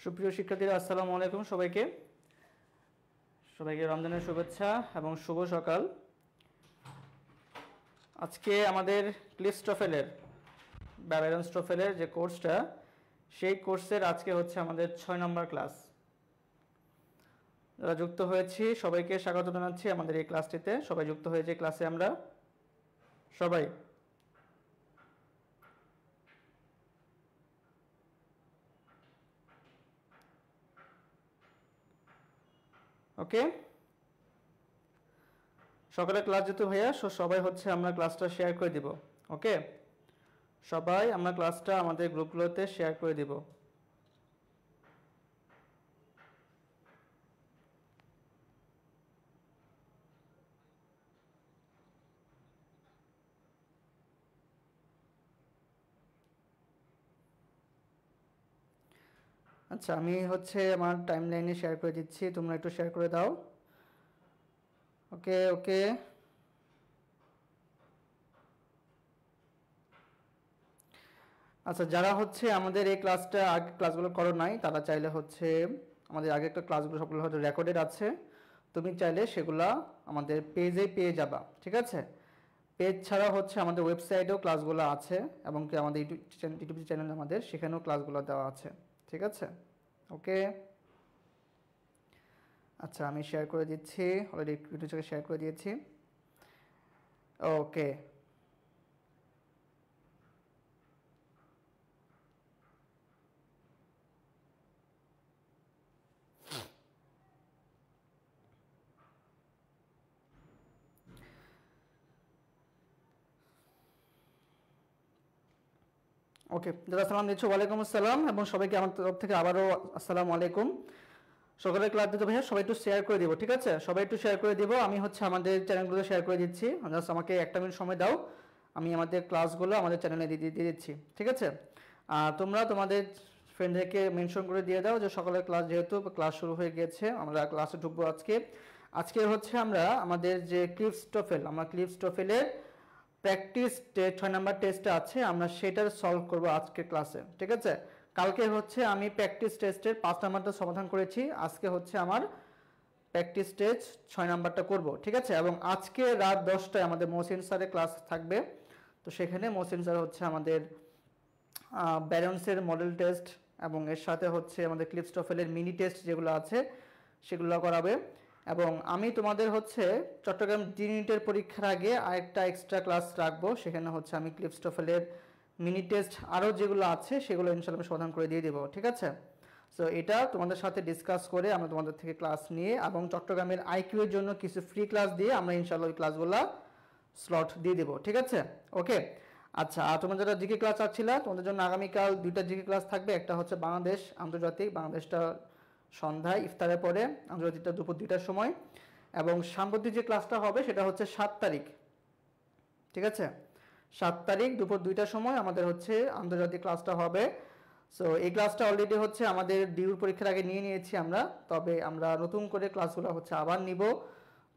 সুপ্রিয় শিক্ষার্থীরা আসসালামু আলাইকুম সবাইকে রমজানের শুভেচ্ছা এবং শুভ সকাল। আজকে আমাদের ক্লিফস্টোফেলের ব্যাবেরনস্টোফেলের যে কোর্সটা সেই কোর্সের আজকে হচ্ছে আমাদের 6 নম্বর ক্লাস। যারা যুক্ত হয়েছি সবাইকে স্বাগত জানাচ্ছি আমাদের এই ক্লাসটিতে। সবাই যুক্ত হয়েছে ক্লাসে আমরা সবাই। ওকে, সকালে ক্লাস যেত ভাইয়া, সবাই হচ্ছে আমরা ক্লাসটা শেয়ার করে দিব। ওকে, সবাই আমরা ক্লাসটা আমাদের গ্রুপগুলোতে শেয়ার করে দিব। আচ্ছা, আমি হচ্ছে আমার টাইমলাইনে শেয়ার করে দিচ্ছি, তোমরা একটু শেয়ার করে দাও। ওকে ওকে, আচ্ছা যারা হচ্ছে আমাদের এই ক্লাসটা আগে ক্লাসগুলো করো নাই তারা চাইলে হচ্ছে আমাদের আগে একটা ক্লাসগুলো সবগুলো হয়তো রেকর্ডেড আছে, তুমি চাইলে সেগুলা আমাদের পেজে পেয়ে যাবা। ঠিক আছে, পেজ ছাড়া হচ্ছে আমাদের ওয়েবসাইটেও ক্লাসগুলো আছে এবং কি আমাদের ইউটিউব চ্যানেল আমাদের সেখানেও ক্লাসগুলো দেওয়া আছে। ঠিক আছে, ওকে। আচ্ছা আমি শেয়ার করে দিচ্ছি, অলরেডি ইউটিউব থেকে শেয়ার করে দিয়েছি। ওকে, ওকে, যারা সালাম দিচ্ছ ওয়ালাইকুম আসসালাম এবং সবাইকে আমার তরফ থেকে আবারও আসসালামু আলাইকুম। সকালের ক্লাস দিতে ভাইয়া সবাই একটু শেয়ার করে দিব। ঠিক আছে, সবাই একটু শেয়ার করে দিব। আমি হচ্ছে আমাদের চ্যানেলগুলো শেয়ার করে দিচ্ছি, জাস্ট আমাকে 1 মিনিট সময় দাও, আমি আমাদের ক্লাসগুলো আমাদের চ্যানেলে দিয়ে দিচ্ছি। ঠিক আছে, তোমরা তোমাদের ফ্রেন্ডদেরকে মেনশন করে দিয়ে দাও যে সকালের ক্লাস যেহেতু ক্লাস শুরু হয়ে গিয়েছে, আমরা ক্লাসে ঢুকবো আজকে হচ্ছে আমরা আমাদের যে ক্লিফস্টোফেলের প্র্যাকটিস 6 নাম্বার টেস্টটা আছে, আমরা সেটার সলভ করব আজকের ক্লাসে। ঠিক আছে, কালকে হচ্ছে আমি প্র্যাকটিস টেস্টের 5 নাম্বারটা সমাধান করেছি, আজকে হচ্ছে আমার প্র্যাকটিস টেস্ট 6 নাম্বারটা করব। ঠিক আছে, এবং আজকে রাত 10টায় আমাদের মহসিন স্যারের ক্লাস থাকবে, তো সেখানে মহসিন স্যার হচ্ছে আমাদের ব্যারনসের মডেল টেস্ট এবং এর সাথে হচ্ছে আমাদের ক্লিফস্টোফেলের মিনি টেস্ট যেগুলো আছে সেগুলো করাবে। এবং আমি তোমাদের হচ্ছে চট্টগ্রাম ইউনিটের পরীক্ষার আগে আরেকটা এক্সট্রা ক্লাস রাখবো, সেখানে হচ্ছে আমি ক্লিফস্টোফেলের মিনি টেস্ট আরও যেগুলো আছে সেগুলো ইনশাআল্লাহ আমি সমাধান করে দিয়ে দেবো। ঠিক আছে, সো এটা তোমাদের সাথে ডিসকাস করে আমরা তোমাদের থেকে ক্লাস নিয়ে এবং চট্টগ্রামের আইকিউ এর জন্য কিছু ফ্রি ক্লাস দিয়ে আমরা ইনশাআল্লাহ ওই ক্লাসগুলো স্লট দিয়ে দেবো। ঠিক আছে, ওকে। আচ্ছা, আর তোমরা যারা জিকে ক্লাস চাচ্ছিলা তোমাদের জন্য আগামীকাল 2টা জিকে ক্লাস থাকবে, একটা হচ্ছে বাংলাদেশ আন্তর্জাতিক, বাংলাদেশটা সন্ধ্যায় ইফতারের পরে, আন্তর্জাতিকটা দুপুর 2টার সময়, এবং সাম্প্রতিক যে ক্লাসটা হবে সেটা হচ্ছে 7 তারিখ। ঠিক আছে, 7 তারিখ দুপুর 2টার সময় আমাদের হচ্ছে আন্তর্জাতিক ক্লাসটা হবে। সো এই ক্লাসটা অলরেডি হচ্ছে আমাদের ডিউর পরীক্ষার আগে নিয়ে নিয়েছি আমরা, তবে আমরা নতুন করে ক্লাসগুলো হচ্ছে আবার নিব।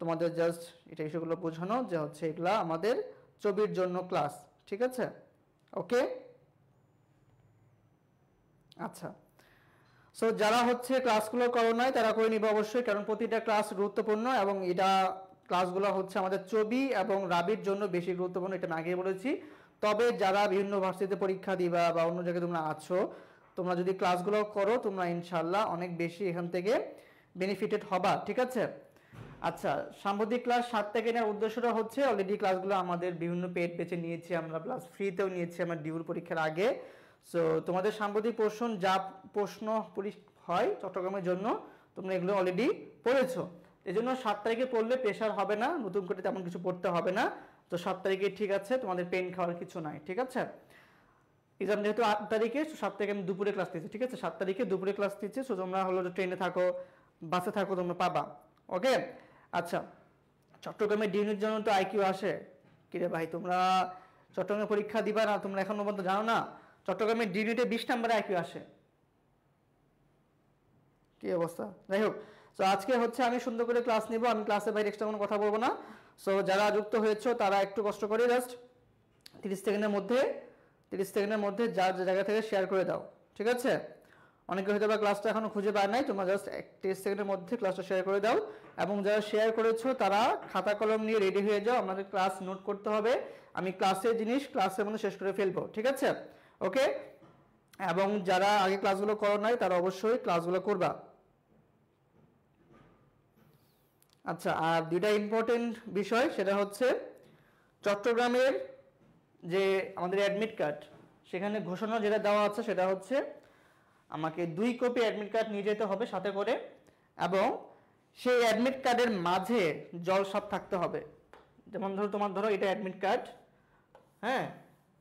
তোমাদের জাস্ট এটা ইস্যুগুলো বোঝানো যে হচ্ছে এগুলা আমাদের ছবির জন্য ক্লাস। ঠিক আছে, ওকে। আচ্ছা, সো যারা হচ্ছে ক্লাসগুলো করো নাই তারা করে নিবে অবশ্যই, কারণ প্রতিটা ক্লাস গুরুত্বপূর্ণ এবং এটা ক্লাসগুলো হচ্ছে আমাদের ছবি এবং রাবির জন্য বেশি গুরুত্বপূর্ণ, এটা আমি আগেই বলেছি। তবে যারা বিভিন্ন ভার্সিটিতে পরীক্ষা দিবা বা অন্য জায়গায় তোমরা আছো, তোমরা যদি ক্লাসগুলো করো তোমরা ইনশাল্লাহ অনেক বেশি এখান থেকে বেনিফিটেড হবা। ঠিক আছে, আচ্ছা সাম্প্রতিক ক্লাস 7 থেকে নেওয়ার উদ্দেশ্যটা হচ্ছে অলরেডি ক্লাসগুলো আমাদের বিভিন্ন পেড বেছে নিয়েছি আমরা, প্লাস ফ্রিতেও নিয়েছি আমরা ডিউর পরীক্ষার আগে। সো তোমাদের সাম্প্রতিক প্রশ্ন হয় চট্টগ্রামের জন্য তোমরা এগুলো অলরেডি পড়েছো, এই জন্য 7 তারিখে পড়লে প্রেশার হবে না, নতুন করে তেমন কিছু পড়তে হবে না। তো 7 তারিখে ঠিক আছে, তোমাদের পেন খাওয়ার কিছু নাই। ঠিক আছে, এক্সাম যেহেতু 8 তারিখে, 7 তারিখে আমি দুপুরে ক্লাস দিচ্ছি। ঠিক আছে, 7 তারিখে দুপুরে ক্লাস দিচ্ছি, সো তোমরা হলো ট্রেনে থাকো বাসে থাকো তোমরা পাবা। ওকে, আচ্ছা চট্টগ্রামের ডিউনির জন্য তো আইকিউ আসে, কিরে ভাই তোমরা চট্টগ্রামে পরীক্ষা দিবা না, তোমরা এখনো পর্যন্ত জানো না চট্টগ্রামের ডিউনিটে 20 নম্বরে আইকিউ আসে, কি অবস্থা। যাই হোক, সো আজকে হচ্ছে আমি সুন্দর করে ক্লাস নিব, আমি ক্লাসের বাইরে এক্সট্রা কোনো কথা বলবো না। সো যারা যুক্ত হয়েছো তারা একটু কষ্ট করে জাস্ট 30 সেকেন্ডের মধ্যে যার জায়গা থেকে শেয়ার করে দাও। ঠিক আছে, অনেকে হয়তো বা ক্লাসটা এখনো খুঁজে পায় নাই, তোমরা জাস্ট 30 সেকেন্ডের মধ্যে ক্লাসটা শেয়ার করে দাও, এবং যারা শেয়ার করেছো তারা খাতা কলম নিয়ে রেডি হয়ে যাও, আমাদের ক্লাস নোট করতে হবে। আমি ক্লাসের জিনিস ক্লাসের মধ্যে শেষ করে ফেলবো, ঠিক আছে? ওকে, এবং যারা আগে ক্লাসগুলো করো নাই তারা অবশ্যই ক্লাসগুলো করবা। আচ্ছা, আর দুইটা ইম্পর্টেন্ট বিষয়, সেটা হচ্ছে চট্টগ্রামের যে আমাদের অ্যাডমিট কার্ড, সেখানে ঘোষণা যেটা দেওয়া আছে সেটা হচ্ছে আমাকে 2 কপি অ্যাডমিট কার্ড নিয়ে যেতে হবে সাথে করে, এবং সেই অ্যাডমিট কার্ডের মাঝে জলসাপ থাকতে হবে। যেমন ধরো এটা অ্যাডমিট কার্ড, হ্যাঁ,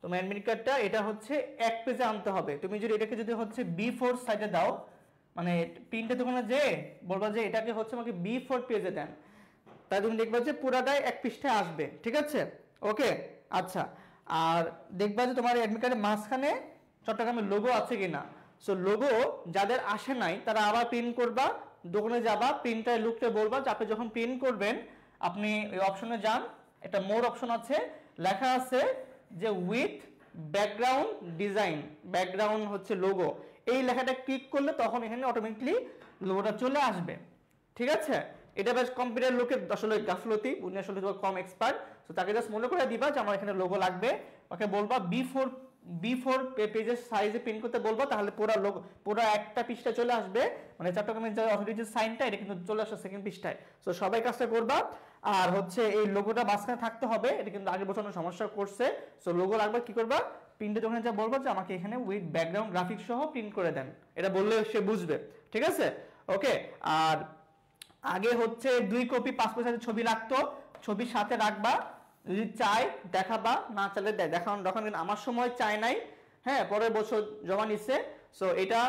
তোমার অ্যাডমিট কার্ডটা এটা হচ্ছে 1 পেজে আনতে হবে। তুমি যদি এটাকে যদি হচ্ছে B4 সাইজে দাও, মানে প্রিন্টের দোকানে যে বলবা যে এটাকে হচ্ছে আমাকে B4 পেজে দেন, তাই তুমি দেখবা যে পুরাটাই 1 পৃষ্ঠায় আসবে, ঠিক আছে? ওকে, আচ্ছা, আর দেখবা যে তোমার অ্যাডমিট কার্ডের মাঝখানে চট্টগ্রামের লোগো আছে কিনা। সো লোগো যাদের আসে নাই তারা আবার প্রিন্ট করবা, দোকানে যাবা, প্রিন্টার লুকতে বলবা যে আপনি যখন প্রিন্ট করবেন আপনি ওই অপশনে যান, একটা মোর অপশন আছে, লেখা আছে যে উইথ ব্যাকগ্রাউন্ড ডিজাইন, ব্যাকগ্রাউন্ড হচ্ছে লোগো, এই লেখাটা ক্লিক করলে তখন এখানে অটোমেটিকলি লোগোটা চলে আসবে, ঠিক আছে? এটা বেশ কম্পিউটার লোকের আসলে গাফলতি, উনি আসলে কম এক্সপার্ট, তো তাকে জাস্ট মনে করে দিবা যে আমার এখানে লোগো লাগবে, ওকে বলবা B4 পেজের সাইজে প্রিন্ট করতে বলবো, তাহলে পুরো লোগো পুরো একটা পৃষ্ঠা চলে আসবে, মানে চট্টগ্রামের যে অথরিটির সাইনটা এটা কিন্তু চলে আসে সেকেন্ড পৃষ্ঠায়। সো সবাই কাজটা করবা। আর হচ্ছে এই লোগোটা মাঝখানে থাকতে হবে, এটা কিন্তু আগের বছর সমস্যা করছে। সো লোগো লাগবে, কি করবা, প্রিন্টের দোকানে যা বলবো যে আমাকে এখানে উইথ ব্যাকগ্রাউন্ড গ্রাফিক্স সহ প্রিন্ট করে দেন, এটা বললে সে বুঝবে, ঠিক আছে? ওকে, আর আগে হচ্ছে 2 কপি পাসপোর্ট সাইজের ছবি লাগতো, ছবির সাথে রাখবা, যদি চাই দেখাবা, না চাইলে দেখানো দরকার নেই। আমার সময় চাই নাই, হ্যাঁ, পরের বছর জমা নিচ্ছে। সো এটা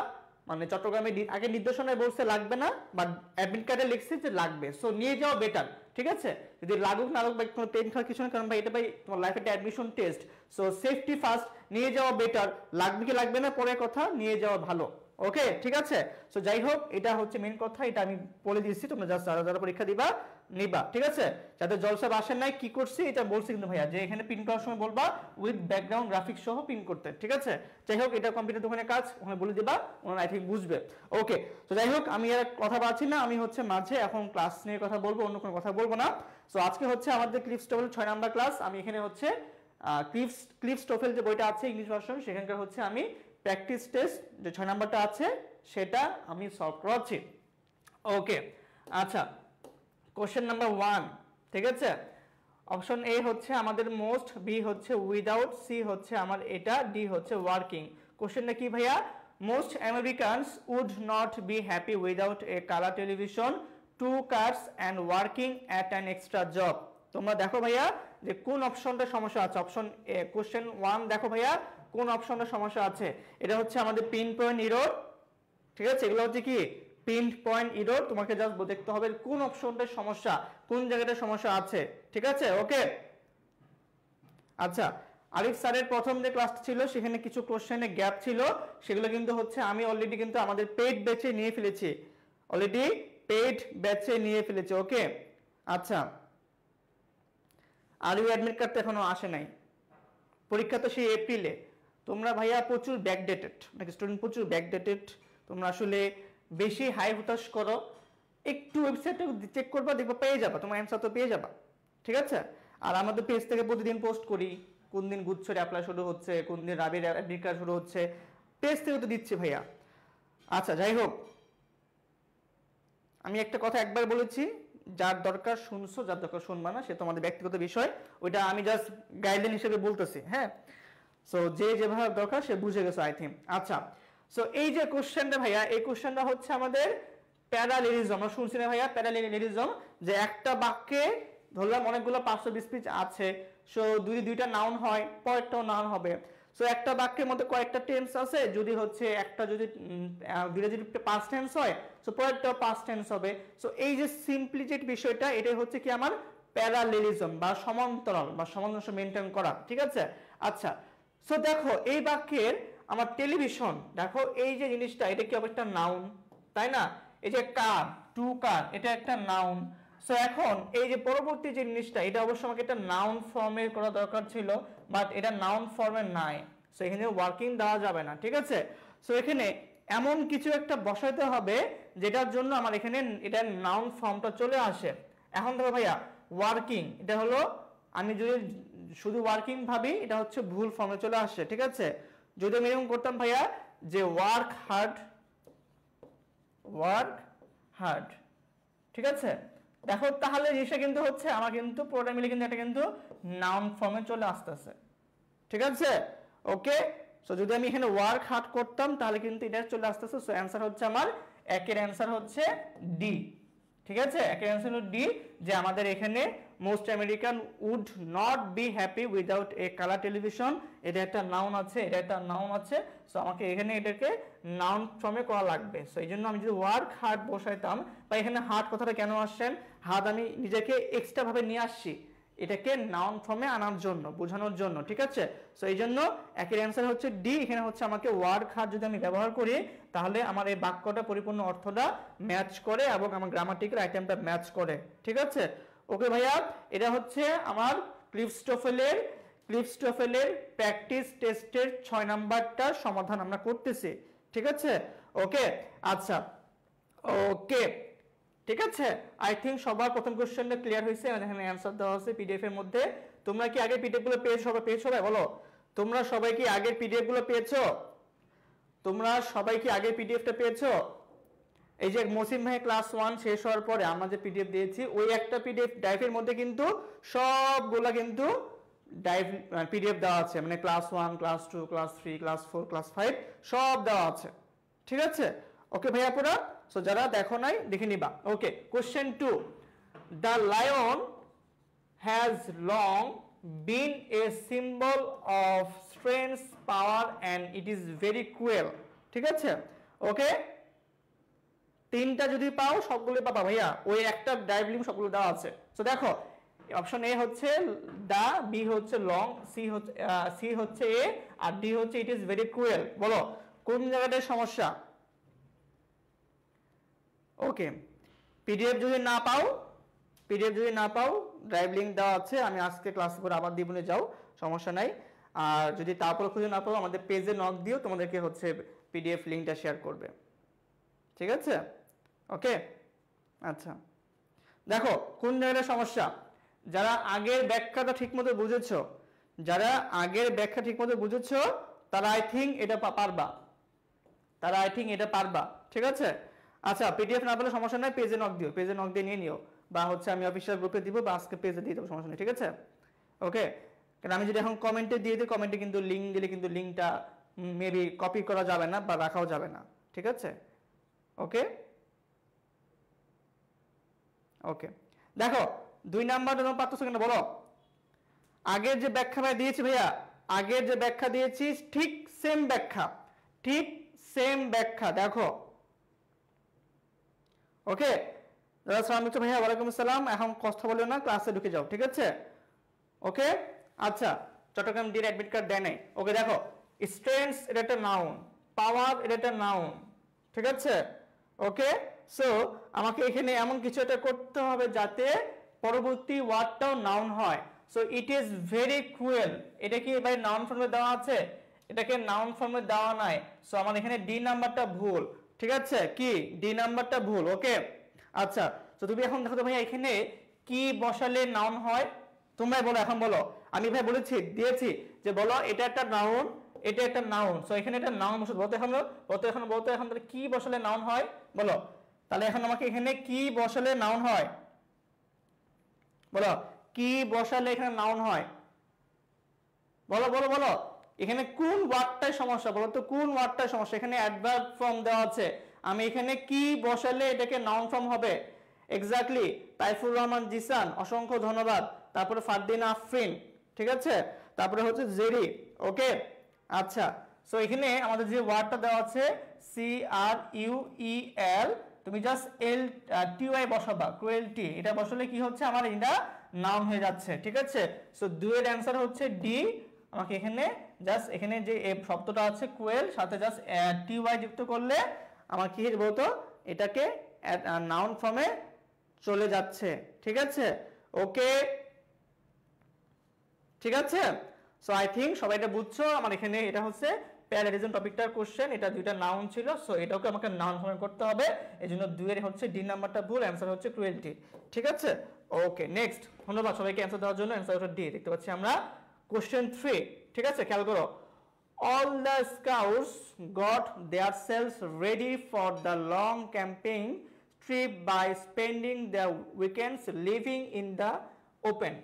মানে চট্টগ্রামে আগে নির্দেশনায় বলছে লাগবে না, বাট অ্যাডমিট কার্ডে লিখছে যে লাগবে, সো নিয়ে যাওয়া বেটার, ঠিক আছে? যদি লাগুক না লাগুক, কোনো পেন খাওয়ার কিছু না, কারণ ভাই এটা ভাই তোমার লাইফে একটা admission test, so safety first, নিয়ে যাওয়া বেটার, লাগবে কি লাগবে না পরের কথা, নিয়ে যাওয়া ভালো, ওকে, ঠিক আছে? সো যাই হোক, এটা হচ্ছে মেইন কথা, এটা আমি বলে দিচ্ছি, তোমরা জাস্ট যারা যারা পরীক্ষা দিবা নিবা, ঠিক আছে? যাদের জলসাপ আসেন নাই কি করছি এটা বলছি কিন্তু ভাইয়া, যে এখানে প্রিন্ট করার সময় বলবা উইথ ব্যাকগ্রাউন্ড গ্রাফিক্স সহ প্রিন্ট করতে, ঠিক আছে? যাই হোক, এটা কম্পিউটার দোকানের কাজ, ওখানে বলে দিবা, ওনারা আই থিঙ্ক বুঝবে। ওকে, তো যাই হোক, আমি আর কথা পাচ্ছি না, আমি হচ্ছে মাঝে এখন ক্লাস নিয়ে কথা বলবো, অন্য কোনো কথা বলবো না। সো আজকে হচ্ছে আমাদের ক্লিপস টোফেল 6 নাম্বার ক্লাস। আমি এখানে হচ্ছে ক্লিপস টোফেল যে বইটা আছে ইংলিশ ভার্সন, সেখানকার হচ্ছে আমি প্র্যাকটিস টেস্ট যে 6 নাম্বারটা আছে সেটা আমি সলভ করাচ্ছি। ওকে, আচ্ছা, কোশ্চেন নাম্বার 1, ঠিক আছে? অপশন এ হচ্ছে আমাদের মোস্ট, বি হচ্ছে উইদাউট, সি হচ্ছে আমার এটা, ডি হচ্ছে ওয়ার্কিং। কোশ্চেনটা কি ভাইয়া? Most Americans would not be happy without a colour television, 2 cars and working at an extra job. তোমরা দেখো ভাইয়া যে কোন অপশনটা সমস্যা আছে। অপশন এ, কোশ্চেন 1 দেখো ভাইয়া কোন অপশনটা সমস্যা আছে। এটা হচ্ছে আমাদের পিন পয়েন্ট এরর, ঠিক আছে? এগুলো হচ্ছে কি পিন পয়েন্ট এরর, তোমাকে জাস্ট দেখতে হবে কোন অপশনটার সমস্যা, কোন জায়গাটায় সমস্যা আছে, ঠিক আছে? ওকে, আচ্ছা, আরিফ স্যারের প্রথম যে ক্লাসটা ছিল সেখানে কিছু কোশ্চেনে গ্যাপ ছিল, সেগুলো কিন্তু হচ্ছে আমি অলরেডি কিন্তু আমাদের পেইড ব্যাচে নিয়ে ফেলেছি, অলরেডি পেইড ব্যাচে নিয়ে ফেলেছি। ওকে, আচ্ছা, আর ওই অ্যাডমিট কার্ড তো এখনো আসে নাই, পরীক্ষা তো সেই এপ্রিলে। তোমরা ভাইয়া প্রচুর ব্যাকডেটেড, নাকি স্টুডেন্ট প্রচুর ব্যাকডেটেড, তোমরা আসলে বেশি হাই হতাশ করো, একটু ওয়েবসাইটে চেক করবা, দেখবা পেয়ে যাবা, তোমার অ্যান্সার তো পেয়ে যাবা, ঠিক আছে? আর আমাদের পেজ থেকে প্রতিদিন পোস্ট করি, কোন দিন গুচ্ছের অ্যাপ্লাই শুরু হচ্ছে, কোন দিন রাবির অ্যাডমিট কার্ড শুরু হচ্ছে, পেজ থেকে তো দিচ্ছি ভাইয়া। আচ্ছা, যাই হোক, আমি একটা কথা একবার বলেছি, যার দরকার শুনছো, যার দরকার শুনবা না সে তোমাদের ব্যক্তিগত বিষয়, ওইটা আমি জাস্ট গাইডলাইন হিসেবে বলতেছি, হ্যাঁ? সো যে যেভাবে দরকার সে বুঝে গেছে আই থিঙ্ক। আচ্ছা, সো এই যে কোশ্চেনটা ভাইয়া, এই কোশ্চেনটা হচ্ছে আমাদের প্যারালেলিজম, আমরা শুনছি না ভাইয়া প্যারালেলিজম, যে একটা বাক্যে ধরলাম অনেকগুলো 520 পেজ আছে, সো দুইটা নাউন হয়, পরেরটাও নাউন হবে। সো একটা বাক্যের মধ্যে কয়েকটা টেন্স আছে, যদি হচ্ছে একটা যদি দুইটা যদি পাস্ট টেন্স হয়, সো পরেরটাও পাস্ট টেন্স হবে। সো এই যে সিম্পলিসিটি বিষয়টা, এটাই হচ্ছে কি আমার প্যারালেলিজম বা সমান্তরাল বা সামঞ্জস্য মেনটেন করা, ঠিক আছে? আচ্ছা, সো দেখো এই বাক্যের আমার টেলিভিশন, দেখো এই যে জিনিসটা, এটা কি একটা নাউন, তাই না? এই যে কার, 2 কার, এটা একটা নাউন। সো এখন এই যে পরবর্তী যে জিনিসটা, এটা অবশ্য আমাকে একটা নাউন ফর্মে করা দরকার ছিল, বাট এটা নাউন ফর্মে নাই, সো এখানে ওয়ার্কিং দেওয়া যাবে না, ঠিক আছে? সো এখানে এমন কিছু একটা বসাইতে হবে যেটার জন্য আমার এখানে এটা নাউন ফর্মটা চলে আসে। এখন দেখো ভাইয়া ওয়ার্কিং, এটা হলো আমি যদি শুধু ওয়ার্কিং ভাবি এটা হচ্ছে ভুল ফর্মে চলে আসে, ঠিক আছে। যদি আমি এরকম করতাম ভাইয়া যে ওয়ার্ক হার্ড, ঠিক আছে, দেখো তাহলে জিনিসটা কিন্তু হচ্ছে আমার কিন্তু পুরোটা মিলে কিন্তু এটা কিন্তু নাউন ফর্মে চলে আসতেছে, ঠিক আছে। ওকে, সো যদি আমি এখানে ওয়ার্ক হার্ড করতাম তাহলে কিন্তু এটা চলে আসতেছে। সো অ্যান্সার হচ্ছে আমার একের অ্যান্সার হচ্ছে ডি, ঠিক আছে। একের অ্যান্সার হলো ডি, যে আমাদের এখানে most American would not be happy without a colour television, এটা একটা নাউন আছে, এটা একটা নাউন আছে। সো আমাকে এখানে এটাকে নাউন ফর্মে করা লাগবে। সো এই জন্য আমি যদি ওয়ার্ক হার্ড বসাইতাম, বা এখানে হার্ড কথাটা কেন আসছেন, হার্ড আমি নিজেকে এক্সট্রা ভাবে নিয়ে আসছি এটাকে নাউন ফর্মে আনার জন্য, বোঝানোর জন্য, ঠিক আছে। সো এই জন্য একের অ্যান্সার হচ্ছে ডি। এখানে হচ্ছে আমাকে ওয়ার্ক হার্ড যদি আমি ব্যবহার করি তাহলে আমার এই বাক্যটা পরিপূর্ণ অর্থটা ম্যাচ করে এবং আমার গ্রামাটিক্যাল আইটেমটা ম্যাচ করে, ঠিক আছে। ওকে ভাইয়া, এটা হচ্ছে আমার ক্লিফস্টোফেলের প্র্যাকটিস টেস্টের 6 নাম্বারটা সমাধান আমরা করতেছি, ঠিক আছে। ওকে, আচ্ছা, ওকে, ঠিক আছে। আই থিঙ্ক সবার প্রথম কোশ্চেনটা ক্লিয়ার হয়েছে, এখানে অ্যান্সার দেওয়া আছে পিডিএফ এর মধ্যে। তোমরা কি আগের পিডিএফ গুলো পেয়েছো? বলো, তোমরা সবাই কি আগের পিডিএফ গুলো পেয়েছো? তোমরা সবাই কি আগের পিডিএফটা পেয়েছো? এই যে মসিম ভাই ক্লাস 1 শেষ হওয়ার পরে আমরা যে পিডিএফ দিয়েছি ওই একটা পিডিএফ ড্রাইভের মধ্যে কিন্তু সবগুলা কিন্তু পিডিএফ দেওয়া আছে, মানে class 1, class 2, class 3, class 4, class 5 সব দেওয়া আছে, ঠিক আছে। ওকে ভাইয়া পুরা, সো যারা দেখো নাই দেখে নিবা। Okay, question 2, the lion has long been a symbol of strength, power and it is very cruel, ঠিক আছে। ওকে, তিনটা যদি পাও সবগুলো পাবা ভাইয়া, ওই একটা ড্রাইভ লিঙ্ক সবগুলো দেওয়া আছে। সো দেখো অপশন এ হচ্ছে দা, বি হচ্ছে লং, সি হচ্ছে এ, আর ডি হচ্ছে ইট ইজ ভেরি ক্রুয়েল। বলো কোন জায়গাটায় সমস্যা? ওকে, পিডিএফ যদি না পাও ড্রাইভ লিঙ্ক দেওয়া আছে, আমি আজকে ক্লাস করে আবার দিবনে যাও, সমস্যা নাই। আর যদি তারপর খুঁজে না পাও আমাদের পেজে নক দিও, তোমাদেরকে হচ্ছে পিডিএফ লিঙ্কটা শেয়ার করবে, ঠিক আছে। ওকে, আচ্ছা, দেখো কোন জায়গাটা সমস্যা। যারা আগের ব্যাখ্যাটা ঠিকমতো বুঝেছো, তারা আই থিঙ্ক এটা পারবা, ঠিক আছে। আচ্ছা, পিডিএফ না পেলে সমস্যা নাই, পেজে নক দিয়ে নিয়ে নিও, বা হচ্ছে আমি অফিসিয়াল গ্রুপে দিব, বা আজকে পেজে দিয়ে দেবো, সমস্যা নেই, ঠিক আছে। ওকে, কারণ আমি যদি এখন কমেন্টে দিয়ে দিই, কমেন্টে কিন্তু লিঙ্ক দিলে কিন্তু লিঙ্কটা মেবি কপি করা যাবে না বা রাখাও যাবে না, ঠিক আছে। ওকে, ওকে, দেখো 2 নাম্বার তোমার পারতেছো কিনা বলো। আগের যে ব্যাখ্যা দিয়েছি ভাইয়া, ঠিক সেম ব্যাখ্যা দেখো। ওকে, দাদা সালাম দিচ্ছ ভাইয়া, ওয়ালাইকুম আসসালাম। এখন কথা বলিও না, ক্লাসে ঢুকে যাও, ঠিক আছে। ওকে, আচ্ছা, চট্টগ্রাম ডির অ্যাডমিট কার্ড দেয় নাই। ওকে, দেখো স্ট্রেংথ এটা একটা নাউন, পাওয়ার এটা একটা নাউন, ঠিক আছে। ওকে, সো আমাকে এখানে এমন কিছু একটা করতে হবে যাতে পরবর্তী ওয়ার্ডটাও নাউন হয়। So it is very cruel, এটা কি ভাই নাউন ফর্মে দেওয়া আছে? এটাকে নাউন ফর্মে দেওয়া নাই। সো আমার এখানে ডি নাম্বারটা ভুল, ঠিক আছে, কি ডি নাম্বারটা ভুল। ওকে, আচ্ছা, তো তুমি এখন দেখো তো ভাই এখানে কি বসালে নাউন হয়, তোমরাই বলো, এখন বলো। আমি ভাই দিয়েছি যে বলো এটা একটা নাউন, এটা একটা নাউন। সো এখানে একটা নাউন বসে বলতে এখন তাহলে কি বসালে নাউন হয় বলো। তাহলে এখন আমাকে এখানে কি বসালে নাউন হয় বলো, কি বসালে এখানে নাউন হয় বলো বলো বলো। এখানে কোন ওয়ার্ডটাই সমস্যা বলো তো, কোন ওয়ার্ডটাই সমস্যা? এখানে অ্যাডভার্ব ফর্ম দেওয়া আছে, আমি এখানে কি বসালে এটাকে নাউন ফর্ম হবে? এক্স্যাক্টলি, তাইফুর রহমান জিসান, অসংখ্য ধন্যবাদ। তারপরে ফারদিন আফরিন, ঠিক আছে, তারপরে হচ্ছে জেরি। ওকে, আচ্ছা, সো এখানে আমাদের যে ওয়ার্ডটা দেওয়া আছে CRUEL, তুমি জাস্ট LTY বসাবা, ক্রুয়েলটি, এটা বসালে কি হচ্ছে আমার এটা নাউন হয়ে যাচ্ছে, ঠিক আছে। সো 2 এর অ্যান্সার হচ্ছে ডি। আমাকে এখানে জাস্ট এখানে যে শব্দটা আছে ক্রুয়েল, সাথে জাস্ট TY যুক্ত করলে আমার কি বলতো এটাকে নাউন ফর্মে চলে যাচ্ছে, ঠিক আছে। ওকে, ঠিক আছে। সো আই থিঙ্ক সবাই এটা বুঝছো। আমার এখানে এটা হচ্ছে প্যারালিজম টপিকটার কোশ্চেন, এটা দুইটা নাউন ছিল, সো এটাকে আমাকে নাউন ফর্মে করতে হবে, এজন্য 2 এর হচ্ছে ডি নাম্বারটা ভুল, অ্যান্সার হচ্ছে ক্রুয়েলটি। ঠিক আছে, ওকে নেক্সট। ধন্যবাদ সবাইকে অ্যান্সার দেওয়ার জন্য। অ্যান্সার হচ্ছে ডি, দেখতে পাচ্ছি আমরা। কোশ্চেন 3, ঠিক আছে, খেয়াল করো। All the scouts got themselves ready for the long camping trip by spending their weekends living in the open.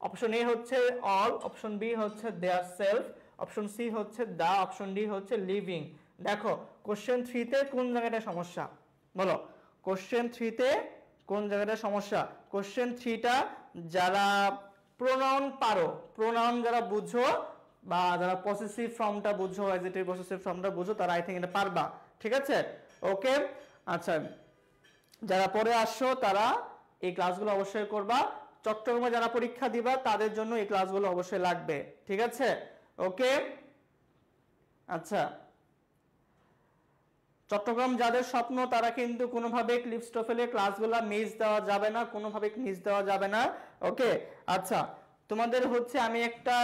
Option A হচ্ছে all, অপশন বি হচ্ছে their self, অপশন সি হচ্ছে the, অপশন ডি হচ্ছে living. দেখো question 3 তে কোন জায়গাটা সমস্যা বলো, কোশ্চেন 3 তে কোন জায়গাটা সমস্যা? কোশ্চেন 3টা যারা প্রোনাউন পারো, প্রোনাউন যারা বুঝো বা যারা পসেসিভ ফর্মটা বুঝো, অ্যাডজেক্টিভ পসেসিভ ফর্মটা বুঝো, তারা আই থিংক এটা পারবা। ঠিক আছে, ওকে। আচ্ছা, যারা পরে আসছো তারা এই ক্লাসগুলো অবশ্যই করবা। চট্টগ্রামে যারা পরীক্ষা দিবা তাদের জন্য এই ক্লাসগুলো অবশ্যই লাগবে। ঠিক আছে, ওকে। আচ্ছা, চট্টগ্রাম যাদের স্বপ্ন তারা কিন্তু কোনোভাবে ক্লিপস্টোফেলের ক্লাসগুলো মিস দেওয়া যাবে না, কোনোভাবে মিস দেওয়া যাবে না। ওকে, আচ্ছা, তোমাদের হচ্ছে আমি একটা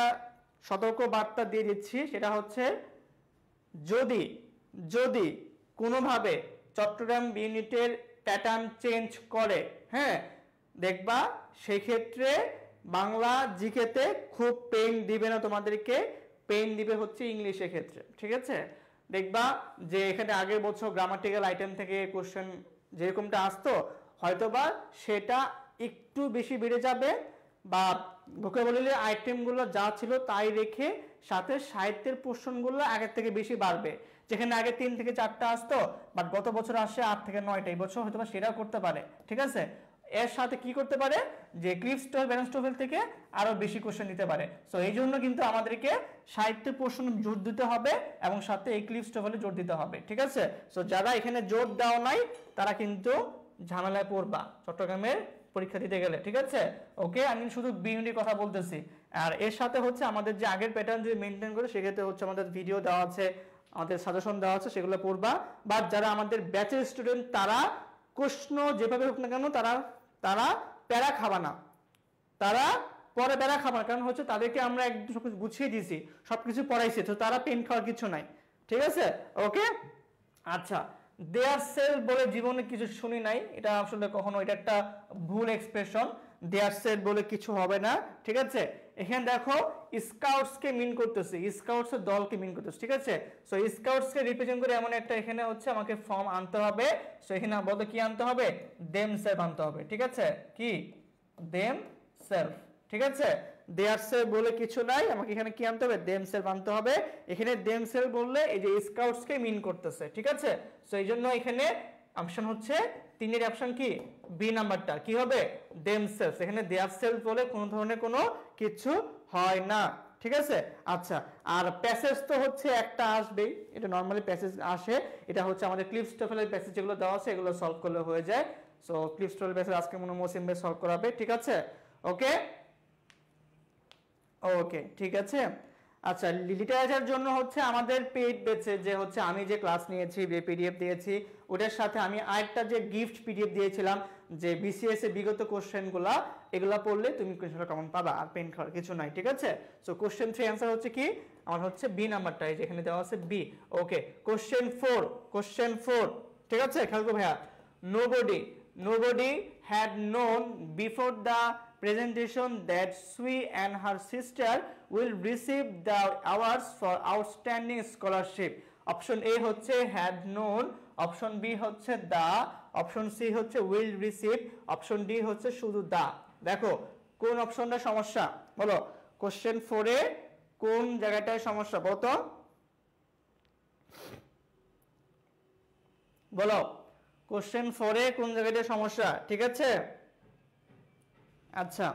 সতর্ক বার্তা দিয়ে দিচ্ছি, সেটা হচ্ছে যদি যদি কোনোভাবে চট্টগ্রাম ইউনিটের প্যাটার্ন চেঞ্জ করে, হ্যাঁ, দেখবা সেই ক্ষেত্রে বাংলা জিকেতে খুব পেইন দিবে না তোমাদেরকে, পেইন দিবে হচ্ছে ইংলিশের ক্ষেত্রে। ঠিক আছে, দেখবা যে এখানে আগের বছর গ্রামাটিক্যাল আইটেম থেকে কোশ্চেন যেরকমটা আসতো হয়তোবা সেটা একটু বেশি বেড়ে যাবে, বা ভোকাবুলারি আইটেমগুলো যা ছিল তাই রেখে সাথে সাহিত্যের পোর্শনগুলো আগের থেকে বেশি বাড়বে। যেখানে আগে 3 থেকে 4টা আসতো, বাট গত বছর আসে 8 থেকে 9টা, এই বছর হয়তো সেটাও করতে পারে। ঠিক আছে, এর সাথে কি করতে পারে যে ক্লিপস্টোফেল ব্যালেন্সটোফেল থেকে আরো বেশি কোশ্চেন দিতে পারে। সো এই জন্য কিন্তু আমাদেরকে সাহিত্যের পোর্শন জোর দিতে হবে এবং সাথে এই ক্লিপস্টোফেলে জোর দিতে হবে। ঠিক আছে, সো যারা এখানে জোর দেওয়া নাই তারা কিন্তু ঝামেলায় পড়বা চট্টগ্রামের পরীক্ষা দিতে গেলে। ঠিক আছে, ওকে, আমি শুধু বিউনিটির কথা বলতেছি। আর এর সাথে হচ্ছে আমাদের যে আগের প্যাটার্ন যদি মেনটেন করে সেক্ষেত্রে হচ্ছে আমাদের ভিডিও দেওয়া আছে, আমাদের সাজেশন দেওয়া আছে, সেগুলো পড়বা। বা যারা আমাদের ব্যাচের স্টুডেন্ট তারা প্রশ্ন যেভাবে হোক না কেন তারা তারা প্যারা খাবা না, তারা পরে প্যারা খাবা না, কারণ হচ্ছে তাদেরকে আমরা একদম সবকিছু গুছিয়ে দিয়েছি, সবকিছু পড়াইছি, তো তারা পেন খাওয়ার কিছু নাই। ঠিক আছে, ওকে। আচ্ছা, দেয়ার সেলফ বলে জীবনে কিছু শুনি নাই, এটা আসলে কখনো, এটা একটা ভুল এক্সপ্রেশন। দেয়ার সেলফ বলে কিছু হবে না। ঠিক আছে, এখানে দেখো স্কাউটস কে মিন করতেছে, স্কাউটস এর দলকে মিন করতেছে। ঠিক আছে, সো স্কাউটস কে রিপ্রেজেন্ট করে এমন একটা এখানে হচ্ছে আমাকে ফর্ম আনতে হবে। সো এখানে বলতে কি আনতে হবে, দেম সেলফ আনতে হবে। ঠিক আছে, কি দেম সেলফ। ঠিক আছে, দেয়ার সেলফ বলে কিছু নাই, আমাকে এখানে কি আনতে হবে, দেম সেলফ আনতে হবে। এখানে দেম সেলফ বললে এই যে স্কাউটস কে মিন করতেছে। ঠিক আছে, সো এই জন্য এখানে অপশন হচ্ছে 3 এর অপশন কি, বি নাম্বারটা কি হবে, দেম সেলফ। এখানে দেয়ার সেলফ বলে কোনো ধরনের কোনো কিছু হয় না। ঠিক আছে, আচ্ছা, আর প্যাসেজ তো হচ্ছে একটা আসবেই, এটা নরমালি প্যাসেজ আসে, এটা হচ্ছে আমাদের ক্লিপস্টোফেলের প্যাসেজ যেগুলো দেওয়া আছে এগুলো সলভ করলে হয়ে যায়। সো ক্লিপস্টোফেল প্যাসেজ আজকে মনে মোসিম ভাই সলভ করাবে। ঠিক আছে, ওকে ওকে, ঠিক আছে। আচ্ছা, লিটারেচার জন্য হচ্ছে আমাদের পেইড ব্যাচে যে হচ্ছে আমি যে ক্লাস নিয়েছি, যে পিডিএফ দিয়েছি, ওটার সাথে আমি আরেকটা যে গিফট পিডিএফ দিয়েছিলাম, যে বিসিএস এর বিগত কোশ্চেনগুলা, এগুলা পড়লে তুমি কোশ্চেনটা কেমন পাবা, আর পেন খাওয়ার কিছু নাই। ঠিক আছে, সো কোশ্চেন 3 অ্যান্সার হচ্ছে কি, আমার হচ্ছে বি নাম্বারটা, এই যেখানে দেওয়া আছে বি। ওকে, কোশ্চেন 4, ঠিক আছে, খেয়াল করো ভাইয়া। Nobody had known before the presentation that Sui and her sister will receive the awards for outstanding scholarship. Option A হচ্ছে had known, অপশন বি হচ্ছে the, অপশন সি হচ্ছে will receive, অপশন ডি হচ্ছে শুধু the। দেখো কোন অপশনটা সমস্যা বলো, কোশ্চেন 4 এ কোন জায়গাটায় সমস্যা বলো তো, বলো কোশ্চেন 4 এ কোন জায়গাটা সমস্যা। ঠিক আছে, আচ্ছা,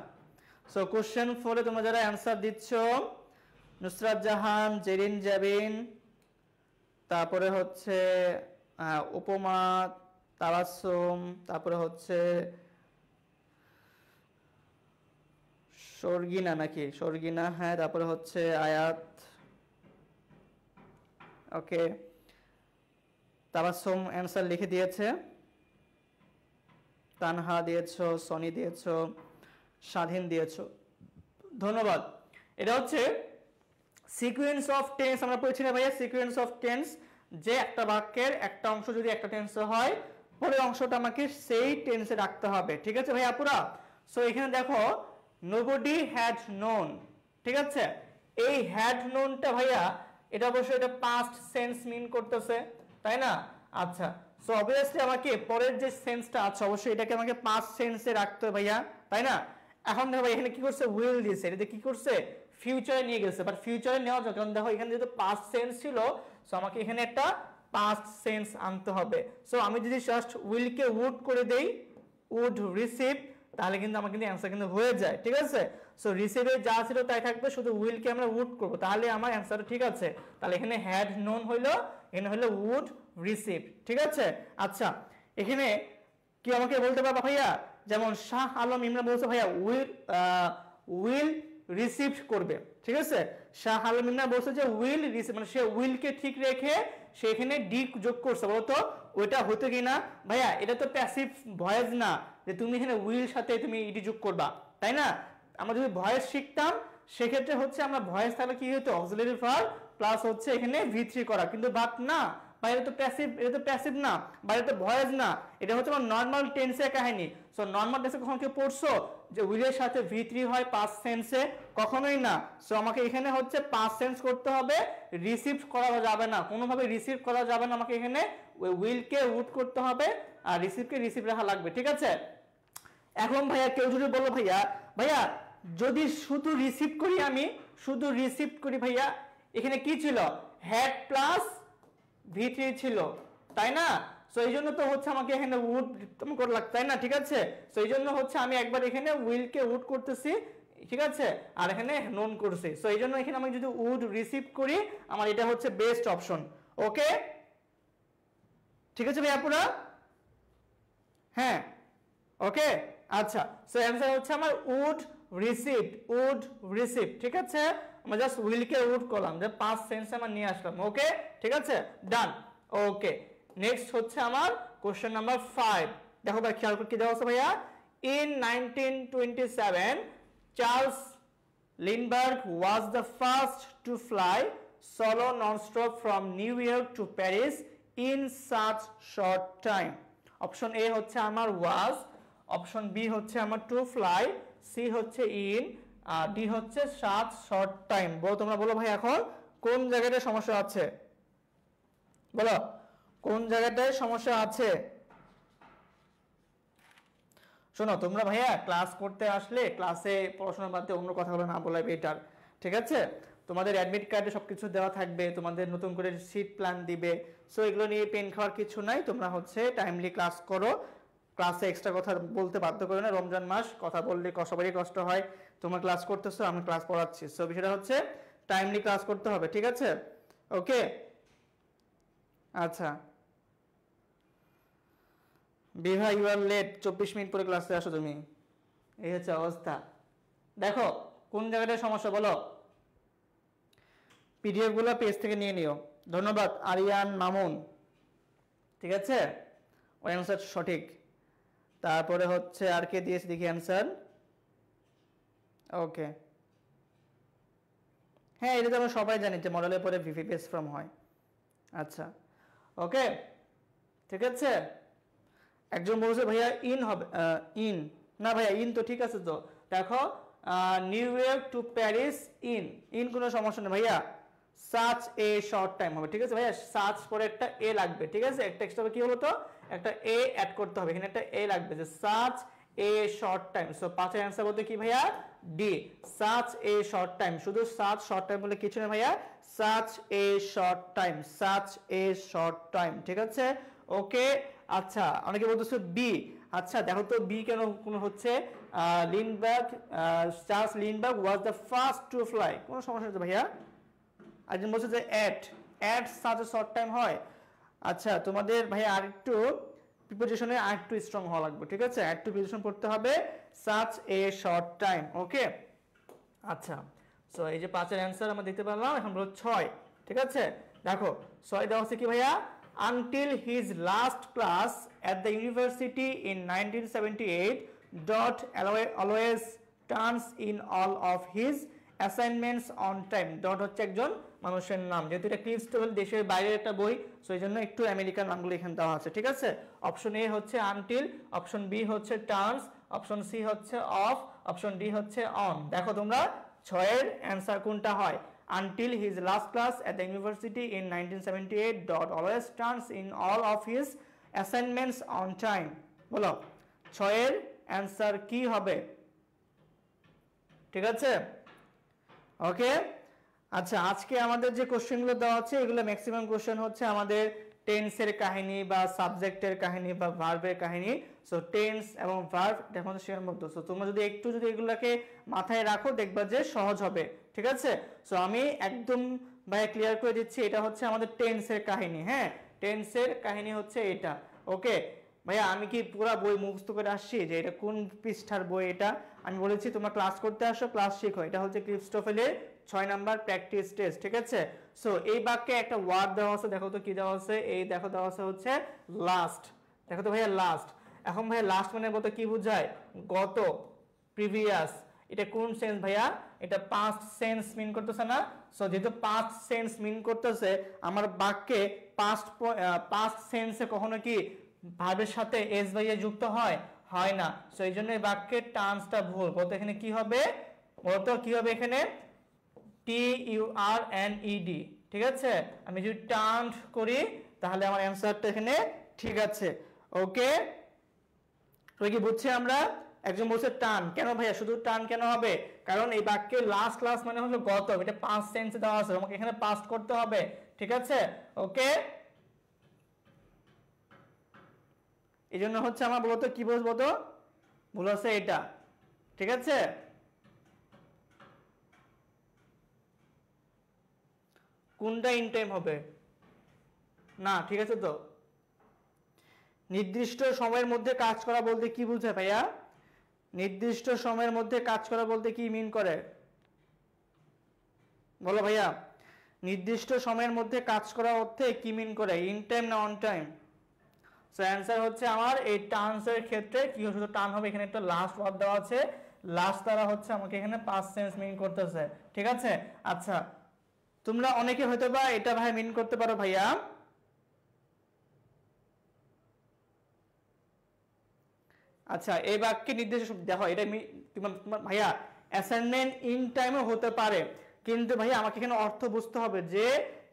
সো কোশ্চেন 4 এ তোমরা যারা অ্যানসার দিচ্ছ, নুসরাত জাহান, জেরিন জাবিন, তারপরে হচ্ছে উপমা, তাবাসসুম, তারপরে হচ্ছে সর্গিনা, নাকি সর্গিনা, হ্যাঁ, তারপরে হচ্ছে আয়াত, ওকে, তাবাসসুম অ্যানসার লিখে দিয়েছে, তানহা দিয়েছো, সনি দিয়েছো, স্বাধীন দিয়েছো, ধন্যবাদ। এটা হচ্ছে সিকোয়েন্স অফ টেন্স আমরা পড়ছি না ভাইয়া, সিকোয়েন্স অফ টেন্স, যে একটা বাক্যের একটা অংশ যদি একটা টেন্সে হয় পরের অংশটা আমাকে সেই টেন্সে রাখতে হবে, ঠিক আছে ভাইয়া পুরা। সো এখানে দেখো নোবডি হ্যাড নোন, ঠিক আছে, এই হ্যাড নোনটা ভাইয়া এটা অবশ্যই এটা পাস্ট সেন্স মিন করতেছে, তাই না? আচ্ছা, সো অবভিয়াসলি আমাকে পরের যে সেন্সটা আছে অবশ্যই এটাকে আমাকে পাস্ট সেন্সে রাখতে হবে ভাইয়া, তাই না? এখন দেখো এখানে কি করছে, উইল দিয়েছে, এটা কি করছে, ফিউচারে নিয়ে গেছে, বাট ফিউচারে নেওয়া যায় কারণ দেখো এখানে যেহেতু পাস্ট সেন্স ছিল, সো আমাকে এখানে একটা পাস্ট সেন্স আনতে হবে। সো আমি যদি জাস্ট উইলকে উড করে দেই, উড রিসিভ, তাহলে কিন্তু আমার কিন্তু অ্যান্সার কিন্তু হয়ে যায়, ঠিক আছে। সো রিসিভে যা ছিল তাই থাকবে, শুধু উইলকে আমরা উড করব, তাহলে আমার অ্যান্সারটা ঠিক আছে। তাহলে এখানে হ্যাড নোন হইলো, এখানে হলো উড রিসিভ, ঠিক আছে। আচ্ছা, এখানে কি আমাকে বলতে পারবা ভাইয়া, যেমন শাহ আলম ইমরান বলছে ভাইয়া উইল রিসিভ করবে, ঠিক আছে। শাহ আলম ইমরান বলছে যে উইল রিসিভ, মানে সে উইলকে ঠিক রেখে সেখানে ডি যোগ করছে, বলতো ওইটা হতো কিনা ভাইয়া, এটা তো প্যাসিভ ভয়েস না যে তুমি এখানে উইল সাথে তুমি ইডি যোগ করবা, তাই না? আমরা যদি ভয়েস শিখতাম সেক্ষেত্রে হচ্ছে আমরা ভয়েস তাহলে কি হতো, অক্সিলারি ভার্ব প্লাস হচ্ছে এখানে ভি3 করা, কিন্তু বাট না বা এটা তো প্যাসিভ, এটা তো প্যাসিভ না বা এটা তো ভয়েস না, এটা হচ্ছে আমার নর্মাল টেন্সের কাহিনী। সো নর্মাল টেন্সে কখন কি পড়ছো যে উইলের সাথে ভি3 হয় পাস্ট সেন্সে? কখনোই না। সো আমাকে এখানে হচ্ছে পাস্ট সেন্স করতে হবে, রিসিভ করা যাবে না, কোনোভাবে রিসিভ করা যাবে না, আমাকে এখানে উইলকে উড করতে হবে আর রিসিভকে রিসিভ রাখা লাগবে, ঠিক আছে। এখন ভাইয়া কেউ যদি বলো ভাইয়া ভাইয়া যদি শুধু রিসিভ করি, আমি শুধু রিসিভ করি ভাইয়া, এখানে কি ছিল, হ্যাড প্লাস ভি3 ছিল, তাই না? সো এই জন্য তো হচ্ছে আমাকে এখানে উড করা লাগবে, তাই না? ঠিক আছে, সো এই জন্য হচ্ছে আমি একবার এখানে উইলকে উড করতেছি, ঠিক আছে, আর এখানে নোন করছি। সো এই জন্য এখানে আমি যদি উড রিসিভ করি আমার এটা হচ্ছে বেস্ট অপশন। ওকে, ঠিক আছে ভাইয়া পুরা? হ্যাঁ, ওকে, আচ্ছা। সো অ্যান্সার হচ্ছে আমার উড রিসিভ, উড রিসিভ, ঠিক আছে। আমরা জাস্ট উইলকে উড করলাম, যে পাস্ট সেন্সে আমরা নিয়ে আসলাম। ওকে, ঠিক আছে, ডান। ওকে, নেক্সট হচ্ছে আমার কোশ্চেন নাম্বার 5। দেখো ভাই খেয়াল করে কি দেওয়া আছে ভাইয়া, in 1927 Charles Lindbergh was the first to fly solo non-stop from New York to Paris in such short time. Option A হচ্ছে আমার ওয়াজ, অপশন বি হচ্ছে আমার টু ফ্লাই, সি হচ্ছে ইন, আর ডি হচ্ছে সাত শর্ট টাইম। বলো তোমরা, বলো ভাই এখন কোন জায়গাটায় সমস্যা আছে, বলো কোন জায়গাটায় সমস্যা আছে। শোনো তোমরা ভাইয়া ক্লাস করতে আসলে ক্লাসে পড়াশোনা বাদ দিয়ে অন্য কথাগুলো না বলাই বেটার, ঠিক আছে। তোমাদের অ্যাডমিট কার্ডে সবকিছু দেওয়া থাকবে, তোমাদের নতুন করে সিট প্ল্যান দিবে, সো এগুলো নিয়ে পেন খাওয়ার কিছু নাই। তোমরা হচ্ছে টাইমলি ক্লাস করো, ক্লাসে এক্সট্রা কথা বলতে বাধ্য করো না। রমজান মাস, কথা বললে সবারই কষ্ট হয়। তোমরা ক্লাস করতেছো, আমি ক্লাস পড়াচ্ছি, সো বিষয়টা হচ্ছে টাইমলি ক্লাস করতে হবে, ঠিক আছে। ওকে, আচ্ছা বিভা ইউ আর লেট, 24 মিনিট পরে ক্লাসে আসো তুমি, এই হচ্ছে অবস্থা। দেখো কোন জায়গাটায় সমস্যা বলো, পিডিএফ গুলো পেজ থেকে নিয়ে নিও। ধন্যবাদ আরিয়ান মামুন, ঠিক আছে, ওই অ্যান্সার সঠিক। তারপরে হচ্ছে আর কে দিয়েছে দেখি অ্যান্সার। ওকে, হ্যাঁ এটা তো আমরা সবাই জানি যে মডেলের পরে ভিভিপিএস ফর্ম হয়। আচ্ছা ওকে, ঠিক আছে। একজন বলছে ভাইয়া ইন হবে, ইন না ভাইয়া, ইন তো ঠিক আছে। তো দেখো new York to Paris, in, in কোনো সমস্যা নেই ভাইয়া, সাচ এ শর্ট টাইম হবে, ঠিক আছে ভাইয়া। সাচ পরে একটা এ লাগবে, ঠিক আছে, একটা এক্সট্রা কি হলো তো একটা এ অ্যাড করতে হবে, এখানে একটা এ লাগবে, যে such a short time. So পাঁচের অ্যান্সার বলতে কি ভাইয়া, D, such a short time. শুধু সাচ শর্ট টাইম বলে কিছু নেই ভাইয়া, such a short time, such a short time, ঠিক আছে। ওকে, আচ্ছা অনেকে বলতেছে বি। আচ্ছা দেখো তো বি কেন কোন হচ্ছে, Lindbergh, Charles Lindbergh was the first to fly, কোনো সমস্যা নেই ভাইয়া। একজন বলছে যে at such a short time হয়। আচ্ছা তোমাদের ভাইয়া আরেকটু প্রিপোজিশনে আরেকটু স্ট্রং হওয়া লাগবে, ঠিক আছে, আরেকটু প্রিপোজিশন পড়তে হবে, সাচ এ শর্ট টাইম। ওকে, আচ্ছা সো এই যে পাঁচের অ্যান্সার আমরা দিতে পারলাম। এখন বলো 6, ঠিক আছে। দেখো 6 দেওয়া হচ্ছে কি ভাইয়া, until his last class at the university in 1978 Dot always turns in all of his assignments on time. Dot হচ্ছে একজন মানুষের নাম, যেহেতু এটা ক্লিফটোফেল দেশের বাইরের একটা বই, সো এই জন্য একটু আমেরিকান নামগুলো এখানে দেওয়া আছে, ঠিক আছে। অপশন এ হচ্ছে আনটিল, অপশন বি হচ্ছে টার্নস, অপশন সি হচ্ছে অফ, অপশন ডি হচ্ছে অন। দেখো তোমরা 6 এর অ্যান্সার কোনটা হয়? Until his last class at the university in 1978. Dot always turns in all of his assignments on time. বলো 6 এর অ্যান্সার কি হবে? ঠিক আছে, ওকে। আচ্ছা, আজকে আমাদের যে কোশ্চেনগুলো দেওয়া আছে এগুলো ম্যাক্সিমাম কোশ্চেন হচ্ছে আমাদের টেন্সের কাহিনী বা সাবজেক্টের কাহিনী বা ভার্বের কাহিনী। সো টেন্স এবং ভার্ব দেখো শেয়ার মধ্যে, সো তোমরা যদি একটু যদি এগুলোকে মাথায় রাখো দেখবা যে সহজ হবে, ঠিক আছে। সো আমি একদম ভাই ক্লিয়ার করে দিচ্ছি, এটা হচ্ছে আমাদের টেন্সের কাহিনী। হ্যাঁ, টেন্সের কাহিনী হচ্ছে এটা, ওকে। ভাইয়া আমি কি পুরো বই মুখস্থ করে আসছি যে এটা কোন পৃষ্ঠার বই? এটা আমি বলেছি তোমরা ক্লাস করতে আসো, ক্লাস শিখো। এটা হচ্ছে ক্লিফটোফেলের 6 নাম্বার প্র্যাকটিস টেস্ট, ঠিক আছে। সো এই বাক্যে একটা ওয়ার্ড দেওয়া আছে, দেখো তো কি দেওয়া আছে, এই দেখো দেওয়া আছে হচ্ছে লাস্ট। দেখো তো ভাইয়া লাস্ট। এখন ভাইয়া লাস্ট মানে বলতে কি বোঝায়? গত, প্রিভিয়াস। এটা কোন সেন্স ভাইয়া? এটা পাস্ট সেন্স মিন করতেছে না? সো যেহেতু পাস্ট সেন্স মিন করতেছে, আমার বাক্যে পাস্ট সেন্সে কখনো কি ভার্বের সাথে এস ভাইয়া যুক্ত হয়? হয় না। সো এই জন্য এই বাক্যের টার্মসটা ভুল। বলতে এখানে কি হবে? বলতো কি হবে এখানে? T U R N E D, ঠিক আছে। আমি যদি টার্ন করি তাহলে আমার অ্যান্সারটা এখানে ঠিক আছে, ওকে। তো কি বুঝছি আমরা? একজন বলছে টার্ন, কেন ভাইয়া শুধু টার্ন কেন হবে? কারণ এই বাক্যের লাস্ট ক্লাস মানে হলো গত, এটা পাস্ট টেন্সে দেওয়া আছে, আমাকে এখানে পাস্ট করতে হবে, ঠিক আছে, ওকে। এই জন্য হচ্ছে আমার বলতো কি বলবো, তো ভুল আছে এটা, ঠিক আছে। কোনটা ইন টাইম হবে না? ঠিক আছে। তো নির্দিষ্ট সময়ের মধ্যে কাজ করা বলতে কি বুঝায় ভাইয়া? নির্দিষ্ট সময়ের মধ্যে কাজ করা বলতে কি মিন করে বলো ভাইয়া? নির্দিষ্ট সময়ের মধ্যে কাজ করা অর্থে কি মিন করে? ইন টাইম না অন টাইম? সো অ্যান্সার হচ্ছে আমার এই টার্নসের ক্ষেত্রে কি শুধু টার্ন হবে, এখানে একটা লাস্ট ওয়ার্ড দেওয়া আছে, লাস্ট দ্বারা হচ্ছে আমাকে এখানে পাস্ট টেন্স মিন করতেছে, ঠিক আছে। আচ্ছা, তোমরা অনেকে হয়তো বা এটা ভাই মিন করতে পারো ভাইয়া, আচ্ছা এই বাক্যে নির্দেশ দেখো, এটা ভাইয়া অ্যাসাইনমেন্ট ইন টাইমও হতে পারে, কিন্তু ভাইয়া আমাকে এখানে অর্থ বুঝতে হবে যে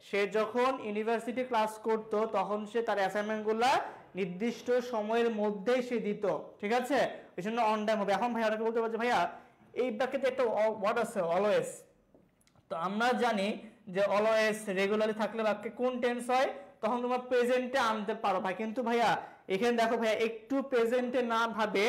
সে যখন ইউনিভার্সিটি ক্লাস করত তখন সে তার অ্যাসাইনমেন্টগুলা নির্দিষ্ট সময়ের মধ্যেই সে দিত, ঠিক আছে, এই জন্য অন টাইম হবে। এখন ভাইয়া অনেকে বলতে পারছে ভাইয়া এই বাক্যেতে একটা ওয়ার্ড আছে অলওয়েজ, তো আমরা জানি যে অলওয়েজ রেগুলারলি থাকলে বাক্যে কোন টেন্স হয়? তখন তোমরা প্রেজেন্টে আনতে পারো ভাই, কিন্তু ভাইয়া এখানে দেখো ভাইয়া একটু প্রেজেন্টে না ভাবে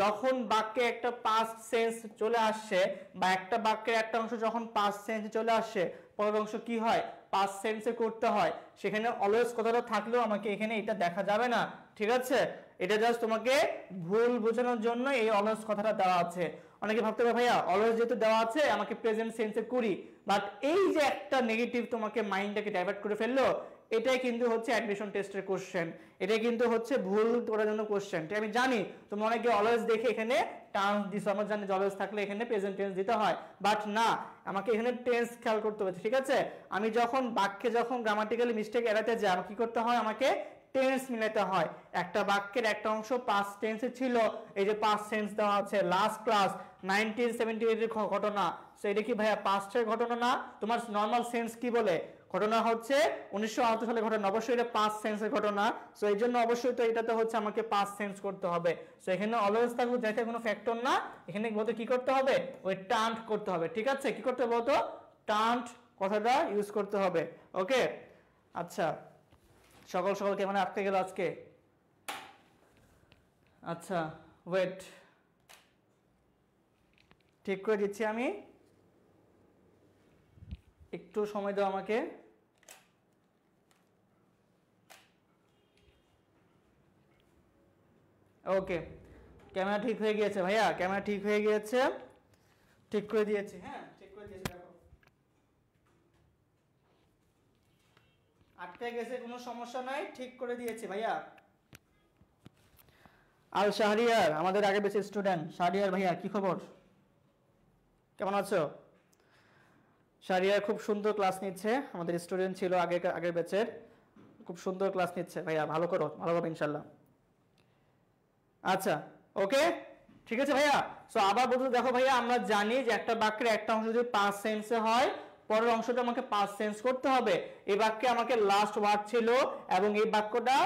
যখন বাক্যে একটা পাস্ট সেন্স চলে আসছে বা একটা বাক্যের একটা অংশ যখন পাস্ট সেন্সে চলে আসছে পরের অংশ কি হয়? পাস্ট সেন্সে করতে হয়। সেখানে অলওয়েজ কথাটা থাকলেও আমাকে এখানে এটা দেখা যাবে না, ঠিক আছে। এটা জাস্ট তোমাকে ভুল বোঝানোর জন্য এই অলওয়েজ কথাটা দেওয়া আছে। অনেকে ভাবতে পারে ভাইয়া অলওয়েজ যেহেতু দেওয়া আছে আমাকে প্রেজেন্ট সেন্সে করি, বাট এই যে একটা নেগেটিভ তোমাকে মাইন্ডটাকে ডাইভার্ট করে ফেললো, এটাই কিন্তু হচ্ছে অ্যাডমিশন টেস্টের কোশ্চেন, এটাই কিন্তু হচ্ছে ভুল করার জন্য কোশ্চেন। আমি জানি তোমরা অনেকে অলওয়েজ দেখে এখানে টার্ম দিছো, আমরা জানি অলওয়েজ থাকলে এখানে প্রেজেন্ট টেন্স দিতে হয়, বাট না, আমাকে এখানে টেন্স খেয়াল করতে হবে, ঠিক আছে। আমি যখন বাক্যে যখন গ্রামাটিক্যালি মিস্টেক এড়াতে যাই আমাকে কি করতে হয়? আমাকে টেন্স মিলাতে হয়। একটা বাক্যের একটা অংশ পাস্ট টেন্সে ছিল, এই যে পাস্ট টেন্স দেওয়া আছে, লাস্ট ক্লাস 1978 এর ঘটনা, সো এটা কি ভাইয়া পাস্টের ঘটনা না? তোমার নর্মাল সেন্স কি বলে? ঘটনা হচ্ছে 1978 সালে ঘটনা, অবশ্যই এটা পাস্ট সেন্সের ঘটনা, সো এই জন্য অবশ্যই তো এটাতে হচ্ছে আমাকে পাস্ট সেন্স করতে হবে। সো এখানে অলওয়েজ থাকবে যাতে কোনো ফ্যাক্টর না, এখানে বলতে কি করতে হবে? ওই টার্ন করতে হবে, ঠিক আছে। কি করতে হবে বলতো? টার্ন কথাটা ইউজ করতে হবে, ওকে। আচ্ছা, সকাল সকাল কেমন আটকে গেল আজকে? আচ্ছা ওয়েট, ঠিক করে দিচ্ছি আমি, একটু সময় দাও আমাকে। ওকে, ক্যামেরা ঠিক হয়ে গিয়েছে ভাইয়া, ক্যামেরা ঠিক হয়ে গিয়েছে, ঠিক করে দিয়েছি, হ্যাঁ ঠিক করে দিয়েছি। দেখো আটকে গেছে, কোনো সমস্যা নাই, ঠিক করে দিয়েছি ভাইয়া। আর শাহরিয়ার আমাদের আগে বেশি স্টুডেন্ট, শাহরিয়ার ভাইয়া কি খবর, কেমন আছো? শারিয়া খুব সুন্দর ক্লাস নিচ্ছে, আমাদের স্টুডেন্ট ছিল আগের ব্যাচের, খুব সুন্দর ক্লাস নিচ্ছে ভাইয়া, ভালো করো, ভালো হবে ইনশাল্লাহ। আচ্ছা ওকে ঠিক আছে ভাইয়া। সো আবার বলতে দেখো ভাইয়া, আমরা জানি যে একটা বাক্যের একটা অংশ যদি পাস্ট সেন্সে হয়, পরের অংশটা আমাকে পাস্ট সেন্স করতে হবে। এই বাক্যে আমাকে লাস্ট ওয়ার্ড ছিল এবং এই বাক্যটা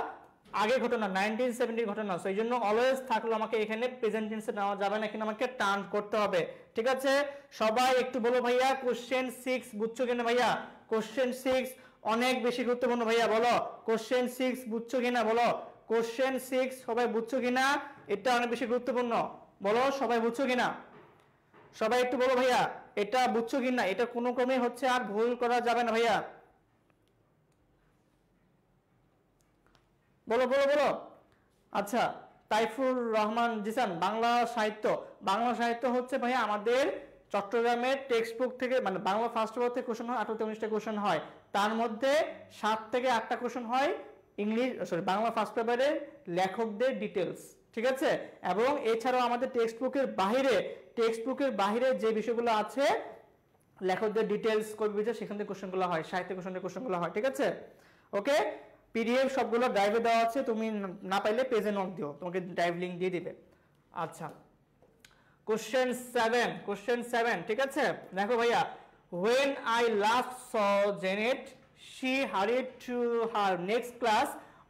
আগে ঘটনা 1970 ঘটনা, সো এই জন্য অলওয়েজ থাকলো আমাকে এখানে প্রেজেন্ট টেন্সে নেওয়া যাবে না, এখানে আমাকে টার্ন করতে হবে। ঠিক আছে সবাই একটু বলো ভাইয়া কোশ্চেন 6 বুঝছো কিনা ভাইয়া? কোশ্চেন 6 অনেক বেশি গুরুত্বপূর্ণ ভাইয়া, বলো কোশ্চেন 6 বুঝছো কিনা, বলো কোশ্চেন 6 সবাই বুঝছো কিনা? এটা অনেক বেশি গুরুত্বপূর্ণ, বলো সবাই বুঝছো কিনা? সবাই একটু বলো ভাইয়া এটা বুঝছো কিনা, এটা কোনো ক্রমে হচ্ছে আর ভুল করা যাবে না ভাইয়া, বলো বলো বলো। আচ্ছা তাইফুর রহমান জিসান, বাংলা সাহিত্য। বাংলা সাহিত্য হচ্ছে ভাইয়া আমাদের চট্টগ্রামের টেক্সট বুক থেকে, মানে বাংলা ফার্স্ট পেপার থেকে কোশ্চেন হয় 18-19টা কোশ্চেন হয়, তার মধ্যে 7 থেকে 8টা কোশ্চেন হয় ইংলিশ বাংলা ফার্স্ট পেপারের লেখকদের ডিটেলস। ঠিক আছে, এবং এছাড়াও আমাদের টেক্সট বুকের বাহিরে যে বিষয়গুলো আছে লেখকদের ডিটেলস কবি বিচার, সেখান থেকে কোশ্চেনগুলো হয়, সাহিত্য কোশ্চেনগুলো হয়। ঠিক আছে ওকে, পিডিএফ সবগুলো ড্রাইভে দেওয়া আছে, তুমি না পাইলে পেজে নক দিও, তোমাকে ড্রাইভ লিংক দিয়ে দিবে। আচ্ছা কোশ্চেন 7 ঠিক আছে, দেখো ভাইয়া, when I last saw Janet she hurried to her next class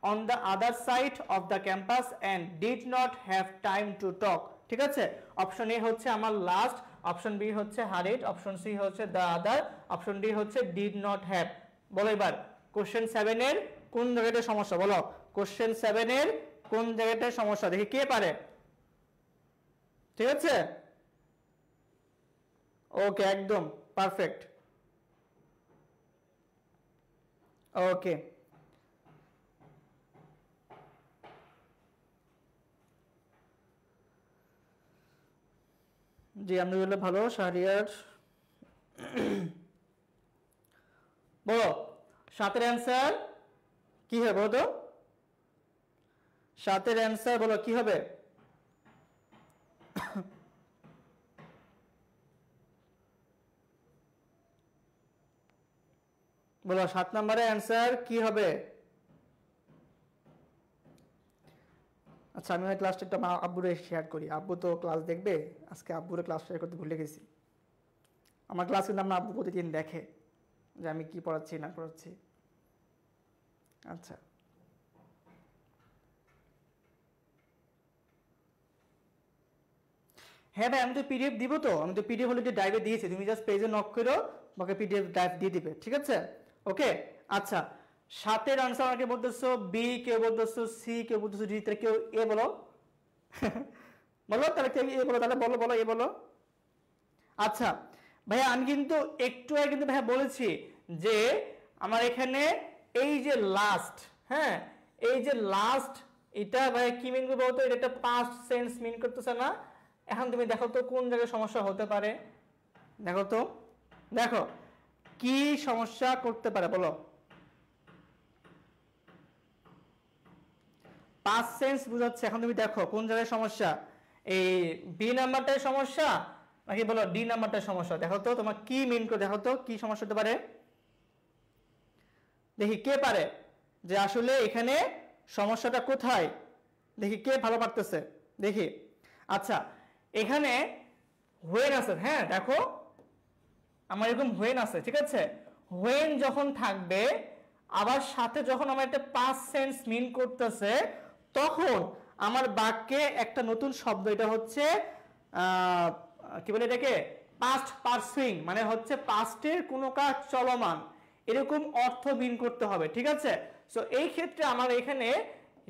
on the other side of the campus and did not have time to talk। ঠিক আছে, অপশন এ হচ্ছে আমার লাস্ট, অপশন বি হচ্ছে hurried, option C হচ্ছে the other, option D হচ্ছে did not have। বলো এবার question 7 এর কোন জায়গাটা সমস্যা, বলো কোশ্চেন 7 এর কোন জায়গাটা সমস্যা, দেখি কে পারে। ঠিক আছে ওকে একদম পারফেক্ট। ওকে জি আলহামদুলিল্লাহ ভালো। শাহরিয়ার বলো 7-এর অ্যান্সার কি হবে, বলো তো 7-এর অ্যান্সার বলো কি হবে? বলো 7 নম্বরের অ্যান্সার কি হবে? আচ্ছা আমি ওই ক্লাসটা একটা আব্বুরে শেয়ার করি, আব্বু তো ক্লাস দেখবে, আজকে আব্বুরে ক্লাস শেয়ার করতে ভুলে গেছি। আমার ক্লাস কিন্তু আমার আব্বু প্রতিদিন দেখে যে আমি কি পড়াচ্ছি না পড়াচ্ছি। আচ্ছা হ্যাঁ ভাই আমি তো পিডিএফ দিব, তো আমি তো পিডিএফ অলরেডি ড্রাইভে দিয়েছি, তুমি জাস্ট পেজে নক করো, তোমাকে পিডিএফ ড্রাইভ দিয়ে দিবে। ঠিক আছে ওকে আচ্ছা 7-এর আনসার আমাকে বলতেছো বি, কেউ বলতেছো সি, কেউ বলতেছো ডি, তাহলে কেউ এ বলো বলো তাহলে কেউ এ বলো, তাহলে বলো বলো এ বলো। আচ্ছা ভাইয়া আমি কিন্তু একটু আগে কিন্তু ভাইয়া বলেছি যে আমার এখানে এই যে লাস্ট, হ্যাঁ এই যে লাস্ট, এটা ভাই কি মিন করবে বলতো, এটা একটা পাস্ট সেন্স মিন করতেছে না। এখন তুমি দেখো তো কোন জায়গায় সমস্যা হতে পারে, দেখো তো দেখো কি সমস্যা করতে পারে বলো। পাস্ট সেন্স বুঝাচ্ছে, এখন তুমি দেখো কোন জায়গায় সমস্যা, এই বি নাম্বারটায় সমস্যা নাকি বলো ডি নাম্বারটায় সমস্যা, দেখো তো তোমার কি মিন করে, দেখো তো কি সমস্যা হতে পারে, দেখি কে পারে যে আসলে এখানে সমস্যাটা কোথায়, দেখি কে ভালো পারতেছে দেখি। আচ্ছা এখানে হোয়েন আছে, হ্যাঁ দেখো আমার এরকম হোয়েন আছে, ঠিক আছে হোয়েন যখন থাকবে আবার সাথে যখন আমার একটা পাস্ট সেন্স মিন করতেছে, তখন আমার বাক্যে একটা নতুন শব্দ, এটা হচ্ছে কি বলে এটাকে, পাস্ট পারসুইং, মানে হচ্ছে পাস্টের কোনো কাজ চলমান, এরকম অর্থ মিন করতে হবে। ঠিক আছে সো এই ক্ষেত্রে আমার এখানে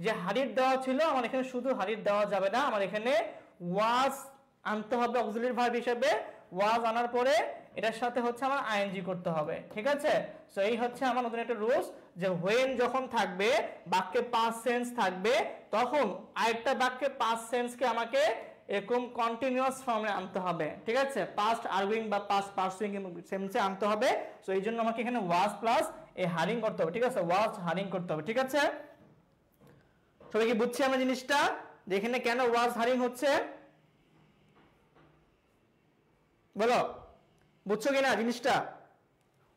যে হারির দেওয়া ছিল, আমার এখানে শুধু হারির দেওয়া যাবে না, আমার এখানে ওয়াজ আনতে হবে অক্সিলারি ভার্ব হিসেবে, ওয়াজ আনার পরে এটার সাথে হচ্ছে আমার আইএনজি করতে হবে। ঠিক আছে সো এই হচ্ছে আমার নতুন একটা রুলস, যে হোয়েন যখন থাকবে বাক্যে পাস্ট সেন্স থাকবে, তখন আরেকটা বাক্যে পাস্ট সেন্সকে আমাকে এরকম কন্টিনিউয়াস ফর্মে আনতে হবে। ঠিক আছে পাস্ট আরগুইং বা পাস্ট পারসুইং সেন্সে আনতে হবে। সো এই জন্য আমাকে এখানে ওয়াজ প্লাস এই হারিং করতে হবে। ঠিক আছে ওয়াজ হারিং করতে হবে। ঠিক আছে সবাই কি বুঝছি আমরা জিনিসটা, যে এখানে কেন ওয়াজ হারিং হচ্ছে, বলো বুঝছো কিনা জিনিসটা?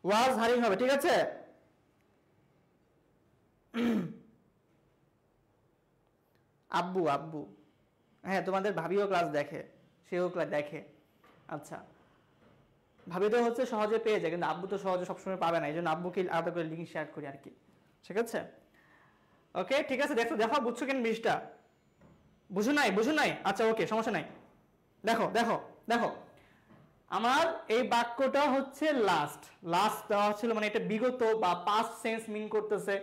ওয়াজ হারিং হবে, ঠিক আছে। আব্বু আব্বু, হ্যাঁ তোমাদের ভাবিও ক্লাস দেখে, সেও ক্লাস দেখে। আচ্ছা, ভাবি তো হচ্ছে সহজে পেয়ে যায়, কিন্তু আব্বু তো সহজে সবসময় পাবে না, এই জন্য আব্বুকে আলাদা করে লিঙ্ক শেয়ার করি আর কি, ঠিক আছে। ওকে ঠিক আছে, দেখো দেখো বুঝছো কেন জিনিসটা, বুঝো নাই, আচ্ছা ওকে সমস্যা নাই। দেখো দেখো দেখো, আমার এই বাক্যটা হচ্ছে লাস্ট লাস্ট দেওয়া ছিল, মানে এটা বিগত বা পাস্ট সেন্স মিন করতেছে।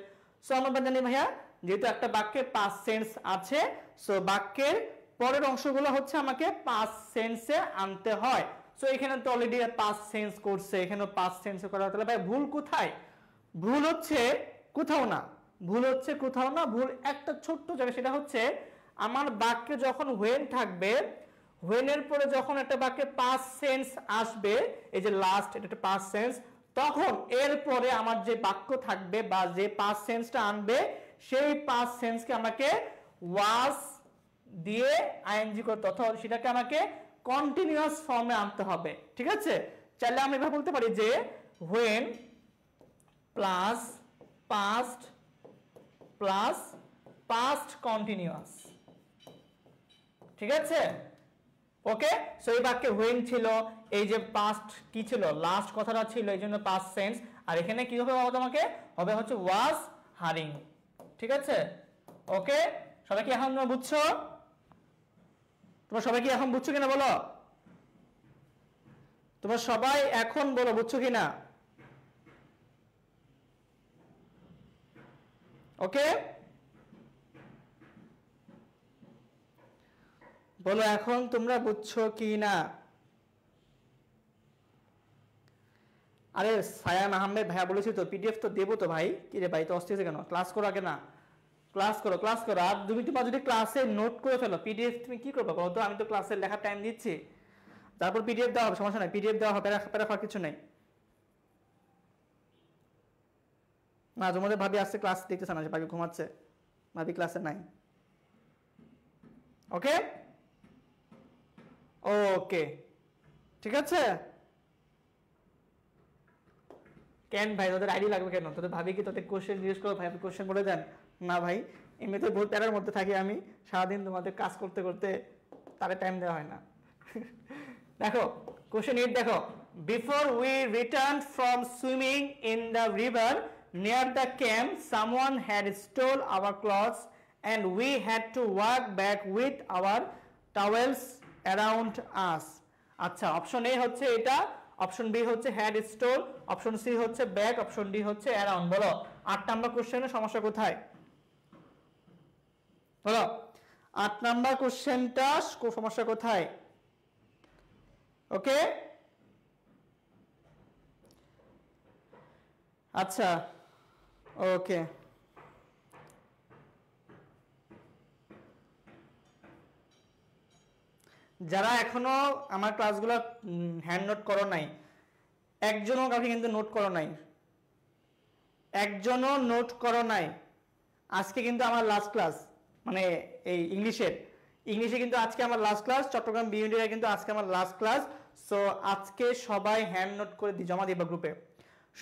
সো আমরা জানি ভাইয়া যেহেতু একটা বাক্যে পাস্ট সেন্স আছে, সো বাক্যের পরের অংশগুলো হচ্ছে আমাকে পাস্ট সেন্সে আনতে হয়। সো এখানে তো অলরেডি পাস্ট সেন্স করছে, এখানেও পাস্ট সেন্সে করা, তাহলে ভাই ভুল কোথায়? ভুল হচ্ছে কোথাও না, ভুল হচ্ছে কোথাও না, ভুল একটা ছোট্ট জায়গা, সেটা হচ্ছে আমার বাক্যে যখন হোয়েন থাকবে, হোয়েনের পরে যখন একটা বাক্যে পাস্ট সেন্স আসবে, এই যে লাস্ট এটা একটা পাস্ট সেন্স, তখন এরপরে আমার যে বাক্য থাকবে বা যে পাস্ট সেন্সটা আনবে, সেই পাস্ট সেন্সকে আমাকে ওয়াজ দিয়ে আইএনজি করতে, অথবা সেটাকে আমাকে কন্টিনিউয়াস ফর্মে আনতে হবে, ঠিক আছে। চাইলে আমরা এভাবে বলতে পারি যে when plus past plus past continuous, ঠিক আছে। ওকে, সো এই বাক্যে হোয়েন ছিল, এই যে পাস্ট কি ছিল, লাস্ট কথাটা ছিল, এই জন্য পাস্ট সেন্স, আর এখানে কি হবে তোমাকে হবে হচ্ছে ওয়াজ হারিং, ঠিক আছে। ওকে, সবাই কি এখন বুঝছো? তোমরা সবাই কি এখন বুঝছো কিনা বলো, তোমরা সবাই এখন বলো বুঝছো কিনা? ওকে বলো এখন তোমরা বুঝছো কি না? আরে সায়ান আহমেদ ভাইয়া বলেছি তো পিডিএফ তো দেবো তো ভাই, কি রে ভাই তো অস্থির কেন? ক্লাস করো আগে না, ক্লাস করো ক্লাস করো। আর তুমি তোমার যদি ক্লাসে নোট করে ফেলো, পিডিএফ তুমি কি করবে বলো তো? আমি তো ক্লাসে লেখার টাইম দিচ্ছি, তারপর পিডিএফ দেওয়া হবে, সমস্যা নাই, পিডিএফ দেওয়া হবে, প্যারা কিছু নেই। না তোমাদের ভাবি আসছে ক্লাস দেখতেছে না, ভাবি ঘুমাচ্ছে, ভাবি ক্লাসে নাই। ওকে ওকে ঠিক আছে। কেন ভাই তোদের আইডি লাগবে কেন? তোদের ভাবি কি তোদের কোশ্চেন জিজ্ঞেস করো, ভাই কোশ্চেন বলে দেন? না ভাই, এমনিতে বহুত প্যারার মধ্যে থাকি আমি, সারাদিন তোমাদের কাজ করতে করতে তারে টাইম দেওয়া হয় না। দেখো কোশ্চেন 8 দেখো, before we return from swimming in the river near the camp someone had stole our clothes and we had to walk back with our towels around us। আচ্ছা, অপশন এ হচ্ছে এটা, option B হচ্ছে had stole, option C হচ্ছে back, option D হচ্ছে around. বলো 8 number কোশ্চেনের সমস্যা কোথায়? বলো 8 নাম্বার কোশ্চেনটা সমস্যা কোথায়? ওকে আচ্ছা ওকে, যারা এখনো আমার ক্লাসগুলো হ্যান্ড নোট করো নাই, একজনও কাউকে কিন্তু নোট করো নাই, একজনও নোট করো নাই, আজকে কিন্তু আমার লাস্ট ক্লাস, মানে এই ইংলিশে কিন্তু আজকে আমার লাস্ট ক্লাস, চট্টগ্রাম বিউনিটির কিন্তু আজকে আমার লাস্ট ক্লাস। সো আজকে সবাই হ্যান্ড নোট করে জমা দিবা গ্রুপে,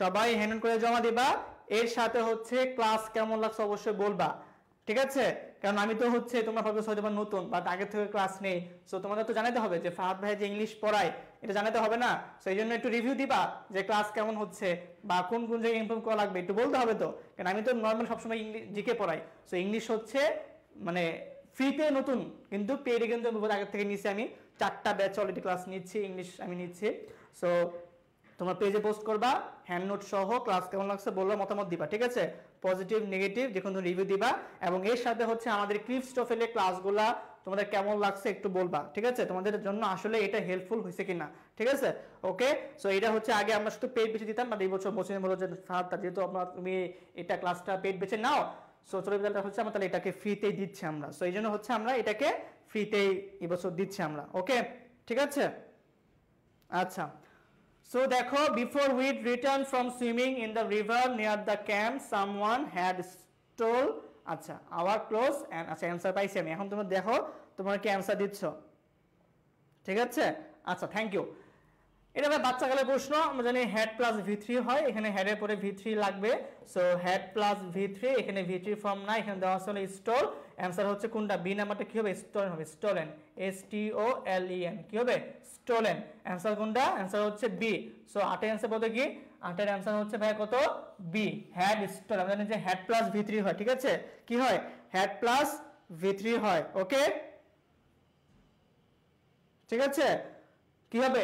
সবাই হ্যান্ড নোট করে জমা দিবা। এর সাথে হচ্ছে ক্লাস কেমন লাগছে অবশ্যই বলবা, ঠিক আছে। কারণ আমি তো হচ্ছে তোমরা ভাবছো হয়তো নতুন বা আগে থেকে ক্লাস নেই, সো তোমাদের তো জানাতে হবে যে ফাহাদ ভাই যে ইংলিশ পড়ায় এটা জানাতে হবে না? সো এই জন্য একটু রিভিউ দিবা যে ক্লাস কেমন হচ্ছে বা কোন কোন জায়গায় ইমপ্রুভ করা লাগবে একটু বলতে হবে তো। কারণ আমি তো নর্মাল সবসময় ইংলিশ জিকে পড়াই, সো ইংলিশ হচ্ছে মানে ফ্রিতে নতুন, কিন্তু পেডে কিন্তু আগে থেকে নিচ্ছি, আমি 4টা ব্যাচ অলরেডি ক্লাস নিচ্ছি, ইংলিশ আমি নিচ্ছি। সো তোমরা পেজে পোস্ট করবা হ্যান্ড নোট সহ ক্লাস কেমন লাগছে বলবা, মতামত দিবা, ঠিক আছে। পজিটিভ নেগেটিভ যে কোনো রিভিউ দিবা, এবং এর সাথে হচ্ছে আমাদের ক্লিপস টফেলের ক্লাসগুলা তোমাদের কেমন লাগছে একটু বলবা, ঠিক আছে। তোমাদের জন্য আসলে এটা হেল্পফুল হয়েছে কিনা, ঠিক আছে। ওকে, সো এটা হচ্ছে আগে আমরা শুধু পেড বেছে দিতাম, বাট এই বছর বছর বলো যে যেহেতু তুমি এটা ক্লাসটা পেড বেছে নাও, সো চলে হচ্ছে আমরা তাহলে এটাকে ফ্রিতেই দিচ্ছি আমরা, সো এই জন্য হচ্ছে আমরা এটাকে ফ্রিতেই এবছর দিচ্ছি আমরা। ওকে ঠিক আছে আচ্ছা। So দেখো, before we return from swimming in the river near the camp someone had stole আচ্ছা our clothes and আচ্ছা অ্যানসার পাইছি আমি। এখন তোমরা দেখো তোমরা কি অ্যানসার দিচ্ছ, ঠিক আছে। আচ্ছা থ্যাংক ইউ। এটা ভাই বাচ্চাকালের প্রশ্ন, আমরা জানি হেড প্লাস ভি3 হয়, এখানে হেডের পরে ভি3 লাগবে, সো হেড প্লাস ভি3, এখানে ভি3 ফর্ম নাই, এখানে দেওয়া আছে স্টোল, অ্যান্সার হচ্ছে কোনটা, বি নাম্বারটা কি হবে, স্টোলেন হবে, স্টোলেন, STOLEN, কি হবে, স্টোলেন, অ্যান্সার কোনটা, অ্যান্সার হচ্ছে বি। সো 8 এর অ্যান্সার কত কি, 8 এর অ্যান্সার হচ্ছে ভাই কত, বি, হেড স্টোল। আমরা জানি যে হেড প্লাস ভি3 হয়, ঠিক আছে, কি হয়, হেড প্লাস ভি3 হয়, ওকে, ঠিক আছে, কি হবে,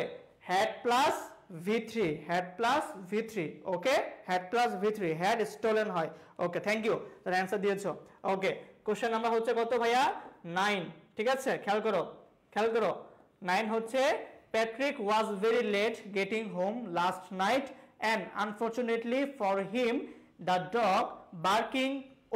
had plus ভি3, had plus ভি3, okay, had plus ভি3, head stolen হয়, ওকে, থ্যাংক ইউ, তার অ্যান্সার দিয়েছো, ওকে। কোশ্চেন নাম্বার হচ্ছে কত ভাইয়া, 9, ঠিক আছে, খেয়াল করো, খেয়াল করো, 9 হচ্ছে, Patrick was very late getting home last night and unfortunately for him the dog barking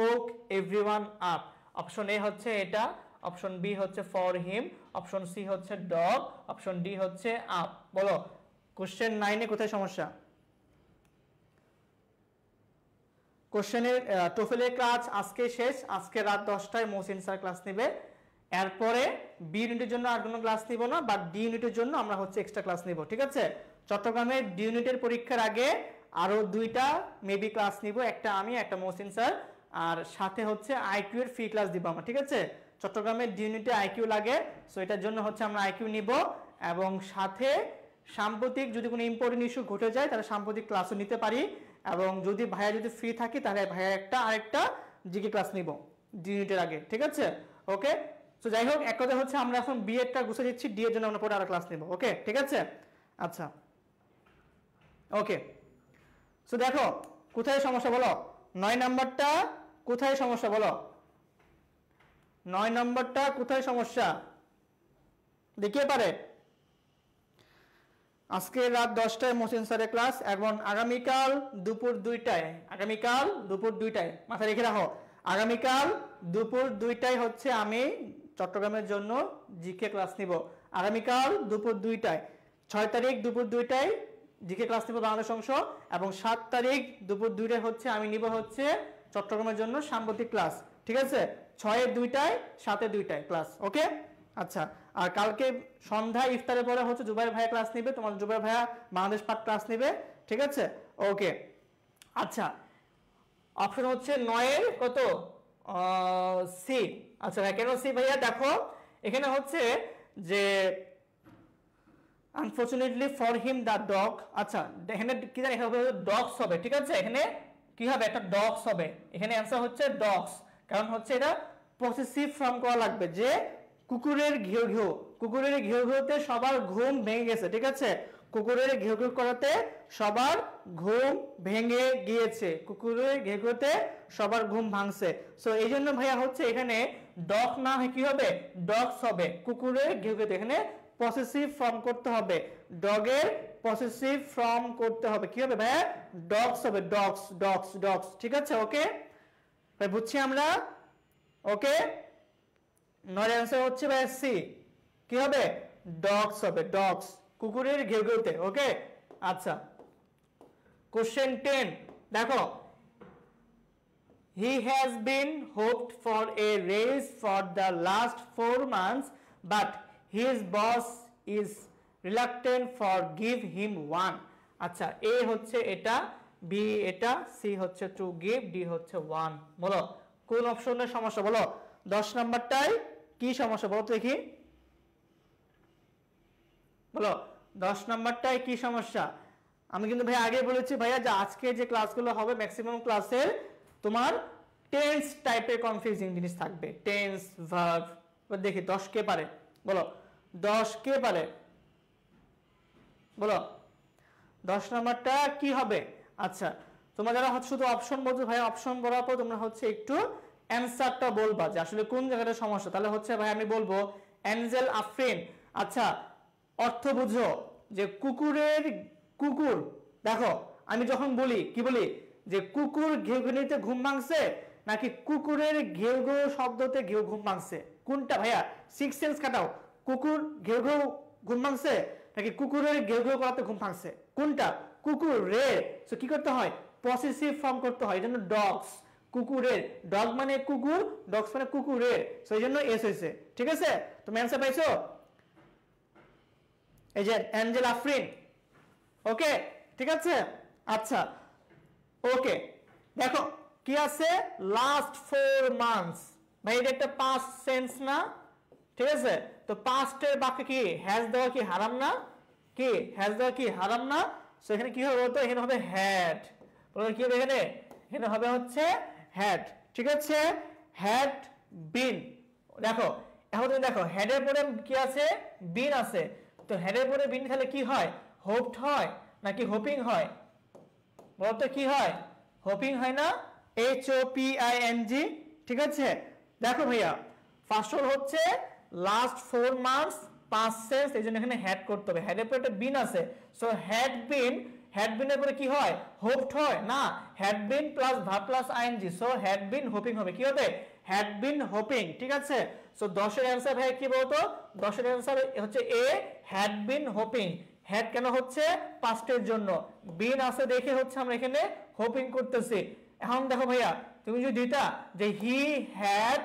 woke everyone up. Option A হচ্ছে এটা, অপশন বি হচ্ছে ফর হিম, অপশন সি হচ্ছে ডগ, অপশন ডি হচ্ছে আপ। বলো কোশ্চেন 9 এ কোথায় সমস্যা? কোশ্চেনের টোফেলের ক্লাস আজকে শেষ, আজকে রাত 10টায় মোহসিন স্যার ক্লাস নেবে, এরপরে বি ইউনিটের জন্য আর কোনো ক্লাস নিব না, বাট ডি ইউনিটের জন্য আমরা হচ্ছে এক্সট্রা ক্লাস নিব, ঠিক আছে। চট্টগ্রামের ডি ইউনিটের পরীক্ষার আগে আরো 2টা মেবি ক্লাস নিব, একটা আমি, একটা মোহসিন স্যার, আর সাথে হচ্ছে আইকিউ এর ফ্রি ক্লাস দিব আমরা, ঠিক আছে। চট্টগ্রামের ডি ইউনিটে আইকিউ লাগে, সো এটার জন্য হচ্ছে আমরা আইকিউ নিব, এবং সাথে সাম্প্রতিক যদি কোনো ইম্পর্টেন্ট ইস্যু ঘটে যায় তাহলে সাম্প্রতিক ক্লাসও নিতে পারি, এবং যদি ভাইয়া যদি ফ্রি থাকি তাহলে ভাইয়া আরেকটা জিকে ক্লাস নিব ডি ইউনিটের আগে, ঠিক আছে, ওকে। সো যাই হোক, এক কথা হচ্ছে আমরা এখন বি এরটা গুছিয়ে দিচ্ছি, ডি এর জন্য আমরা পরে আরো ক্লাস নিব, ওকে, ঠিক আছে, আচ্ছা, ওকে। সো দেখো কোথায় সমস্যা বলো, 9 নাম্বারটা কোথায় সমস্যা বলো, 9 নম্বরটা কোথায় সমস্যা দেখিয়ে পারে? আজকে রাত 10টায় মোহসিন স্যারের ক্লাস, এবং আগামীকাল দুপুর 2টায়, আগামীকাল দুপুর 2টায়, মাথায় রেখে রাখো, আগামীকাল দুপুর 2টায় হচ্ছে আমি চট্টগ্রামের জন্য জিকে ক্লাস নিব, আগামীকাল দুপুর 2টায়, 6 তারিখ দুপুর 2টায় জিকে ক্লাস নিব বাংলাদেশ অংশ, এবং 7 তারিখ দুপুর 2টায় হচ্ছে আমি নিব হচ্ছে চট্টগ্রামের জন্য সাম্প্রতিক ক্লাস, ঠিক আছে, 6-এর 2টায় 7-এর 2টায় ক্লাস, ওকে, আচ্ছা। আর কালকে সন্ধ্যা ইফতারের পরে হচ্ছে জুবাইর ভাইয়া ক্লাস নেবে, তোমার জুবাইর ভাইয়া বাংলাদেশ পাঠ ক্লাস নেবে, ঠিক আছে, ওকে, আচ্ছা। অপশন হচ্ছে 9-এর কত, সি, আচ্ছা কেন সি ভাইয়া, দেখো এখানে হচ্ছে যে unfortunately for him the dog, আচ্ছা এখানে কি জানি, এখানে ডগস হবে, ঠিক আছে, এখানে কি হবে, একটা ডগস হবে, এখানে অ্যান্সার হচ্ছে ডগস, কারণ হচ্ছে এটা পসেসিভ ফর্ম করা লাগবে, যে কুকুরের ঘেউ ঘেউ, কুকুরের ঘেউ ঘেউতে সবার ঘুম ভেঙে গেছে, ঠিক আছে, কুকুরের ঘেউ ঘেউ করাতে সবার ঘুম ভেঙে গিয়েছে, কুকুরের ঘেউ ঘেউতে সবার ঘুম ভাঙছে, সো এই জন্য ভাইয়া হচ্ছে এখানে ডগ না হয় কি হবে, ডগস হবে, কুকুরের ঘেউ ঘেউতে, এখানে পসেসিভ ফর্ম করতে হবে, ডগের পসেসিভ ফর্ম করতে হবে, কি হবে ভাইয়া, ডগস হবে, ডগস ডগস ডগস, ঠিক আছে, ওকে ভাই, বুঝছি আমরা, ওকে। 9 এর অ্যান্সার হচ্ছে ভাই সি, কি হবে, ডগস হবে, ডগস, কুকুরের ঘেউ ঘেউতে, ওকে, আচ্ছা। কোশ্চেন 10 দেখো, he has been hoped for a raise for the last 4 months but his boss is reluctant for give him one, আচ্ছা, এ হচ্ছে এটা, বি এটা, সি হচ্ছে টু গিভ, ডি হচ্ছে 1, বলো কোন অপশনের সমস্যা বলো, 10 নাম্বারটায় কি সমস্যা বলো তো দেখি, বলো 10 নাম্বারটায় কি সমস্যা? আমি কিন্তু ভাই আগে বলেছি ভাইয়া যে আজকে যে ক্লাসগুলো হবে ম্যাক্সিমাম ক্লাসের তোমার টেন্স টাইপের কনফিউজিং জিনিস থাকবে, টেন্স ভার্ব, দেখি 10 কে পারে বলো, 10 কে পারে বলো, 10 নাম্বারটা কি হবে? আচ্ছা তোমরা যারা হচ্ছে শুধু অপশন বলছো ভাই, অপশন বলার পর তোমরা হচ্ছে একটু অ্যানসারটা বলবা যে আসলে কোন জায়গাটা সমস্যা, তাহলে হচ্ছে ভাই আমি বলবো অ্যাঞ্জেল আফরিন, আচ্ছা অর্থ বুঝো যে কুকুরের, কুকুর দেখো আমি যখন বলি কি বলি যে কুকুর ঘেউ ঘেউতে ঘুম ভাঙছে নাকি কুকুরের ঘেউ ঘেউ শব্দতে ঘেউ ঘুম ভাঙছে, কোনটা ভাইয়া, 6 সেন্স কাটাও, কুকুর ঘেউ ঘেউ ঘুম ভাঙছে নাকি কুকুরের ঘেউ ঘেউ করাতে ঘুম ভাঙছে, কোনটা, কুকুর রে, সো কি করতে হয়, পসেসিভ ফর্ম করতে হয়, এজন্য ডগস, কুকুরের, ডগ মানে কুকুর, ডগস মানে কুকুরের, সো এই জন্য এস হয়েছে, ঠিক আছে, তুমি অ্যান্সার পাইছো? এই যে অ্যাঞ্জেল আফরিন, ওকে, ঠিক আছে। আচ্ছা ওকে, দেখো কি আছে, লাস্ট 4 মান্থস। ভাই এটা একটা পাস্ট সেন্স না, ঠিক আছে? তো পাস্টের বাক্যে কি হ্যাজ দেওয়া কি হারাম না? কি হ্যাজ দেওয়া কি হারাম না? সো এখানে কি হবে বলতো, এখানে হবে হ্যাড। বলো কি হবে এখানে? এখানে হবে হচ্ছে হ্যাড, ঠিক আছে? Had been. দেখো এখন তুমি দেখো হেডের পরে কি আছে, বিন আছে। তো হেডের পরে বিন তাহলে কি হয়, হোপড হয় নাকি হোপিং হয়? বলতো কি হয়, হোপিং হয় না? HOPING, ঠিক আছে? দেখো ভাইয়া ফার্স্ট অল হচ্ছে লাস্ট 4 মান্থস পাস্ট সেন্স, এই জন্য এখানে হ্যাড করতে হবে। হ্যাডের পরে একটা বিন আছে, সো হ্যাড বিন, হ্যাড বিনের পরে কি হয়, হোপড হয় না? Had been plus verb plus ING, so had been hoping হবে। কি হবে, হ্যাড বিন হোপিং, ঠিক আছে? সো 10 এর অ্যানসার ভাই কি বলতো, 10 এর অ্যানসার হচ্ছে এ, হ্যাড বিন হোপিং। হ্যাড কেন হচ্ছে, পাস্টের জন্য। বিন আছে দেখে হচ্ছে আমরা এখানে হোপিং করতেছি। এখন দেখো ভাইয়া তুমি যদি দিতা যে he had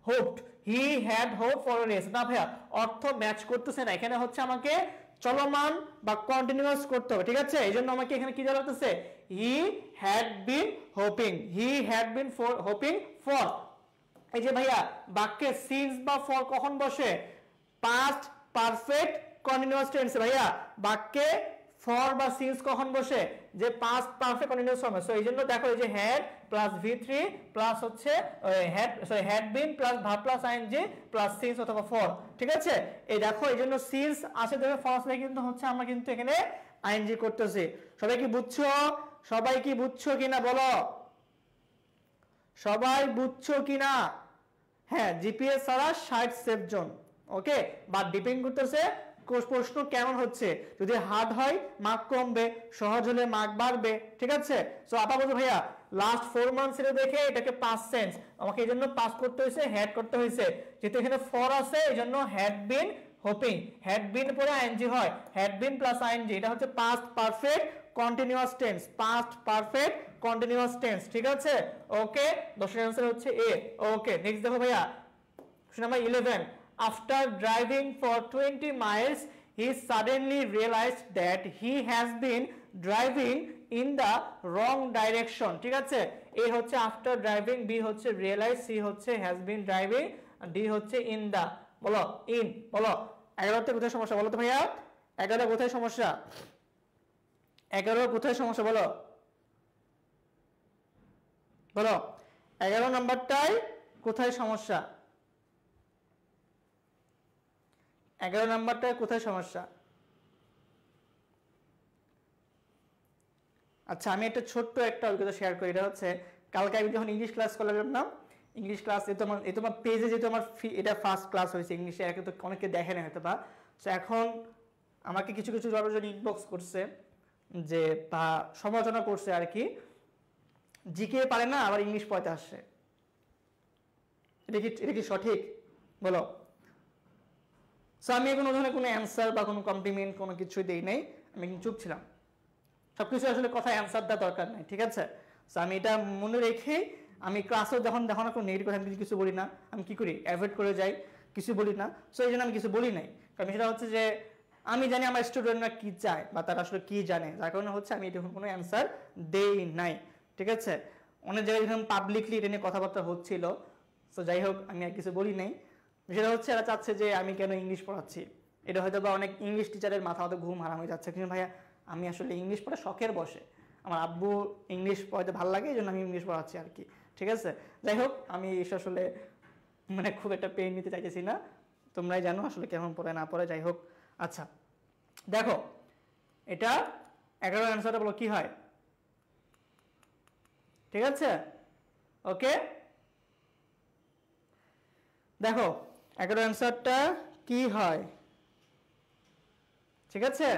hopped, he had hope for a race, না ভাইয়া অর্থ ম্যাচ করতেছে না। এখানে হচ্ছে আমাকে চলমান বা কন্টিনিউয়াস করতে হবে, ঠিক আছে? এই জন্য আমাকে এখানে কি দেওয়া লাগতেছে, he had been hoping, he had been for hoping for. এই যে ভাইয়া বাক্যে সিন্স বা ফর কখন বসে, পাস্ট পারফেক্ট কন্টিনিউয়াস টেন্সে। ভাইয়া বাক্যে ফর বা সিন্স কখন বসে, যে পাস্ট পারফেক্ট কন্টিনিউয়াস ফর্মে। সো এইজন্য দেখো এই যে হ্যাড প্লাস V3 প্লাস হচ্ছে had been plus verb plus ING plus since অথবা ফর, ঠিক আছে? এই দেখো এই জন্য সিন্স আসে দেখে ফর আসলে কিন্তু হচ্ছে আমরা কিন্তু এখানে আইএনজি করতেছি। সবাই কি বুঝছো? সবাই কি বুঝছো কিনা বলো, সবাই বুঝছো কিনা? হ্যাঁ, জিপিএস ছাড়া 60 safe zone. Okay, but depend করতেছে প্রশ্ন কেমন হচ্ছে। যদি হার্ড হয় মার্ক কমবে, সহজ হলে মার্ক বাড়বে, ঠিক আছে? সো আপা বলছো ভাইয়া লাস্ট 4 মান্থস এর দেখে এটাকে পাস্ট সেন্স, আমাকে এই জন্য পাস করতে হয়েছে, হ্যাড করতে হয়েছে। যেহেতু এখানে ফর আছে এই জন্য had been hoping, had been পরে আইএনজি হয়, হ্যাড বিন প্লাস আইএনজি, এটা হচ্ছে past perfect continuous tense, past perfect continuous tense, ঠিক আছে? ওকে, 10 এর आंसर হচ্ছে এ। ওকে, নেক্সট দেখো ভাইয়া question number 11, after driving for 20 miles he suddenly realized that he has been driving in the wrong direction, ঠিক আছে? এ হচ্ছে after driving, বি হচ্ছে realize, সি হচ্ছে has been driving, ডি হচ্ছে in the। বলো in, বলো 11তে কোথায় সমস্যা বলো তো ভাইয়া, 11 কোথায় সমস্যা, 11 কোথায় সমস্যা বলো, বলো 11 নাম্বারটাই কোথায় সমস্যা, 11 নাম্বারটায় কোথায় সমস্যা? আচ্ছা আমি একটা ছোট্ট একটা অভিজ্ঞতা শেয়ার করি। এটা হচ্ছে কালকে আমি যখন ইংলিশ ক্লাস করলাম না, ইংলিশ ক্লাস তোমার পেজে যেহেতু আমার এটা ফার্স্ট ক্লাস হয়েছে ইংলিশে, একে তো অনেকে দেখে না হয়তো বা। তো এখন আমাকে কিছু কিছু জনজন ইনবক্স করছে যে বা সমালোচনা করছে আর কি, জিকে পারে না আবার ইংলিশ পড়াতে আসছে। এটা কি সঠিক বলো? সো আমি কোনো ধরনের কোনো অ্যান্সার বা কোনো কমপ্লিমেন্ট কোনো কিছুই দেই নাই, আমি চুপ ছিলাম। সবকিছু আসলে কথা অ্যান্সার দেওয়ার দরকার নাই, ঠিক আছে? সো আমি এটা মনে রেখে আমি ক্লাসেও যখন দেখো না কোনো নেগেটিভ কথা আমি কিছু বলি না, আমি কি করি অ্যাভয়েড করে যাই, কিছু বলি না। সো এই জন্য আমি কিছু বলি নাই, কারণ সেটা হচ্ছে যে আমি জানি আমার স্টুডেন্টরা কি চায় বা তারা আসলে কি জানে, যার কারণে হচ্ছে আমি এটা কোনো অ্যান্সার দেই নাই, ঠিক আছে? অনেক জায়গায় যখন পাবলিকলি এটা নিয়ে কথাবার্তা হচ্ছিল, সো যাই হোক আমি আর কিছু বলি নাই। সেটা হচ্ছে এরা চাচ্ছে যে আমি কেন ইংলিশ পড়াচ্ছি, এটা হয়তো বা অনেক ইংলিশ টিচারের মাথা হয়তো ঘুম হারাম হয়ে যাচ্ছে, কিন্তু ভাইয়া আমি আসলে ইংলিশ পড়া শখের বসে, আমার আব্বু ইংলিশ পড়াতে ভালো লাগে এই জন্য আমি ইংলিশ পড়াচ্ছি আর কি, ঠিক আছে? যাই হোক আমি আসলে মানে খুব একটা পেইন নিতে চাইতেছি না, তোমরাই জানো আসলে কেমন পড়ে না পড়ে, যাই হোক। আচ্ছা দেখো এটা 11 অ্যান্সারটা বলো কি হয়, ঠিক আছে? ওকে দেখো 11 অ্যান্সারটা কি হয়, ঠিক আছে?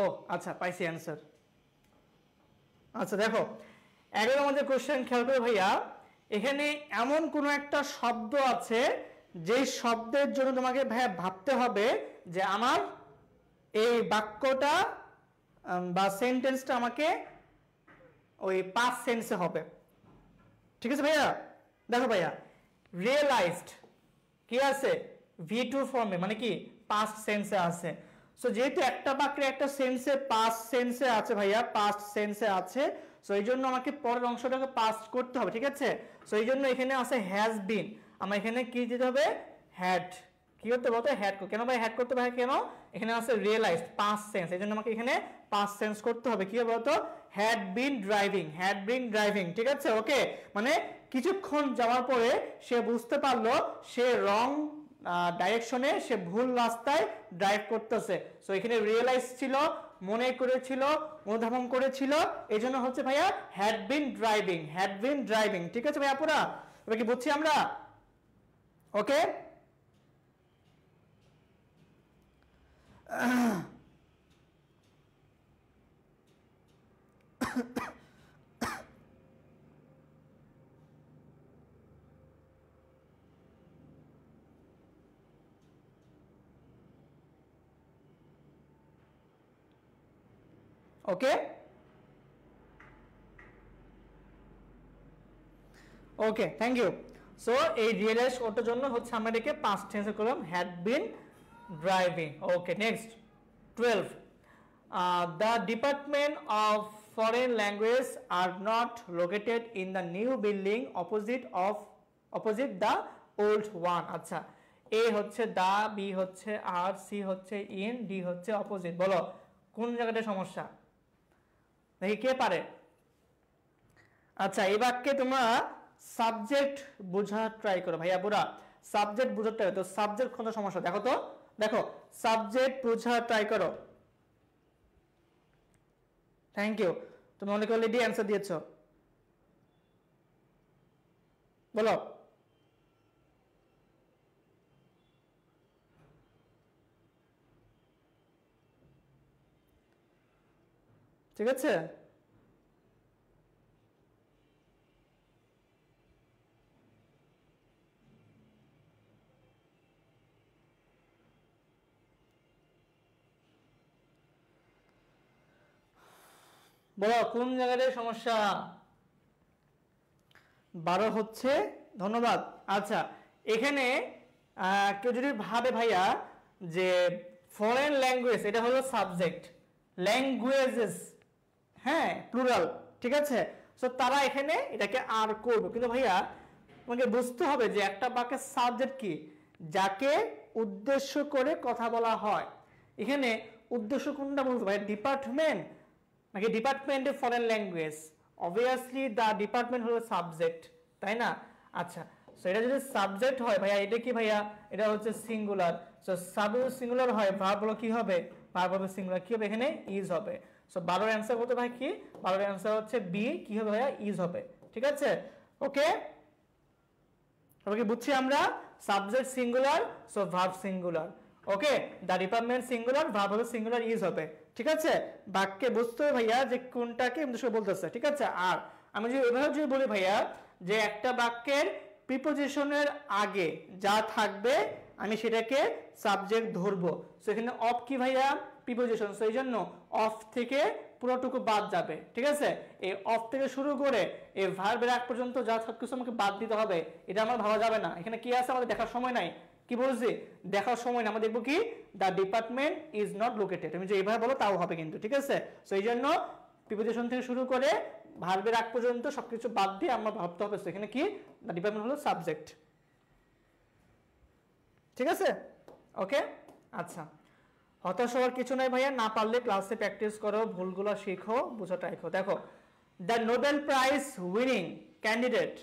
ও আচ্ছা পাইছি অ্যান্সার। আচ্ছা দেখো 11 আমাদের কোশ্চেন খেয়াল করে ভাইয়া, এখানে এমন কোন একটা শব্দ আছে যে শব্দের জন্য তোমাকে ভাইয়া ভাবতে হবে যে আমার এই বাক্যটা বা সেন্টেন্সটা আমাকে ওই পাস্ট সেন্সে হবে, ঠিক আছে ভাইয়া? দেখো ভাইয়া রিয়েলাইজড কি আছে V2 ফর্মে, মানে কি পাস্ট সেন্সে আছে। সো যেহেতু একটা বাক্যে একটা সেন্সে পাস্ট সেন্সে আছে ভাইয়া, পাস্ট সেন্সে আছে, সো এই জন্য আমাকে পরের অংশটাকে পাস্ট করতে হবে, ঠিক আছে। সো এই জন্য এখানে আছে হ্যাজ বিন, আমার এখানে কি দিতে হবে হ্যাড, কি করতে বলতে হ্যাড, কেন ভাই হ্যাড করতে ভাই, কেন এখানে আছে রিয়েলাইজড পাস্ট সেন্স, এই জন্য আমাকে এখানে পাস্ট সেন্স করতে হবে, কি হবে বলতো had been driving, had been driving, ঠিক আছে। ওকে, মানে কিছুক্ষণ যাওয়ার পরে সে বুঝতে পারলো সে রং ডাইরেকশনে, সে ভুল রাস্তায় ড্রাইভ করতেছে। সো এখানে রিয়েলাইজ ছিল, মনে করেছিল, অনুধাবন করেছিল, এই জন্য হচ্ছে ভাইয়া had been driving, had been driving, ঠিক আছে ভাইয়া পুরা, এবার কি বুঝছি আমরা? ওকে, ওকে ওকে, থ্যাংক ইউ। সো এই রিয়েলাইজ ওটার জন্য হচ্ছে আমরা এটাকে পাস্ট টেন্সে করলাম had been driving. Okay, next 12, the department of foreign language are not located in the new building opposite the old one। আচ্ছা, এ হচ্ছে দা, বি হচ্ছে আর, সি হচ্ছে ইন, ডি হচ্ছে অপোজিট, বলো কোন জায়গাটা সমস্যা, দেখি কে পারে। আচ্ছা, এই বাক্যে তোমরা সাবজেক্ট বোঝার ট্রাই করো ভাইয়া, পুরা সাবজেক্ট বোঝার ট্রাই, তো সাবজেক্ট কোন সমস্যা দেখো তো, দেখো সাবজেক্ট বোঝার ট্রাই করো। থ্যাংক ইউ, তুমি অনেক অলরেডি অ্যান্সার দিয়েছো, বলো। ঠিক আছে, বলো কোন জায়গায় সমস্যা। 12 হচ্ছে, ধন্যবাদ। আচ্ছা, এখানে কেউ যদি ভাবে ভাইয়া যে ফরেন ল্যাঙ্গুয়েজ এটা হলো সাবজেক্ট, ল্যাঙ্গুয়েজেস হ্যাঁ প্লুরাল, ঠিক আছে, সো তারা এখানে এটাকে আর করবে, কিন্তু ভাইয়া তোমাকে বুঝতে হবে যে একটা বাক্যের সাবজেক্ট কি, যাকে উদ্দেশ্য করে কথা বলা হয়। এখানে উদ্দেশ্য কোনটা বলতে ভাই, ডিপার্টমেন্ট নাকি ডিপার্টমেন্টে ফরেন ল্যাঙ্গুয়েজ, অবভিয়াসলি দা ডিপার্টমেন্ট হলো সাবজেক্ট, তাই না? আচ্ছা, সো এটা যদি সাবজেক্ট হয় ভাইয়া, এটা কি ভাইয়া, এটা হচ্ছে সিঙ্গুলার, সো সাবজেক্ট সিঙ্গুলার হয়, ভার্ব হলো কি হবে, ভার্ব হবে সিঙ্গুলার, কি হবে এখানে ইজ হবে। সো 12 এর অ্যানসার বলতে ভাই কি, 12 এর অ্যানসার হচ্ছে বি, কি হবে ভাইয়া ইজ হবে, ঠিক আছে। ওকে, সবাই কি বুঝছি আমরা, subject singular, so verb singular. Okay, the department singular, verb হবে সিঙ্গুলার, ইজ হবে, ঠিক আছে। বাক্যে বুঝতে হবে ভাইয়া যে কোনটাকে উদ্দেশ্য বলতেছে, ঠিক আছে। আর আমি যদি এভাবে যদি বলি ভাইয়া যে একটা বাক্যের প্রিপোজিশনের আগে যা থাকবে আমি সেটাকে সাবজেক্ট ধরবো, সো এখানে অফ কি ভাইয়া প্রিপোজিশন, সো এই জন্য অফ থেকে পুরোটুকু বাদ যাবে, ঠিক আছে। এই অফ থেকে শুরু করে এই ভার্বের আগ পর্যন্ত যা সবকিছু আমাকে বাদ দিতে হবে, এটা আমার ভাবা যাবে না। এখানে কি আছে আমাদের দেখার সময় নাই, কি বলছি দেখার সময় না, আমরা দেখবো কি দা ডিপার্টমেন্ট ইজ নট লোকেটেড, তুমি যে এইভাবে বলো তাও হবে কিন্তু, ঠিক আছে। সো এই জন্য প্রিপোজিশন থেকে শুরু করে ভার্বের আগ পর্যন্ত সবকিছু বাদ দিয়ে আমরা ভাবতে হবে এখানে কি দা ডিপার্টমেন্ট হলো সাবজেক্ট, ঠিক আছে। ওকে, আচ্ছা, হতাশ হওয়ার কিছু নাই ভাইয়া, না পারলে ক্লাসে প্র্যাকটিস করো, ভুলগুলো শিখো, বুঝো ট্রাই করো। দেখো, the Nobel prize winning candidate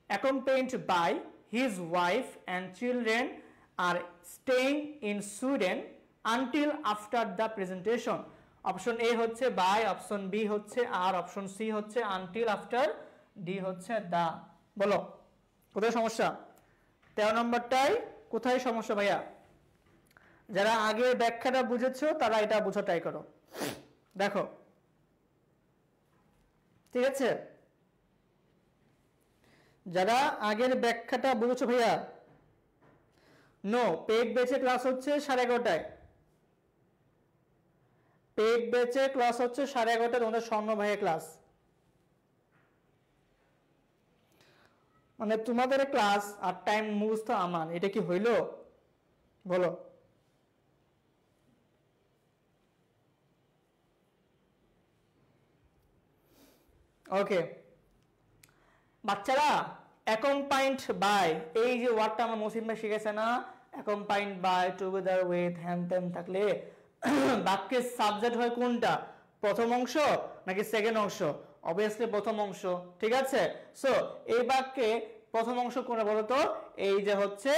accompanied by his wife and children are staying in Sweden until after the presentation। Option A হচ্ছে বাই, অপশন বি হচ্ছে আর, অপশন সি হচ্ছে আনটিল আফটার, ডি হচ্ছে দা। বলো কোথায় সমস্যা, 13 নম্বরটাই কোথায় সমস্যা ভাইয়া? যারা আগে ব্যাখ্যাটা বুঝেছো তারা এটা বুঝো ট্রাই করো, দেখো ঠিক আছে। যারা আগের ব্যাখ্যাটা বুঝেছো ভাইয়া, নো পেড ব্যাচে ক্লাস হচ্ছে 11:30টায়, পেড ব্যাচে ক্লাস হচ্ছে 11:30টায়, তোমাদের স্বর্ণ ভাইয়ের ক্লাস। মানে তোমাদের ক্লাস আর টাইম মুখস্থ আমার, এটা কি হইল বলো? ওকে বাচ্চারা, অ্যাকম্পাইন্ড বাই, এই যে ওয়ার্ডটা আমার মসিম ভাই শিখেছে না, অ্যাকম্পাইন্ড বাই, টুগেদার উইথ, হ্যান ত্যান থাকলে বাক্যের সাবজেক্ট হয় কোনটা, প্রথম অংশ নাকি সেকেন্ড অংশ? অবভিয়াসলি প্রথম অংশ, ঠিক আছে। সো এই বাক্যে প্রথম অংশ কোনটা বলো তো? এই যে হচ্ছে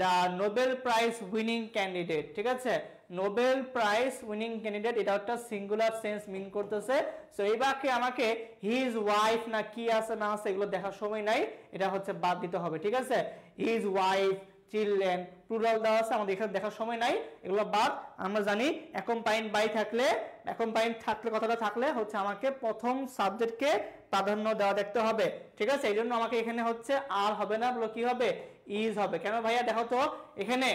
the Nobel prize winning candidate, ঠিক আছে। নোবেল প্রাইজ উইনিং ক্যান্ডিডেট, এটা একটা সিঙ্গুলার সেন্স মিন করতেছে। সো এই বাক্যে আমাকে হিজ ওয়াইফ না কি আছে না আছে এগুলো দেখার সময় নাই, এটা হচ্ছে বাদ দিতে হবে, ঠিক আছে। হিজ ওয়াইফ, চিলড্রেন, প্লুরাল দেওয়া আছে, আমাদের এখানে দেখার সময় নাই, এগুলো বাদ। আমরা জানি অ্যাকম্পাইন্ড বাই থাকলে, অ্যাকম্পাইন্ড থাকলে কথাটা থাকলে হচ্ছে আমাকে প্রথম সাবজেক্টকে প্রাধান্য দেওয়া দেখতে হবে, ঠিক আছে। এই জন্য আমাকে এখানে হচ্ছে আর হবে না, বলো কি হবে? ইজ হবে। কেন ভাইয়া? দেখো তো এখানে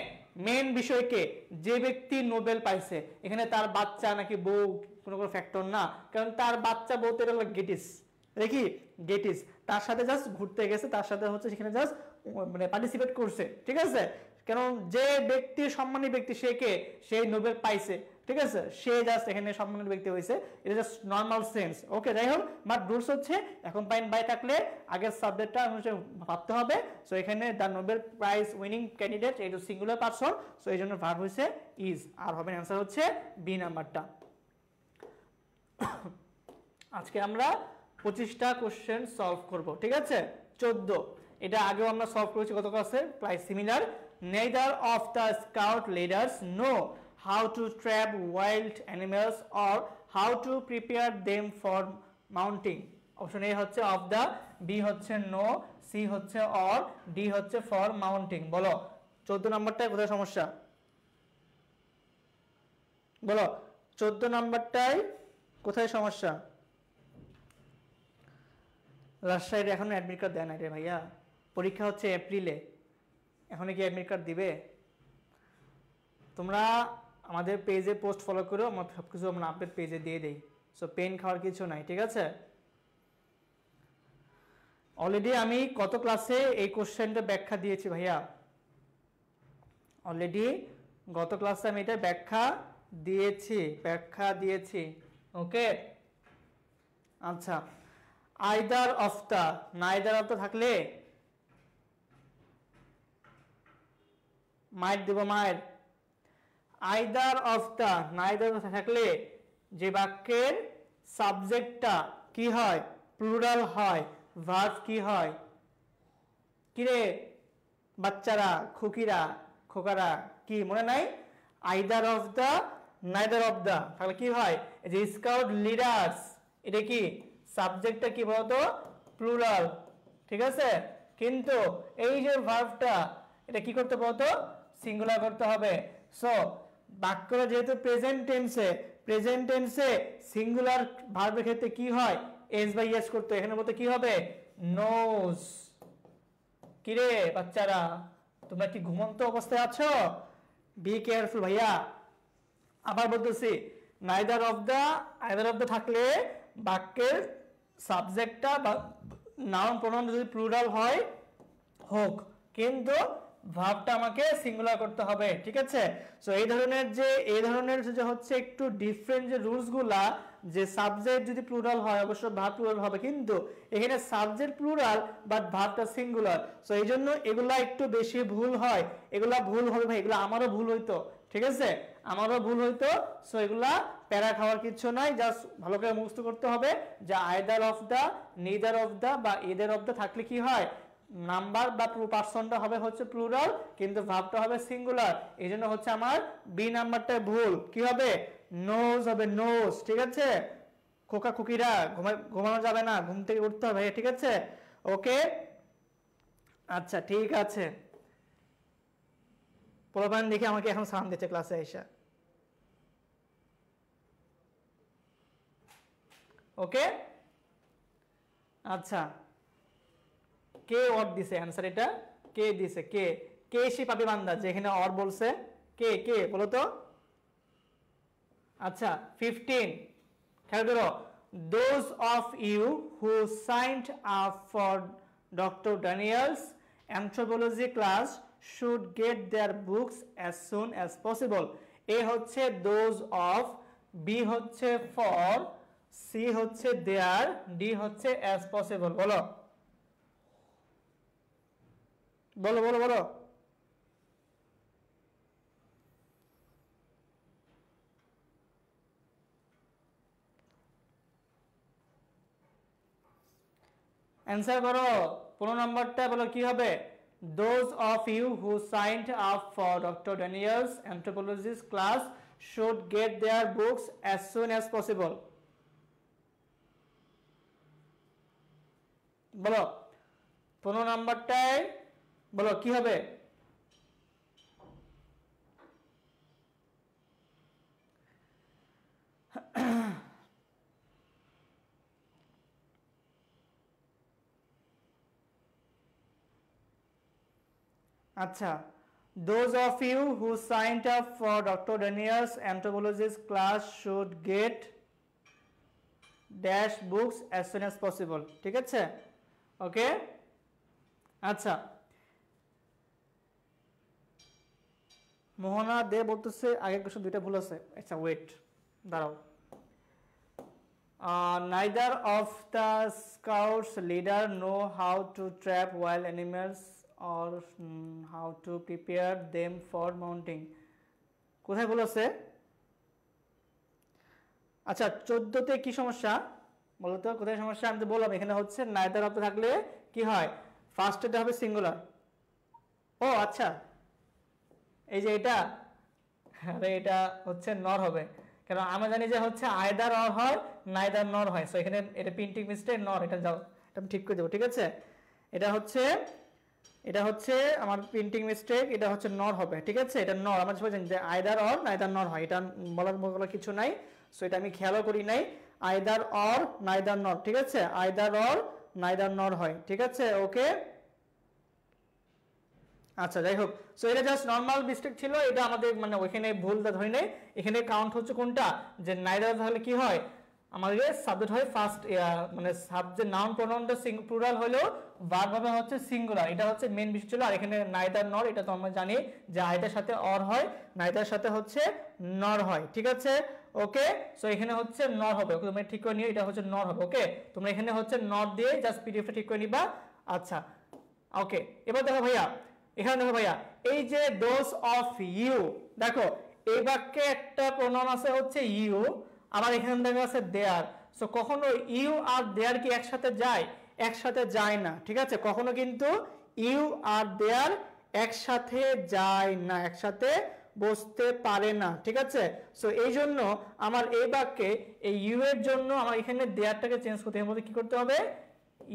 মেন বিষয়কে, যে ব্যক্তি নোবেল পাইছে, এখানে তার বাচ্চা নাকি বউ কোনো ফ্যাক্টর না, কারণ তার বাচ্চা বউ তো এটা হলো গেটিস, দেখি গেটিস, তার সাথে জাস্ট ঘুরতে গেছে, তার সাথে হচ্ছে সেখানে জাস্ট মানে পার্টিসিপেট করছে, ঠিক আছে। কারণ যে ব্যক্তি সম্মানী ব্যক্তি, সে কে? সেই নোবেল পাইছে, ঠিক আছে, সে জাস্ট এখানে সম্মানিত ব্যক্তি হয়েছে, এটা জাস্ট নর্মাল সেন্স। ওকে, যাই হোক, বাট রুলস হচ্ছে অ্যাকম্পাইন্ড বাই থাকলে আগের সাবজেক্টটা ভাবতে হবে। সো এখানে the Nobel prize winning candidate, এটা সিঙ্গুলার পারসন, সো এই জন্য ভার্ব হয়েছে ইজ, আর হবে অ্যান্সার হচ্ছে বি নাম্বারটা। আজকে আমরা 25টা কোশ্চেন সলভ করব, ঠিক আছে। 14, এটা আগেও আমরা সলভ করেছি গত ক্লাসে, প্রায় similar. Neither of the scout leaders know how to trap wild animals or how to prepare them for mounting. Option A হচ্ছে অফ দা, বি হচ্ছে নো, সি হচ্ছে অর, ডি হচ্ছে ফর মাউন্টিং। বলো 14 নম্বরটায় কোথায় সমস্যা? বলো 14 নম্বরটায় কোথায় সমস্যা? রাজশাহীর এখনো অ্যাডমিট কার্ড দেয় না রে ভাইয়া, পরীক্ষা হচ্ছে এপ্রিলে, এখন কি অ্যাডমিট কার্ড দিবে? তোমরা আমাদের পেজে পোস্ট ফলো করো, আমরা সব কিছু আমরা আপডেট পেজে দিয়ে দেই। সো পেন খাওয়ার কিছু নাই, ঠিক আছে। অলরেডি আমি কত ক্লাসে এই কোশ্চেনটা ব্যাখ্যা দিয়েছি ভাইয়া, অলরেডি গত ক্লাসে আমি এটা ব্যাখ্যা দিয়েছি। ওকে আচ্ছা, either of the, neither of the থাকলে মাইট দেব, মায়ের। আইদার অফ দা, নাইদার থাকলে যে বাক্যের সাবজেক্টটা কি হয়? প্লুরাল হয়, ভার্ব কি হয়? কিরে বাচ্চারা, খুকিরা, খোকারা, কি মনে নাই? Either of the, neither of the তাহলে কি হয়? যে স্কাউট লিডার্স, এটা কি সাবজেক্টটা কি বলতো? প্লুরাল, ঠিক আছে। কিন্তু এই যে ভার্বটা, এটা কি করতে বলতো? সিঙ্গুলার করতে হবে। সো বাক্যটা যেহেতু প্রেজেন্ট টেন্সে সিঙ্গুলার ভার্বের ক্ষেত্রে কি হয়? এস বাই এস করতে, এখানে বলতে কি হবে? নোজ। কিরে বাচ্চারা, তোমরা কি ঘুমন্ত অবস্থায় আছো? বি কেয়ারফুল ভাইয়া। আবার বলতেছি, নাইদার অফ দা থাকলে বাক্যের সাবজেক্টটা বা নাউন প্রোনাউন যদি প্লুরাল হয় হোক, কিন্তু ভার্বটা আমাকে সিঙ্গুলার করতে হবে, ঠিক আছে। সো এই ধরনের যে হচ্ছে একটু ডিফারেন্ট যে রুলস গুলা, যে সাবজেক্ট যদি প্লুরাল হয় অবশ্যই ভার্ব প্লুরাল হবে, কিন্তু এখানে সাবজেক্ট প্লুরাল বাট ভার্বটা সিঙ্গুলার। সো এই জন্য এগুলা একটু বেশি ভুল হয়, এগুলা ভুল হবে ভাই, এগুলা আমারও ভুল হইতো, ঠিক আছে, আমারও ভুল হইতো। সো এগুলা প্যারা খাওয়ার কিছু নাই, জাস্ট ভালো করে মুখস্থ করতে হবে যে either of the, neither of the বা ইদার অফ দা থাকলে কি হয়? নাম্বার বা পারসনটা হবে হচ্ছে প্লুরাল, কিন্তু ভার্বটা হবে সিঙ্গুলার। এই জন্য হচ্ছে আমার বি নাম্বারটা ভুল। কি হবে? নোজ হবে, নোজ, ঠিক আছে। খোকা খুকিরা ঘুমানো যাবে না, ঘুম থেকে উঠতে হবে, ঠিক আছে। ওকে আচ্ছা ঠিক আছে। পোলাপান দেখে আমাকে এখন সালাম দিচ্ছে ক্লাসে এসে। ওকে আচ্ছা, কে অর দিছে অ্যান্সার? এটা কে দিছে? কে সে পাপি বান্দা যেখানে অর বলছে? কে বলো তো? আচ্ছা 15, খেয়াল করো, those of you who signed up for Dr. Daniel's anthropology class should get their books as soon as possible. A হচ্ছে those of, B হচ্ছে for, C হচ্ছে their, D হচ্ছে as possible. বলো বলো বলো বলো। অ্যান্সার করো। 15 নম্বরটা বলো কি হবে? Those of you who signed up for Dr. Daniel's anthropologist class should get their books as soon as possible. বলো 15 নম্বরটায় বলো কি হবে? আচ্ছা, those of you who signed up for Dr. Daniel's anthropologist class should get dash books as soon as possible. ঠিক আছে? ওকে, আচ্ছা, মোহনা দে বলতেছে আগের কোশ্চেন দুইটা ভুল আছে। আচ্ছা ওয়েট, দাঁড়াও। Neither of the scouts leader know how to trap wild animals or how to prepare them for mounting. কোথায় বলেছে? আচ্ছা 14তে কি সমস্যা বলতো? কোথায় সমস্যা আমি তো বললাম, এখানে হচ্ছে neither of থাকলে কি হয়? ফার্স্ট এটা হবে সিঙ্গুলার। ও আচ্ছা, এই যে এটা, আরে এটা হচ্ছে নর হবে, কারণ আমরা জানি যে হচ্ছে আইদার অর হয়, নাইদার নর হয়। সো এখানে এটা প্রিন্টিং মিস্টেক, নর, এটা যাও, এটা আমি ঠিক করে দেবো। ঠিক আছে, এটা হচ্ছে আমার প্রিন্টিং মিস্টেক, এটা হচ্ছে নর হবে। ঠিক আছে, এটা নর, আমরা সবাই জানি যে আইদার অর নাইদার নর হয়, এটা বলার কিছু নাই। সো এটা আমি খেয়ালও করি নাই, আইদার অর নাইদার নর। ঠিক আছে, আইদার অর নাইদার নর হয়। ঠিক আছে, ওকে, আচ্ছা যাই হোক। সো এটা জাস্ট নর্মাল মিস্টেক ছিল, এটা আমাদের মানে ওইখানে ভুলটা ধরে নেই। এখানে কাউন্ট হচ্ছে কোনটা, যে নাইদার তাহলে কি হয়, আমাদের সাবজেক্ট হয় ফার্স্ট, মানে সাবজেক্ট নাউন প্রোনাউনটা প্লুরাল হলেও ভার্ব হবে হচ্ছে সিঙ্গুলার। এটা হচ্ছে মেন বিষয় ছিল। আর এখানে নাইদার নর, এটা তো আমরা জানি যে আইদার সাথে অর হয়, নাইদার সাথে হচ্ছে নর হয়। ঠিক আছে, ওকে। সো এখানে হচ্ছে নর হবে, ওকে তোমরা ঠিক করে নিও, এটা হচ্ছে নর হবে। ওকে, তোমরা এখানে হচ্ছে নর দিয়ে জাস্ট পিডিএফটা ঠিক করে নিবা। আচ্ছা ওকে, এবার দেখো ভাইয়া, এখানে দেখো ভাইয়া, এই যে দোজ অফ ইউ, দেখো এই বাক্যে একটা প্রোনাউন আছে হচ্ছে ইউ, আবার এখানে দেখা আছে দেয়ার। সো কখনো ইউ আর দেয়ার কি একসাথে যায়? একসাথে যায় না। ঠিক আছে, কখনো কিন্তু ইউ আর দেয়ার একসাথে যায় না, একসাথে বসতে পারে না। ঠিক আছে, সো এই জন্য আমার এই বাক্যে এই ইউ এর জন্য আমার এখানে দেয়ারটাকে চেঞ্জ করতে হবে, কি করতে হবে?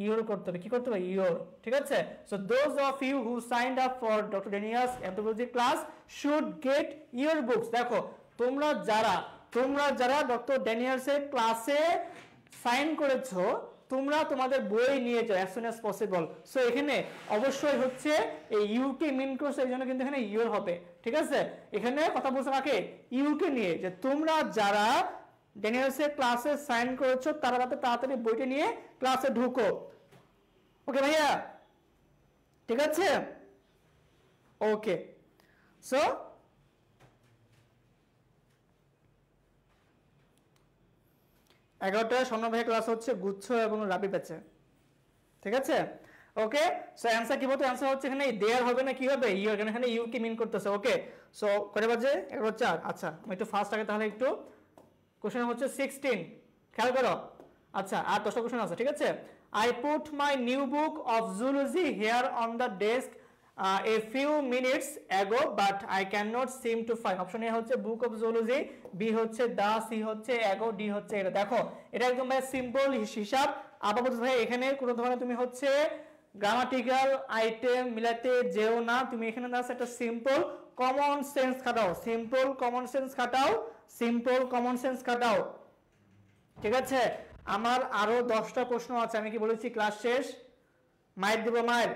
ইউর করতে হবে। কি করতে হবে? ইউর। ঠিক আছে, so those of you who signed up for doctor Daniel's anthropology class should get your books. দেখো তোমরা যারা ডক্টর ড্যানিয়ালস এর ক্লাসে সাইন করেছো, তোমরা তোমাদের বই নিয়ে যাও as soon as possible। So এখানে অবশ্যই হচ্ছে এই ইউ কে মিন করছে, এই জন্য কিন্তু এখানে ইউর হবে। ঠিক আছে, এখানে কথা বলছে কাকে? ইউ কে নিয়ে, যে তোমরা যারা ড্যানিয়েলসের ক্লাসে সাইন করেছো তারা তাড়াতাড়ি বইটা নিয়ে ক্লাসে ঢুকো। ওকে ভাইয়া, ঠিক আছে, ওকে। সো 11টায় স্বর্ণ ভাইয়ের ক্লাস হচ্ছে গুচ্ছ এবং রাবি প্যাচে। ঠিক আছে, ওকে। সো অ্যান্সার কি বলতো? অ্যান্সার হচ্ছে এখানে দেয়ার হবে না, কি হবে? ইউ, এখানে ইউ কে মিন করতেছে। ওকে, সো কয়টা বাজে? 11:04। আচ্ছা আমি একটু ফাস্ট আগে তাহলে একটু কোশ্চেন হচ্ছে 16, খেয়াল করো। আচ্ছা আর 10টা কোশ্চেন আছে। ঠিক আছে, I put my new book of zoology here on the desk a few minutes ago but I cannot seem to find. Option A হচ্ছে বুক অফ জুলজি, বি হচ্ছে দা, সি হচ্ছে এগো, ডি হচ্ছে এটা। দেখো এটা একদম ভাই সিম্পল হিসাব। আপাতত ভাই এখানে কোনো ধরনের তুমি হচ্ছে গ্রামাটিক্যাল আইটেম মিলাতে যেও না, তুমি এখানে জাস্ট একটা সিম্পল কমন সেন্স খাটাও, সিম্পল কমন সেন্স খাটাও, সিম্পল কমন সেন্স খাটাও। ঠিক আছে, আমার আরো 10টা প্রশ্ন আছে। আমি কি বলেছি ক্লাস শেষ? মাইর দেব, মাইর।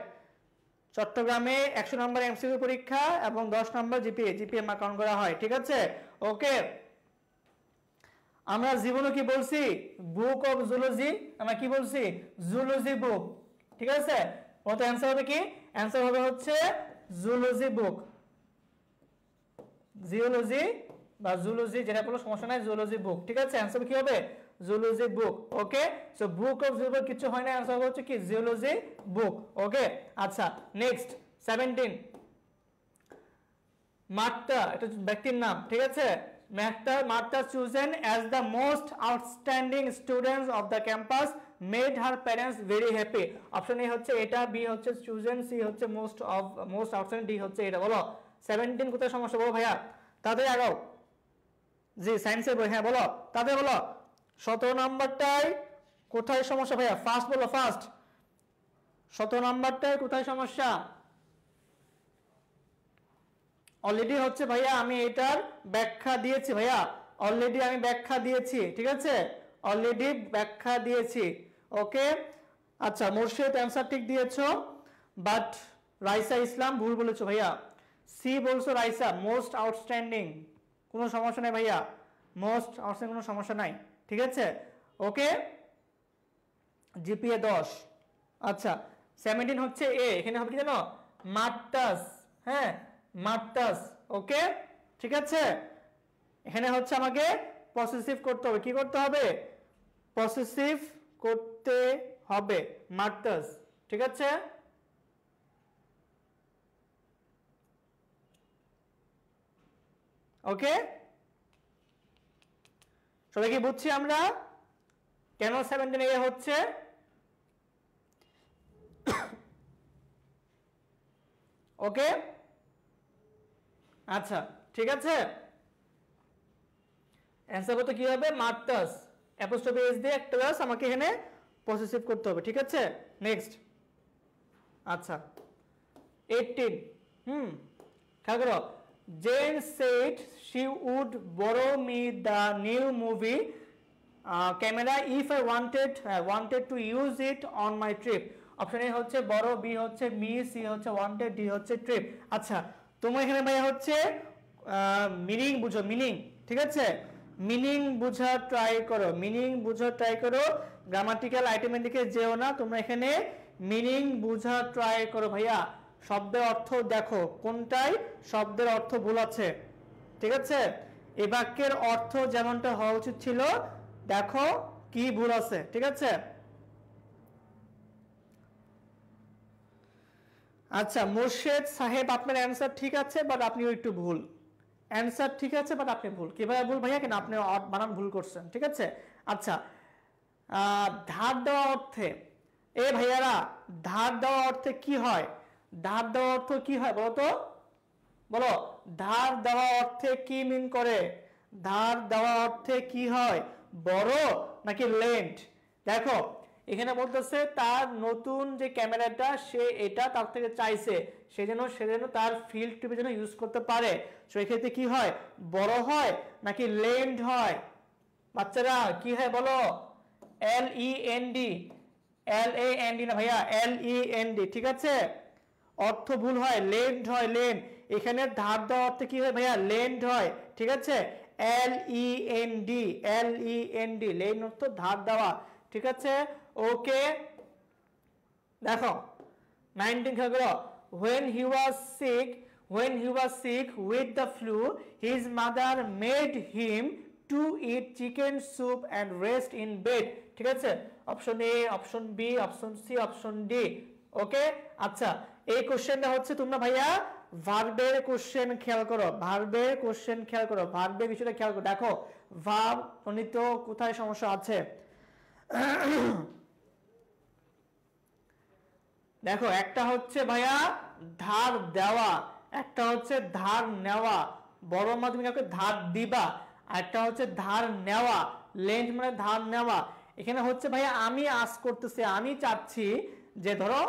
চট্টগ্রামে 100 নম্বর এমসিকিউ পরীক্ষা এবং 10 নম্বর জিপিএ মার্ক কাউন্ট করা হয়। ঠিক আছে, ওকে। আমরা জীবনে কি বলছি? বুক অফ জুলজি। আমরা কি বলছি? জুলজি বুক। ঠিক আছে, বলতো অ্যান্সার হবে কি? অ্যান্সার হবে হচ্ছে জুলজি বুক, জিওলজি বা জুলজি যেটা বলো সমস্যা নাই, জুলজি বুক। ঠিক আছে, অ্যান্সার কি হবে? Zoology book. Okay, so book of zoology কিছু হয় না, অ্যান্সার হচ্ছে কি জিওলজি বুক। ওকে, আচ্ছা নেক্সট 17 মার্তা, এটা ব্যক্তির নাম। ঠিক আছে, Marta chosen as the most outstanding students of the campus made her parents very happy. Option A হচ্ছে এটা, বি হচ্ছে চুজেন, সি হচ্ছে মোস্ট আউটস্ট্যান্ডিং, ডি হচ্ছে এটা। বলো 17 কোথায় সমস্যা বলো ভাইয়া, তাদের আগাও। জি সায়েন্সের বই, হ্যাঁ বলো তাদের, বলো 17 নাম্বারটায় কোথায় সমস্যা ভাইয়া? ফার্স্ট বলো, ফার্স্ট 17 নাম্বারটায় কোথায় সমস্যা? অলরেডি হচ্ছে ভাইয়া আমি এটার ব্যাখ্যা দিয়েছি ভাইয়া, অলরেডি আমি ব্যাখ্যা দিয়েছি। ঠিক আছে, অলরেডি ব্যাখ্যা দিয়েছি। ওকে, আচ্ছা মোর্শেদ অ্যান্সার ঠিক দিয়েছো, বাট রাইসা ইসলাম ভুল বলেছো ভাইয়া। সি বলছো রাইসা, মোস্ট আউটস্ট্যান্ডিং, কোনো সমস্যা নাই ভাইয়া, মোস্ট আউটস্ট্যান্ডিং কোনো সমস্যা নাই। ঠিক আছে, ওকে, জিপিএ 10। আচ্ছা 17 হচ্ছে এ, এখানে হবে কি জানো? মার্টাস। হ্যাঁ, মার্টাস। ওকে, ঠিক আছে, এখানে হচ্ছে আমাকে পসেসিভ করতে হবে। কি করতে হবে? পসেসিভ করতে হবে, মার্টাস। ঠিক আছে, ওকে, সবাই কি বুঝছি আমরা কেন 17 এ হচ্ছে? ওকে, আচ্ছা ঠিক আছে, অ্যান্সার করতে কি হবে? মার্টাস, অ্যাপোস্ট্রফি এস দিয়ে একটা প্লাস আমাকে এখানে পসেসিভ করতে হবে। ঠিক আছে, নেক্সট। আচ্ছা 18, খেয়াল করো। Jane said she would borrow me the new movie camera if I wanted to use it on my trip. Option A হচ্ছে বড়, বি হচ্ছে মি, সি হচ্ছে ওয়ান্টেড, ডি হচ্ছে ট্রিপ। আচ্ছা তোমার এখানে ভাইয়া হচ্ছে মিনিং বুঝো, মিনিং। ঠিক আছে, মিনিং বুঝা ট্রাই করো, মিনিং বুঝা ট্রাই করো, গ্রামাটিক্যাল আইটেমের দিকে যেও না, তোমরা এখানে মিনিং বুঝা ট্রাই করো ভাইয়া। শব্দের অর্থ দেখো কোনটাই শব্দের অর্থ ভুল আছে। ঠিক আছে, এই বাক্যের অর্থ যেমনটা হওয়া উচিত ছিল, দেখো কি ভুল আছে। ঠিক আছে, আচ্ছা মোর্শেদ সাহেব আপনার অ্যান্সার ঠিক আছে, বাট আপনিও একটু ভুল। অ্যান্সার ঠিক আছে বাট আপনি ভুল। কিভাবে ভুল ভাইয়া? কেন আপনি বানান ভুল করছেন। ঠিক আছে, আচ্ছা ধার দেওয়া অর্থে, এ ভাইয়ারা ধার দেওয়া অর্থে কি হয়? ধার দেওয়া অর্থ কি হয় বলো তো, বলো ধার দেওয়া অর্থে কি মিন করে? ধার দেওয়া অর্থে কি হয়, বড় নাকি লেন্ড? দেখো এখানে বলতেছে তার নতুন যে ক্যামেরাটা সে এটা তার থেকে চাইছে, সে যেন তার ফিল্ড টিপে যেন ইউজ করতে পারে। সো এক্ষেত্রে কি হয়, বড় হয় নাকি লেন্ড হয়? বাচ্চারা কি হয় বলো? LEND, LAND না ভাইয়া, LEND। ঠিক আছে, অর্থ ভুল হয়, লেন্ড হয়, লেন্ড। এখানে ধার দেওয়া অর্থে কি হয় ভাইয়া? লেন্ড হয়। ঠিক আছে, LEND, LEND, লেন্ড অর্থ ধার দেওয়া। ঠিক আছে, ওকে, দেখো 19 খেয়াল করো। when he was sick with the flu, his mother made him to eat chicken soup and rest in bed. ঠিক আছে, option A, option B, option C, option D. Okay, আচ্ছা এই কোশ্চেনটা হচ্ছে তোমরা ভাইয়া ভার্বের কোশ্চেন খেয়াল করো, ভার্বের কোশ্চেন খেয়াল করো, ভার্বের বিষয়টা খেয়াল করো। দেখো ভার্ব প্রণীত কোথায় সমস্যা আছে। দেখো একটা হচ্ছে ভাইয়া ধার দেওয়া, একটা হচ্ছে ধার নেওয়া, বড় মাধ্যমিক ধার দিবা, আর একটা হচ্ছে ধার নেওয়া, লেন্ড মানে ধার নেওয়া। এখানে হচ্ছে ভাইয়া আমি আস করতেছি, আমি চাচ্ছি যে ধরো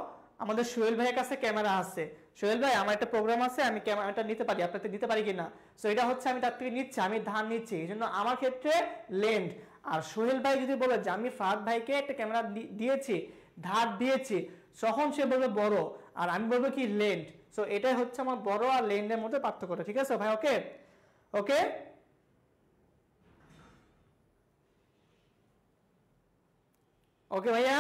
আমাদের সোহেল ভাইয়ের কাছে ক্যামেরা আছে, সোহেল ভাই আমার একটা প্রোগ্রাম আছে, আমি ক্যামেরাটা নিতে পারি, আপনাকে দিতে পারি কিনা? সো এটা হচ্ছে আমি তার থেকে নিচ্ছি, আমি ধার নিচ্ছি, এই জন্য আমার ক্ষেত্রে লেন্ড। আর সোহেল ভাই যদি বলে যে আমি ফাহাদ ভাইকে একটা ক্যামেরা দিয়েছি, ধার দিয়েছি, তখন সে বলবে বড়, আর আমি বলবো কি লেন্ড। সো এটাই হচ্ছে আমার বড় আর লেন্ডের মধ্যে পার্থক্য। ঠিক আছে ভাই, ওকে, ওকে, ওকে ভাইয়া,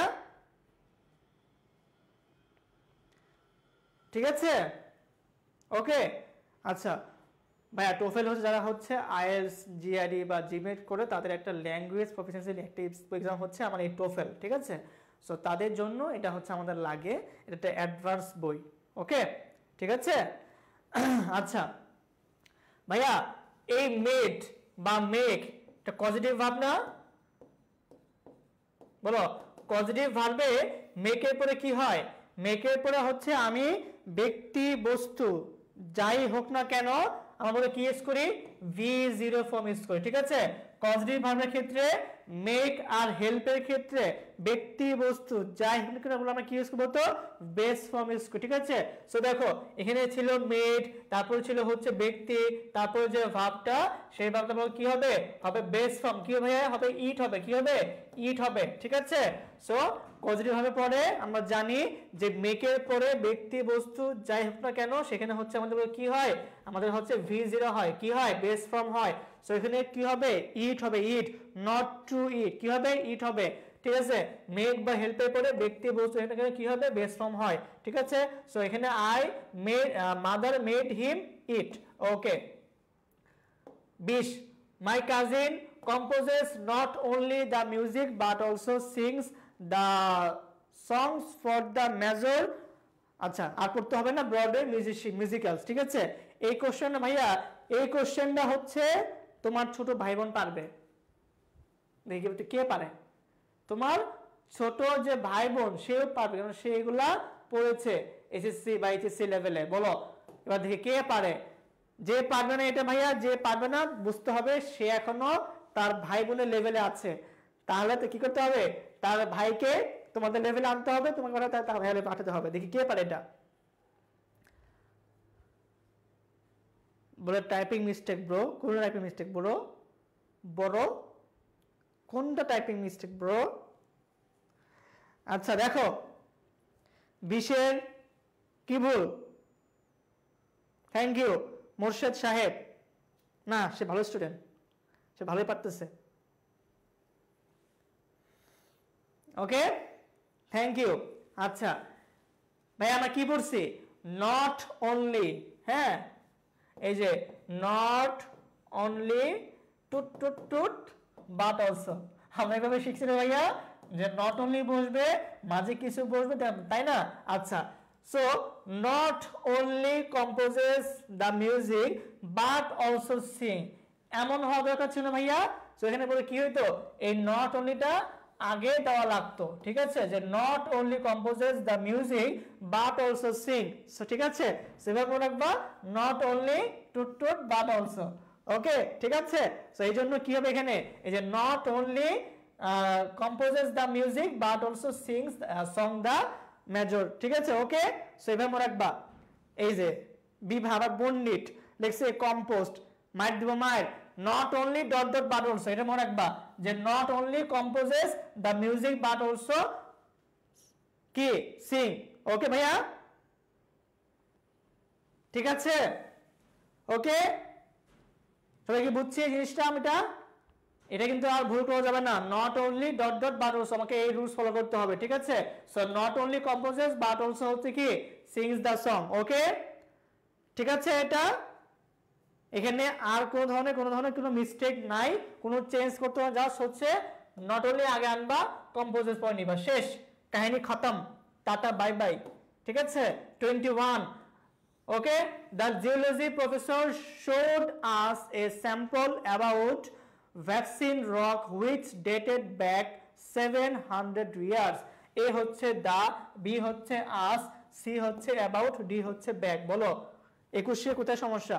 ঠিক আছে ওকে আচ্ছা ভাইয়া টোফেল হচ্ছে যারা হচ্ছে আইএলটিএস জিআরই বা জিমেট করে তাদের একটা ল্যাঙ্গুয়েজ প্রফিসিয়েন্সি একটা এক্সাম হচ্ছে আমার এই টোফেল ঠিক আছে সো তাদের জন্য এটা হচ্ছে আমাদের লাগে এটা একটা অ্যাডভান্স বই ওকে ঠিক আছে আচ্ছা ভাইয়া এই মেড বা মেক এটা পজিটিভ ভার্ব না বলো পজিটিভ ভার্বে মেকের পরে কি হয় মেকের পরে হচ্ছে আমি ব্যক্তি বস্তু যাই হোক না কেন আমরা বলে কি ইউজ করি V0 ফর্ম ইউজ করি ঠিক আছে পজিটিভ ভার্বের ক্ষেত্রে মেক আর হেল্পের ক্ষেত্রে ব্যক্তি বস্তু যাই হোক না কেন বলে আমরা কি ইউজ করব তো বেস ফর্ম ইউজ করি ঠিক আছে সো দেখো এখানে ছিল মেড তারপর ছিল হচ্ছে ব্যক্তি তারপর যে ভার্বটা সেই ভার্বটা কি হবে হবে বেস ফর্ম কি হবে হবে ইট হবে কি হবে ইট হবে ঠিক আছে সো পজিটিভ ভাবে পরে আমরা জানি যে মেকের পরে ব্যক্তি বস্তু যাই হোক না কেন সেখানে হচ্ছে আমাদের কি হয় আমাদের হচ্ছে V0 হয় কি হয় বেস ফর্ম হয় সো এখানে কি হবে ইট হবে ইট নট টু ইট কি হবে ইট হবে ঠিক আছে মেক বা হেল্পের পরে ব্যক্তি বস্তু এখানে কি হবে বেস ফর্ম হয় ঠিক আছে সো এখানে I made mother made him it okay 20 my cousin composes not only the music but also sings the songs for the major আচ্ছা আর পড়তে হবে না ব্রডওয়ে মিউজিক্যালস ঠিক আছে এই কোশ্চেনটা ভাইয়া এই কোশ্চেনটা হচ্ছে তোমার ছোট ভাই বোন পারবে দেখি কে পারে তোমার ছোট যে ভাই বোন সেও পারবে কারণ সে এগুলা পড়েছে এসএসসি বা এইচএসসি লেভেলে বলো এবার দেখি কে পারে যে পারবে না এটা ভাইয়া যে পারবে না বুঝতে হবে সে এখনো তার ভাই বোনের লেভেলে আছে তাহলে তো কি করতে হবে তার ভাইকে তোমাদের লেভেলে আনতে হবে তোমাকে তার ভাইয়ের পাঠাতে হবে দেখি কে পারে এটা বলে টাইপিং মিস্টেক ব্রো কোন টাইপিং মিস্টেক ব্রো বড় কোনটা টাইপিং মিস্টেক ব্রো আচ্ছা দেখো 20 কি ভুল থ্যাংক ইউ মোর্শেদ সাহেব না সে ভালো স্টুডেন্ট সে ভালোই পারতেছে ওকে থ্যাংক ইউ আচ্ছা ভাই আমরা কি পড়ছি নট অনলি হ্যাঁ এই যে নট অনলি টুট টুট টুট বাট অলসো আমরা এভাবে শিখছি না ভাইয়া যে নট অনলি বসবে মাঝে কিছু বসবে তাই না আচ্ছা so not only composes the music but also sing এমন হওয়া দরকার ছিল ভাইয়া তো এখানে বলে কি হইতো এই নট অনলিটা আগে দেওয়া লাগতো ঠিক আছে যে not only composes the music but also sing so ঠিক আছে সেভাবে মনে রাখবা নট অনলি টুট টুট বাট অলসো ওকে ঠিক আছে সো এই জন্য কি হবে এখানে এই যে not only composes the music but also sings song the major ঠিক আছে ওকে সো এভাবে মনে রাখবা এই যে বিভাগ বন্ডিত লেখছে কম্পোস্ট মাইট দিব মাইট not only dot dot but also এটা মনে রাখবা যে not only composes the music but also কি sing ওকে ভাইয়া ঠিক আছে ওকে সবাই কি বুঝছি এই জিনিসটা এটা কিন্তু আর ভুল করা যাবে না not only dot dot but also আমাকে এই রুলস ফলো করতে হবে ঠিক আছে so not only composes but also হচ্ছে কি sings the song ওকে ঠিক আছে এটা এখানে আর কোন ধরনের কোনো মিস্টেক নাই কোনো চেঞ্জ করতে হবে জাস্ট হচ্ছে নট অনলি আগে আনবা কম্পোজেস পরে নিবা শেষ কাহিনী খতম টাটা বাই বাই ঠিক আছে 21 okay the geology professor showed us a sample about vaccine rock which dated back 700 years A হচ্ছে দা বি হচ্ছে আস সি হচ্ছে অ্যাবাউট ডি হচ্ছে ব্যাক বলো 21 কোথায় সমস্যা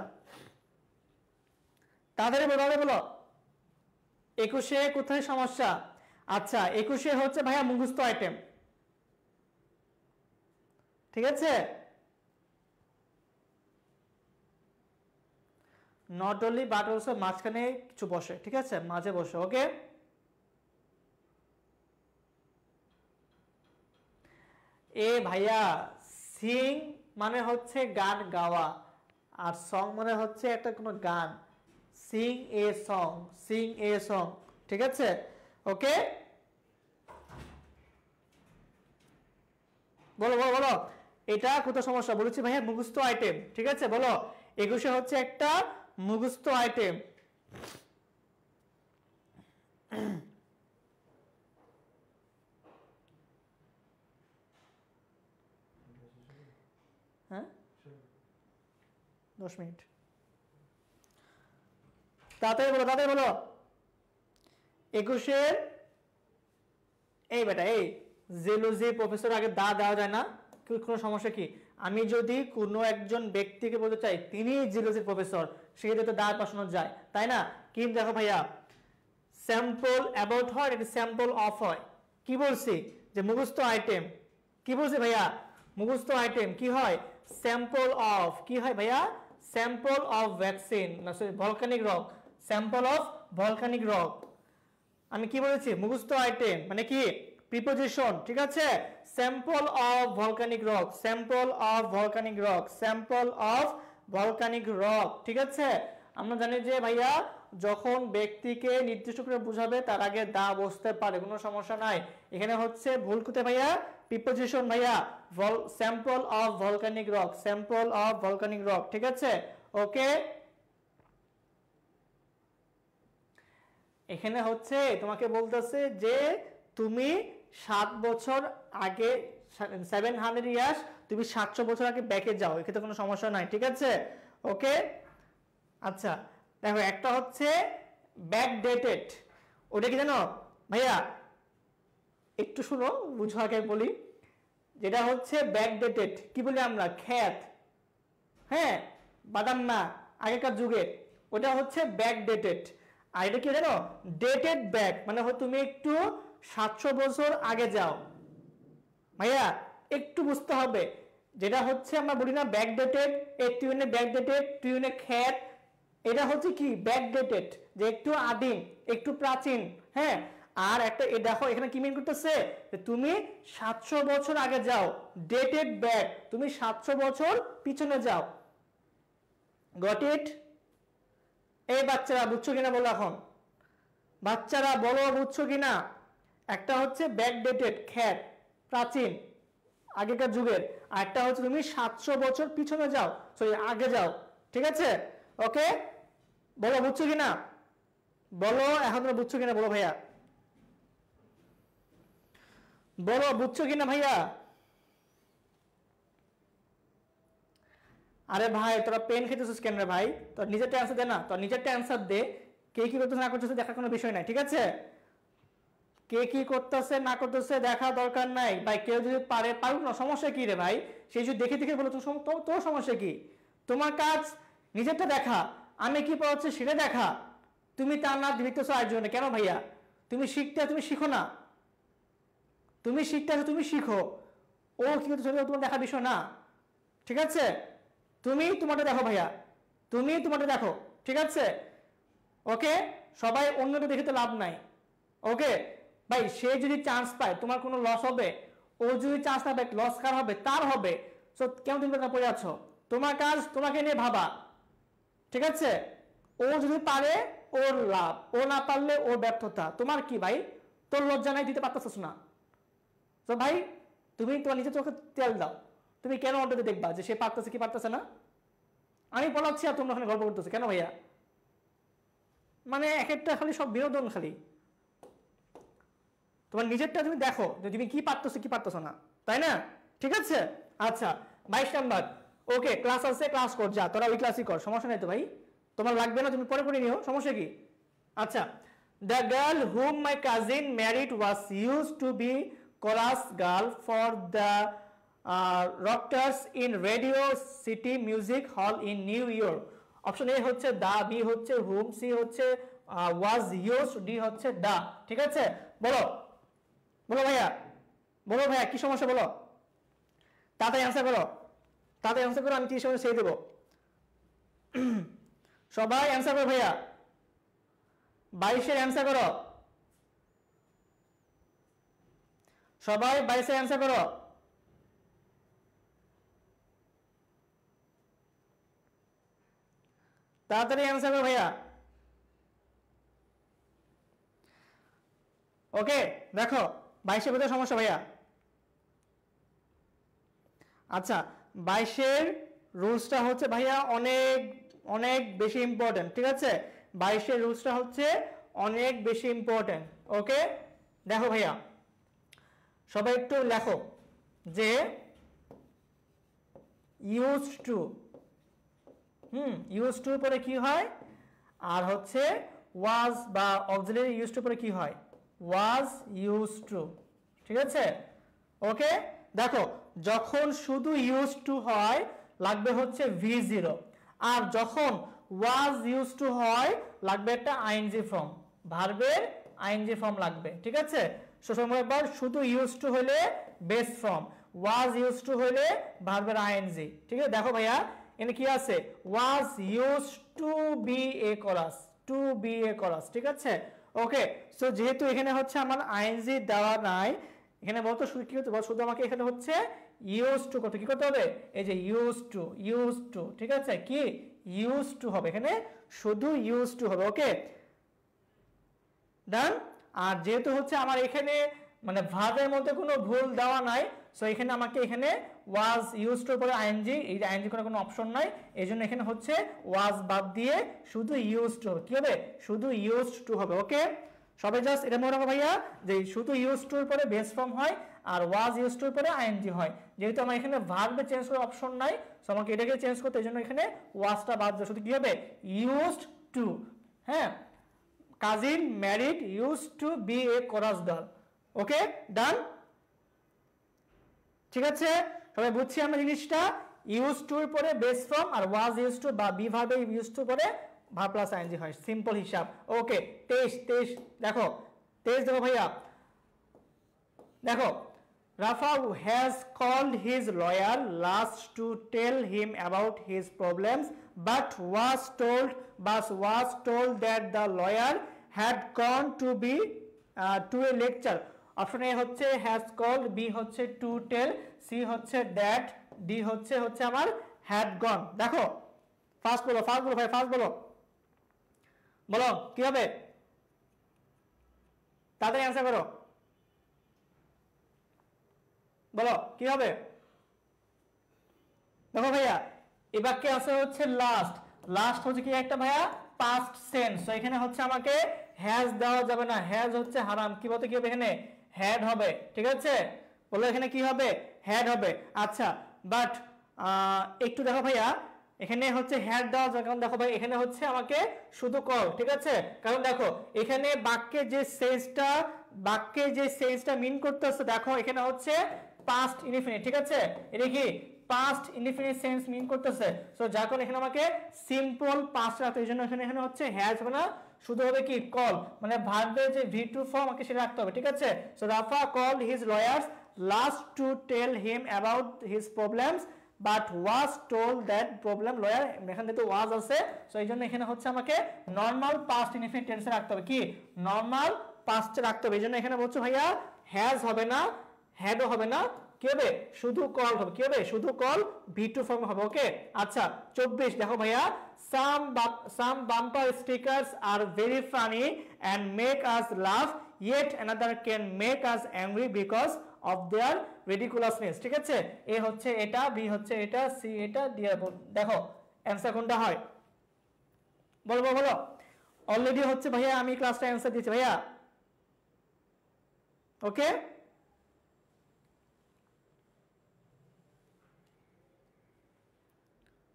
তাদের বলো 21 কোথায় সমস্যা আচ্ছা 21 হচ্ছে ভাইয়া মুখস্থ আইটেম ঠিক আছে নট অনলি বাট অলসো মাঝখানে কিছু বসে ঠিক আছে মাঝে বসে ওকে এ ভাইয়া সিং মানে হচ্ছে গান গাওয়া আর সং মানে হচ্ছে একটা কোনো গান sing a song ঠিক আছে ওকে বলো এটা কোথাও সমস্যা বলেছি ভাইয়া মুখস্থ আইটেম, ঠিক আছে? বলো 21 হচ্ছে একটা মুখস্থ আইটেম। হ্যাঁ 10 মিনিট, তাড়াতাড়ি বলো তাড়াতাড়ি বলো। 21 এই বেটা এই জেলুজি প্রফেসর আগে দা দেওয়া যায় না? কোনো সমস্যা কি? আমি যদি কোনো একজন ব্যক্তিকে বলতে চাই তিনি জিওলজির প্রফেসর, সেক্ষেত্রে তো দা বসানো যায়, তাই না? কিন্তু দেখো ভাইয়া স্যাম্পল অ্যাবাউট হয়, এটা স্যাম্পল অফ হয়। কি বলছি? যে মুখস্থ আইটেম। কি বলছি ভাইয়া? মুখস্থ আইটেম কি হয়? Sample of. কি হয় ভাইয়া? স্যাম্পল অফ ভ্যাকসিন, না sorry volcanic rock. Sample of volcanic rock. আমি কি বলেছি? মুখস্থ আইটেম মানে কি? প্রিপোজিশন, ঠিক আছে? Sample of volcanic rock, sample of volcanic rock, sample of volcanic rock, ঠিক আছে? আমরা জানি যে ভাইয়া যখন ব্যক্তিকে নির্দিষ্ট করে বোঝাবে তার আগে দা বসতে পারে, কোনো সমস্যা নাই। এখানে হচ্ছে ভুল কোথায় ভাইয়া? প্রিপোজিশন ভাইয়া। Sample of volcanic rock, sample of volcanic rock, ঠিক আছে? ওকে, এখানে হচ্ছে তোমাকে বলতেছে যে তুমি 7 বছর আগে 700 ইয়ার্স, তুমি 700 বছর আগে ব্যাকে যাও, এক্ষেত্রে কোনো সমস্যা নাই, ঠিক আছে? ওকে, আচ্ছা দেখো একটা হচ্ছে ব্যাক ডেটেড। ওটা কি জানো ভাইয়া? একটু শুনো, বুঝো আগে বলি। যেটা হচ্ছে ব্যাক ডেটেড কি বলি আমরা? খ্যাত, হ্যাঁ বাদাম না, আগেকার যুগে, ওটা হচ্ছে ব্যাক ডেটেড। আর এটা কি জানো? ডেটেড ব্যাক মানে তুমি একটু 700 বছর আগে যাও। ভাইয়া একটু বুঝতে হবে, যেটা হচ্ছে আমরা বলি না ব্যাক ডেটেড, একটু ব্যাক ডেটেড, টুইনে খ্যাত, এটা হচ্ছে কি ব্যাক ডেটেড, যে একটু আদিম, একটু প্রাচীন, হ্যাঁ। আর একটা দেখো এখানে কি মিন করতেছে? তুমি 700 বছর আগে যাও, ডেটেড ব্যাক, তুমি 700 বছর পিছনে যাও। Got it? এই বাচ্চারা বুঝছো কিনা বলো এখন? বাচ্চারা বলো বুঝছো কিনা? একটা হচ্ছে ব্যাক ডেটেড খ্যাত, প্রাচীন, আগেকার যুগের, আর একটা হচ্ছে তুমি 700 বছর পিছনে যাও, সরি আগে যাও, ঠিক আছে? ওকে, বলো বুঝছো কিনা? বলো এখন তোমরা বুঝছো কিনা? বলো ভাইয়া, বলো বুঝছো কিনা ভাইয়া? আরে ভাই তোরা পেন খেতেছিস কেন রে ভাই? তোর নিজেরটা অ্যান্সার দে না, তোর নিজেরটা অ্যান্সার দে। কে কি করতেছে না করতেছে দেখার কোনো বিষয় নাই, ঠিক আছে? কে কি করতেছে না করতেছে দেখা দরকার নাই ভাই। কেউ যদি পারে পারুক না, সমস্যা কি রে ভাই? সেই যদি দেখে দেখে বলো তোর সমস্যা কি? তোমার কাজ নিজেরটা দেখা, আমি কি পড়াচ্ছি সেটা দেখা। তুমি তার না লিখতেছো আরেকজনে, কেন ভাইয়া? তুমি শিখতে তুমি শিখো না, তুমি শিখতে আছো তুমি শিখো। ও কি করতেছে তোমার দেখার বিষয় না, ঠিক আছে? তুমি তোমারটা দেখো ভাইয়া, তুমি তোমারটা দেখো, ঠিক আছে? ওকে, সবাই অন্যটা দেখে তো লাভ নাই। ওকে ভাই, সে যদি চান্স পায় তোমার কোনো লস হবে? ও যদি চান্স না পায় লস কার হবে? তার হবে। সো কেন তুমি পড়ে আছো? তোমার কাজ তোমাকে নিয়ে ভাবা, ঠিক আছে? ও যদি পারে ওর লাভ, ও না পারলে ওর ব্যর্থতা। তোমার কি ভাই? তোর লজ্জা নাই, দিতে পারতেছিস না। তো ভাই তুমি তোমার নিজের চোখে তেল দাও। তুমি কেন অন্যকে দেখবা যে সে পারতেছে কি পারতেছে না? আমি পড়াচ্ছি আর তোমরা ওখানে গল্প করতেছো কেন ভাইয়া? মানে এক একটা খালি সব বিনোদন খালি। তোমার নিজেরটা তুমি দেখো যে তুমি কি পারতেছো কি পারতেছো না, তাই না? ঠিক আছে, আচ্ছা 22 নাম্বার। ওকে ক্লাস আছে, ক্লাস কর, যা তোরা ওই ক্লাসই কর, সমস্যা নাই তো ভাই। তোমার লাগবে না, তুমি পরে পরে নিও, সমস্যা কি? আচ্ছা, the girl whom my cousin married was use to be chorus girl for the Rockettes in Radio City Music Hall in New York. Option A হচ্ছে দা, বি হচ্ছে হুম, সি হচ্ছে ওয়াজ ইউজ, ডি হচ্ছে দা। ঠিক আছে, বলো বলো ভাইয়া, বলো ভাইয়া কি সমস্যা বলো, তাড়াতাড়ি অ্যান্সার করো, তাড়াতাড়ি অ্যান্সার করো, আমি 30 সেকেন্ড সেই দেবো। সবাই অ্যান্সার করো ভাইয়া, 22-এর অ্যান্সার করো, সবাই 22-এর অ্যান্সার করো। তাড়াতাড়ি অ্যান্সার করো ভাইয়া। ওকে দেখো 22-এর ভিতরে সমস্যা ভাইয়া। আচ্ছা 22-এর রুলসটা হচ্ছে ভাইয়া অনেক অনেক বেশি ইম্পর্টেন্ট, ঠিক আছে? 22-এর রুলসটা হচ্ছে অনেক বেশি ইম্পর্টেন্ট। ওকে, দেখো ভাইয়া সবাই একটু লেখো যে ইউজ টু, ইউজ টু পরে কি হয়, আর হচ্ছে ওয়াজ বা অক্সিলারি ইউজ টু পরে কি হয়, ওয়াজ ইউজ টু, ঠিক আছে? ওকে, দেখো যখন শুধু ইউজ টু হয় লাগবে হচ্ছে V0, আর যখন ওয়াজ ইউজ টু হয় লাগবে একটা আইএনজি ফর্ম, ভার্বের আইএনজি ফর্ম লাগবে, ঠিক আছে? একবার শুধু ইউজ টু হলে বেস ফর্ম, ওয়াজ ইউজ টু হলে ভার্বের আইএনজি, ঠিক আছে? দেখো ভাইয়া এখানে কি আছে, was use to be a chorus, to be a chorus, ঠিক আছে? ওকে, সো যেহেতু এখানে হচ্ছে আমার আইএনজি দেওয়া নাই, এখানে বলতো শুধু কি হচ্ছে, শুধু আমাকে এখানে হচ্ছে ইউজ টু করতে, কি করতে হবে, এই যে ইউজ টু, ঠিক আছে? কি ইউজ টু হবে, এখানে শুধু ইউজ টু হবে। ওকে ডান। আর যেহেতু হচ্ছে আমার এখানে মানে ভার্বের মধ্যে কোনো ভুল দেওয়া নাই, সো এখানে আমাকে এখানে ওয়াজ ইউজ টু পরে আইএনজি, এই আইএনজি কোনো অপশন নাই, এই জন্য এখানে হচ্ছে ওয়াজ বাদ দিয়ে শুধু ইউজ টু হবে, কি হবে, শুধু ইউজ টু হবে। ওকে, সবাই জাস্ট এটা মনে রাখো ভাইয়া যে শুধু ইউজ টুর পরে বেস ফর্ম হয় আর ওয়াজ ইউজ টুর পরে আইএনজি হয়। যেহেতু আমার এখানে ভার্বে চেঞ্জ করার অপশন নাই, সো আমাকে এটাকে চেঞ্জ করতে, এই জন্য এখানে ওয়াজটা বাদ দিয়ে শুধু কি হবে, ইউজড টু। হ্যাঁ, cousin married use to be a chorus girl. Okay done, ঠিক আছে? সবাই বুঝছি আমরা জিনিসটা, ইউজ টুর পরে বেস ফর্ম আর ওয়াজ ইউজ টু বা বি ভার্বে ইউজ টু পরে ভার্ব প্লাস আইএনজি হয়, সিম্পল হিসাব। ওকে, 23 দেখো, 23 দেখো ভাইয়া, দেখো Rafa has called his lawyer last to tell him about his problems, but was told that the lawyer had gone to a lecture. Option A হচ্ছে has called, B হচ্ছে to tell, C হচ্ছে that, D হচ্ছে আমার had gone। দেখো first বলো ভাই, first বলো কি হবে, তাড়াতাড়ি অ্যান্সার করো, বলো কি হবে। দেখো ভাইয়া এই বাক্যে আছে হচ্ছে লাস্ট হচ্ছে কি একটা ভাইয়া পাস্ট সেন্স, তো এখানে হচ্ছে আমাকে হ্যাজ দেওয়া যাবে না, হ্যাজ হচ্ছে হারাম, কি বলতে কি হবে, এখানে হ্যাড হবে, ঠিক আছে? বলো এখানে কি হবে, হ্যাড হবে। আচ্ছা বাট একটু দেখো ভাইয়া এখানে হচ্ছে হ্যাড দেওয়া যায়, কারণ দেখো ভাই এখানে হচ্ছে আমাকে শুধু কল, ঠিক আছে? কারণ দেখো এখানে বাক্যে যে সেন্সটা মিন করতেছে, দেখো এখানে হচ্ছে পাস্ট ইনডিফিনিট, ঠিক আছে? এটা কি পাস্ট ইনডিফিনিট সেন্স মিন করতেছে, সো যার কারণে এখানে আমাকে সিম্পল পাস্ট রাখতে, এই জন্য এখানে হচ্ছে হ্যাজ হবে না, শুধু হবে কি কল, মানে ভার্বের যে V2 ফর্ম আমাকে সেটা রাখতে হবে, ঠিক আছে? So Rafa called his lawyers last to tell him about his problems, but was told that problem lawyer, এখানে তো ওয়াজ আছে, সো এই জন্য এখানে হচ্ছে আমাকে নর্মাল পাস্ট ইনডিফিনিট টেন্সে রাখতে হবে, কি নর্মাল পাস্টে রাখতে হবে, এই জন্য এখানে বলছো ভাইয়া হ্যাজ হবে না, হ্যাডও হবে না, কি হবে, শুধু কল হবে, কি হবে, শুধু কল V2 ফর্ম হবে। ওকে আচ্ছা 24 দেখো ভাইয়া, some bumper stickers are very funny and make us laugh, yet another can make us angry because of their ridiculousness, ঠিক আছে? এ হচ্ছে এটা, বি হচ্ছে এটা, সি এটা, ডি। দেখো অ্যান্সার কোনটা হয়, বলো অলরেডি হচ্ছে ভাইয়া আমি ক্লাসটা অ্যান্সার দিচ্ছি ভাইয়া। ওকে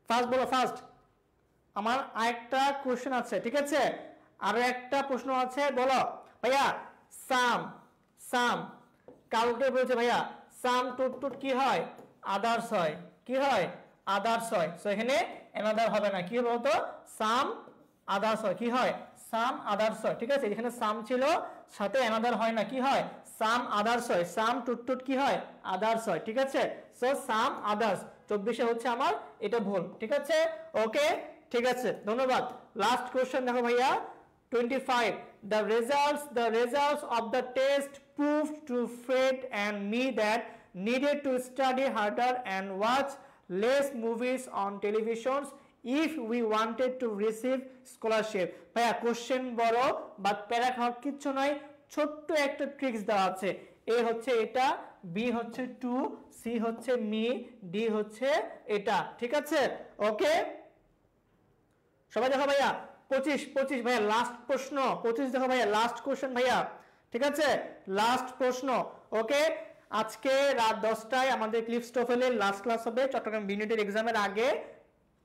ফার্স্ট বলো, ফার্স্ট। আমার আরেকটা কোশ্চেন আছে, ঠিক আছে? আরো একটা প্রশ্ন আছে, বলো ভাইয়া সাম কালকে বলছে ভাইয়া সাম টুট কি হয়, আদার্স হয়, কি হয়, আদার্স হয়, সো এখানে অ্যানাদার হবে না, কি বলতো সাম আদার্স হয়, কি হয়, সাম আদার্স হয়, ঠিক আছে? এখানে সাম ছিল সাথে অ্যানাদার হয় না, কি হয়, সাম আদার্স হয়, সাম টুট কি হয়, আদার্স হয়, ঠিক আছে? সো সাম আদার্স, 24 হচ্ছে আমার এটা ভুল, ঠিক আছে? ওকে ঠিক আছে, ধন্যবাদ। লাস্ট কোশ্চেন দেখো ভাইয়া 25, the results of the test proved to Fred and me that needed to study harder and watch less movies on televisions if we wanted to receive scholarship। ভাইয়া কোশ্চেন বড় বাট প্যারাগ্রাফ কিচ্ছু নয়, ছোট্ট একটা tricks দেওয়া আছে, এ হচ্ছে এটা বি হচ্ছে টু, সি হচ্ছে মি, ডি হচ্ছে এটা। ঠিক আছে, ওকে সবাই দেখো ভাইয়া 25 ভাইয়া লাস্ট প্রশ্ন, 25 দেখো ভাইয়া লাস্ট কোশ্চেন ভাইয়া। ঠিক আছে, লাস্ট প্রশ্ন। ওকে, আজকে রাত 10টায় আমাদের ক্লিফস্টোফেলের লাস্ট ক্লাস হবে চট্টগ্রাম ইউনিটের এক্সামের আগে।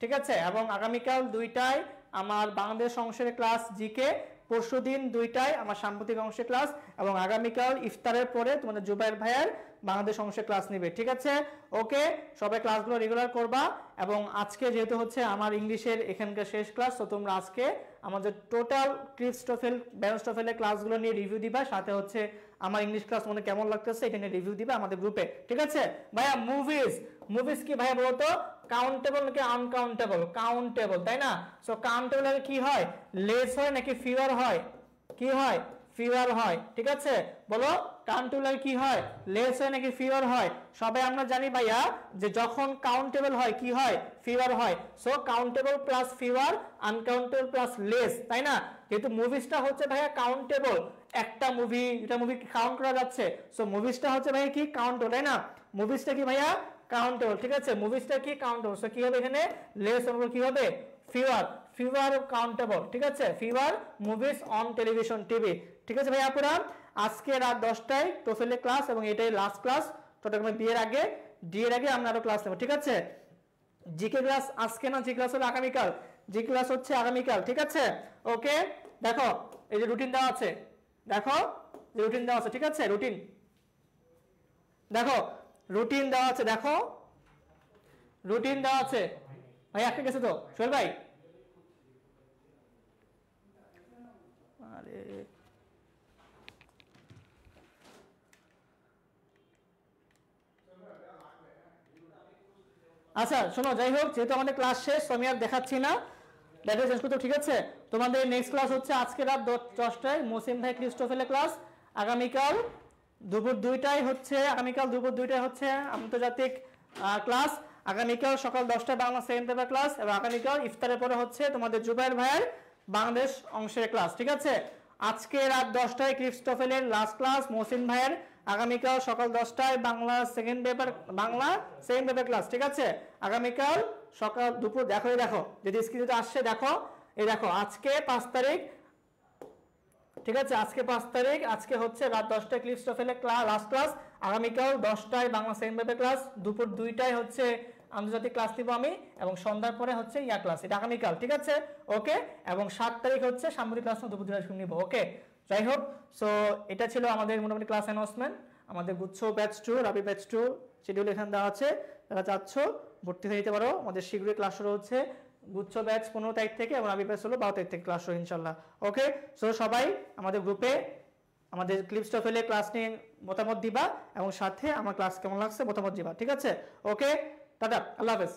ঠিক আছে, এবং আগামীকাল 2টায় আমার বাংলাদেশ অংশের ক্লাস জিকে, পরশুদিন 2টায় আমার সাম্প্রতিক অংশের ক্লাস, এবং আগামীকাল ইফতারের পরে তোমাদের জুবাইর ভাইয়ার বাংলাদেশ অংশের ক্লাস নেবে। ঠিক আছে, ওকে সবাই ক্লাসগুলো রেগুলার করবা। এবং আজকে যেহেতু হচ্ছে আমার ইংলিশের এখানকার শেষ ক্লাস, তো তোমরা আজকে আমাদের টোটাল ক্লিফস্টোফেল ব্যারোস্টোফেলের ক্লাসগুলো নিয়ে রিভিউ দিবা, সাথে হচ্ছে আমার ইংলিশ ক্লাস মনে কেমন লাগতেছে এটা নিয়ে রিভিউ দিবা আমাদের গ্রুপে। ঠিক আছে ভাইয়া, মুভিজ কি ভাইয়া বলো তো, কাউন্টেবল নাকি আনকাউন্টেবল? কাউন্টেবল, তাই না? সো কাউন্টেবল এর কি হয়, লেস হয় নাকি ফিওর হয়? কি হয়, ফিওর হয়। ঠিক আছে, বলো কাউন্টেবল কি হয়, লেস হয় নাকি ফিওর হয়? সবাই আমরা জানি ভাইয়া যে যখন কাউন্টেবল হয় কি হয়, ফিওর হয়। So countable plus fewer, uncountable plus less, তাই না? যেহেতু মুভিসটা হচ্ছে ভাইয়া কাউন্টেবল, একটা মুভি, এটা মুভি কাউন্ট করা যাচ্ছে, সো মুভিসটা হচ্ছে ভাইয়া কি কাউন্টেবল, তাই না? মুভিসটা কি ভাইয়া কাউন্টেবল। ঠিক আছে, মুভিসটা কি কাউন্টেবল, সো কি হবে এখানে লেস হবে, কি হবে ফিওর, ফিওর কাউন্টেবল। ঠিক আছে, ফিওর মুভিস অন টেলিভিশন টিভি। ঠিক আছে ভাই আপুরা, আজকে রাত 10টায় টোফেলের ক্লাস, এবং এটাই লাস্ট ক্লাস চট্টগ্রামে বিয়ের আগে, ডি এর আগে আমরা আরো ক্লাস নেব। ঠিক আছে, জিকে ক্লাস আজকে না, জি ক্লাস হলো আগামীকাল, জি ক্লাস হচ্ছে আগামীকাল। ঠিক আছে, ওকে দেখো এই যে রুটিন দেওয়া আছে, দেখো যে রুটিন দেওয়া আছে। ঠিক আছে, রুটিন দেখো, রুটিন দেওয়া আছে, দেখো রুটিন দেওয়া আছে ভাই। একটা গেছে তো সোহেল ভাই, আরে আচ্ছা শোনো, যাই হোক যেহেতু আমাদের ক্লাস শেষ আমি আর দেখাচ্ছি না, ব্যাটারি চেঞ্জ করতে। ঠিক আছে, তোমাদের নেক্সট ক্লাস হচ্ছে আজকে রাত 10টায় মসিম ভাই ক্রিস্টোফেলের ক্লাস, আগামীকাল দুপুর 2টায় হচ্ছে, আগামীকাল দুপুর 2টায় হচ্ছে আন্তর্জাতিক ক্লাস, আগামীকাল সকাল 10টায় বাংলা সেকেন্ড পেপার ক্লাস, এবং আগামীকাল ইফতারের পরে হচ্ছে তোমাদের জুবাইর ভাইয়ের বাংলাদেশ অংশের ক্লাস। ঠিক আছে, আজকে রাত 10টায় ক্রিস্টোফেলের লাস্ট ক্লাস মসিম ভাইয়ের, আগামীকাল সকাল 10টায় বাংলা সেকেন্ড পেপার ক্লাস। ঠিক আছে, আগামীকাল সকাল দুপুর, দেখো এই দেখো যদি স্ক্রিনে আসছে, দেখো এই দেখো আজকে 5 তারিখ। ঠিক আছে, আজকে 5 তারিখ, আজকে হচ্ছে রাত 10টায় ক্লিফস্টোফেলের লাস্ট ক্লাস, আগামীকাল 10টায় বাংলা সেকেন্ড পেপার ক্লাস, দুপুর 2টায় হচ্ছে আন্তর্জাতিক ক্লাস দিব আমি, এবং সন্ধ্যার পরে হচ্ছে ইয়া ক্লাস, এটা আগামীকাল। ঠিক আছে, ওকে, এবং 7 তারিখ হচ্ছে সামরিক ক্লাস দুপুর 2টায় নিব। ওকে, যাই হোক, সো এটা ছিল আমাদের মোটামুটি ক্লাস অ্যানাউন্সমেন্ট। আমাদের গুচ্ছ ব্যাচ 2, রাবি ব্যাচ 2 শিডিউল এখানে দেওয়া আছে, যারা চাচ্ছ ভর্তি হয়ে যেতে পারো। আমাদের শীঘ্রই ক্লাস শুরু হচ্ছে, গুচ্ছ ব্যাচ 15 তারিখ থেকে, এবং রাবি ব্যাচ হলো 12 তারিখ থেকে ক্লাস শুরু ইনশাল্লাহ। ওকে, সো সবাই আমাদের গ্রুপে আমাদের ক্লিপস্টোফেলে ক্লাস নিয়ে মতামত দিবা, এবং সাথে আমার ক্লাস কেমন লাগছে মতামত দিবা। ঠিক আছে, ওকে, টাটা, আল্লাহ হাফেজ।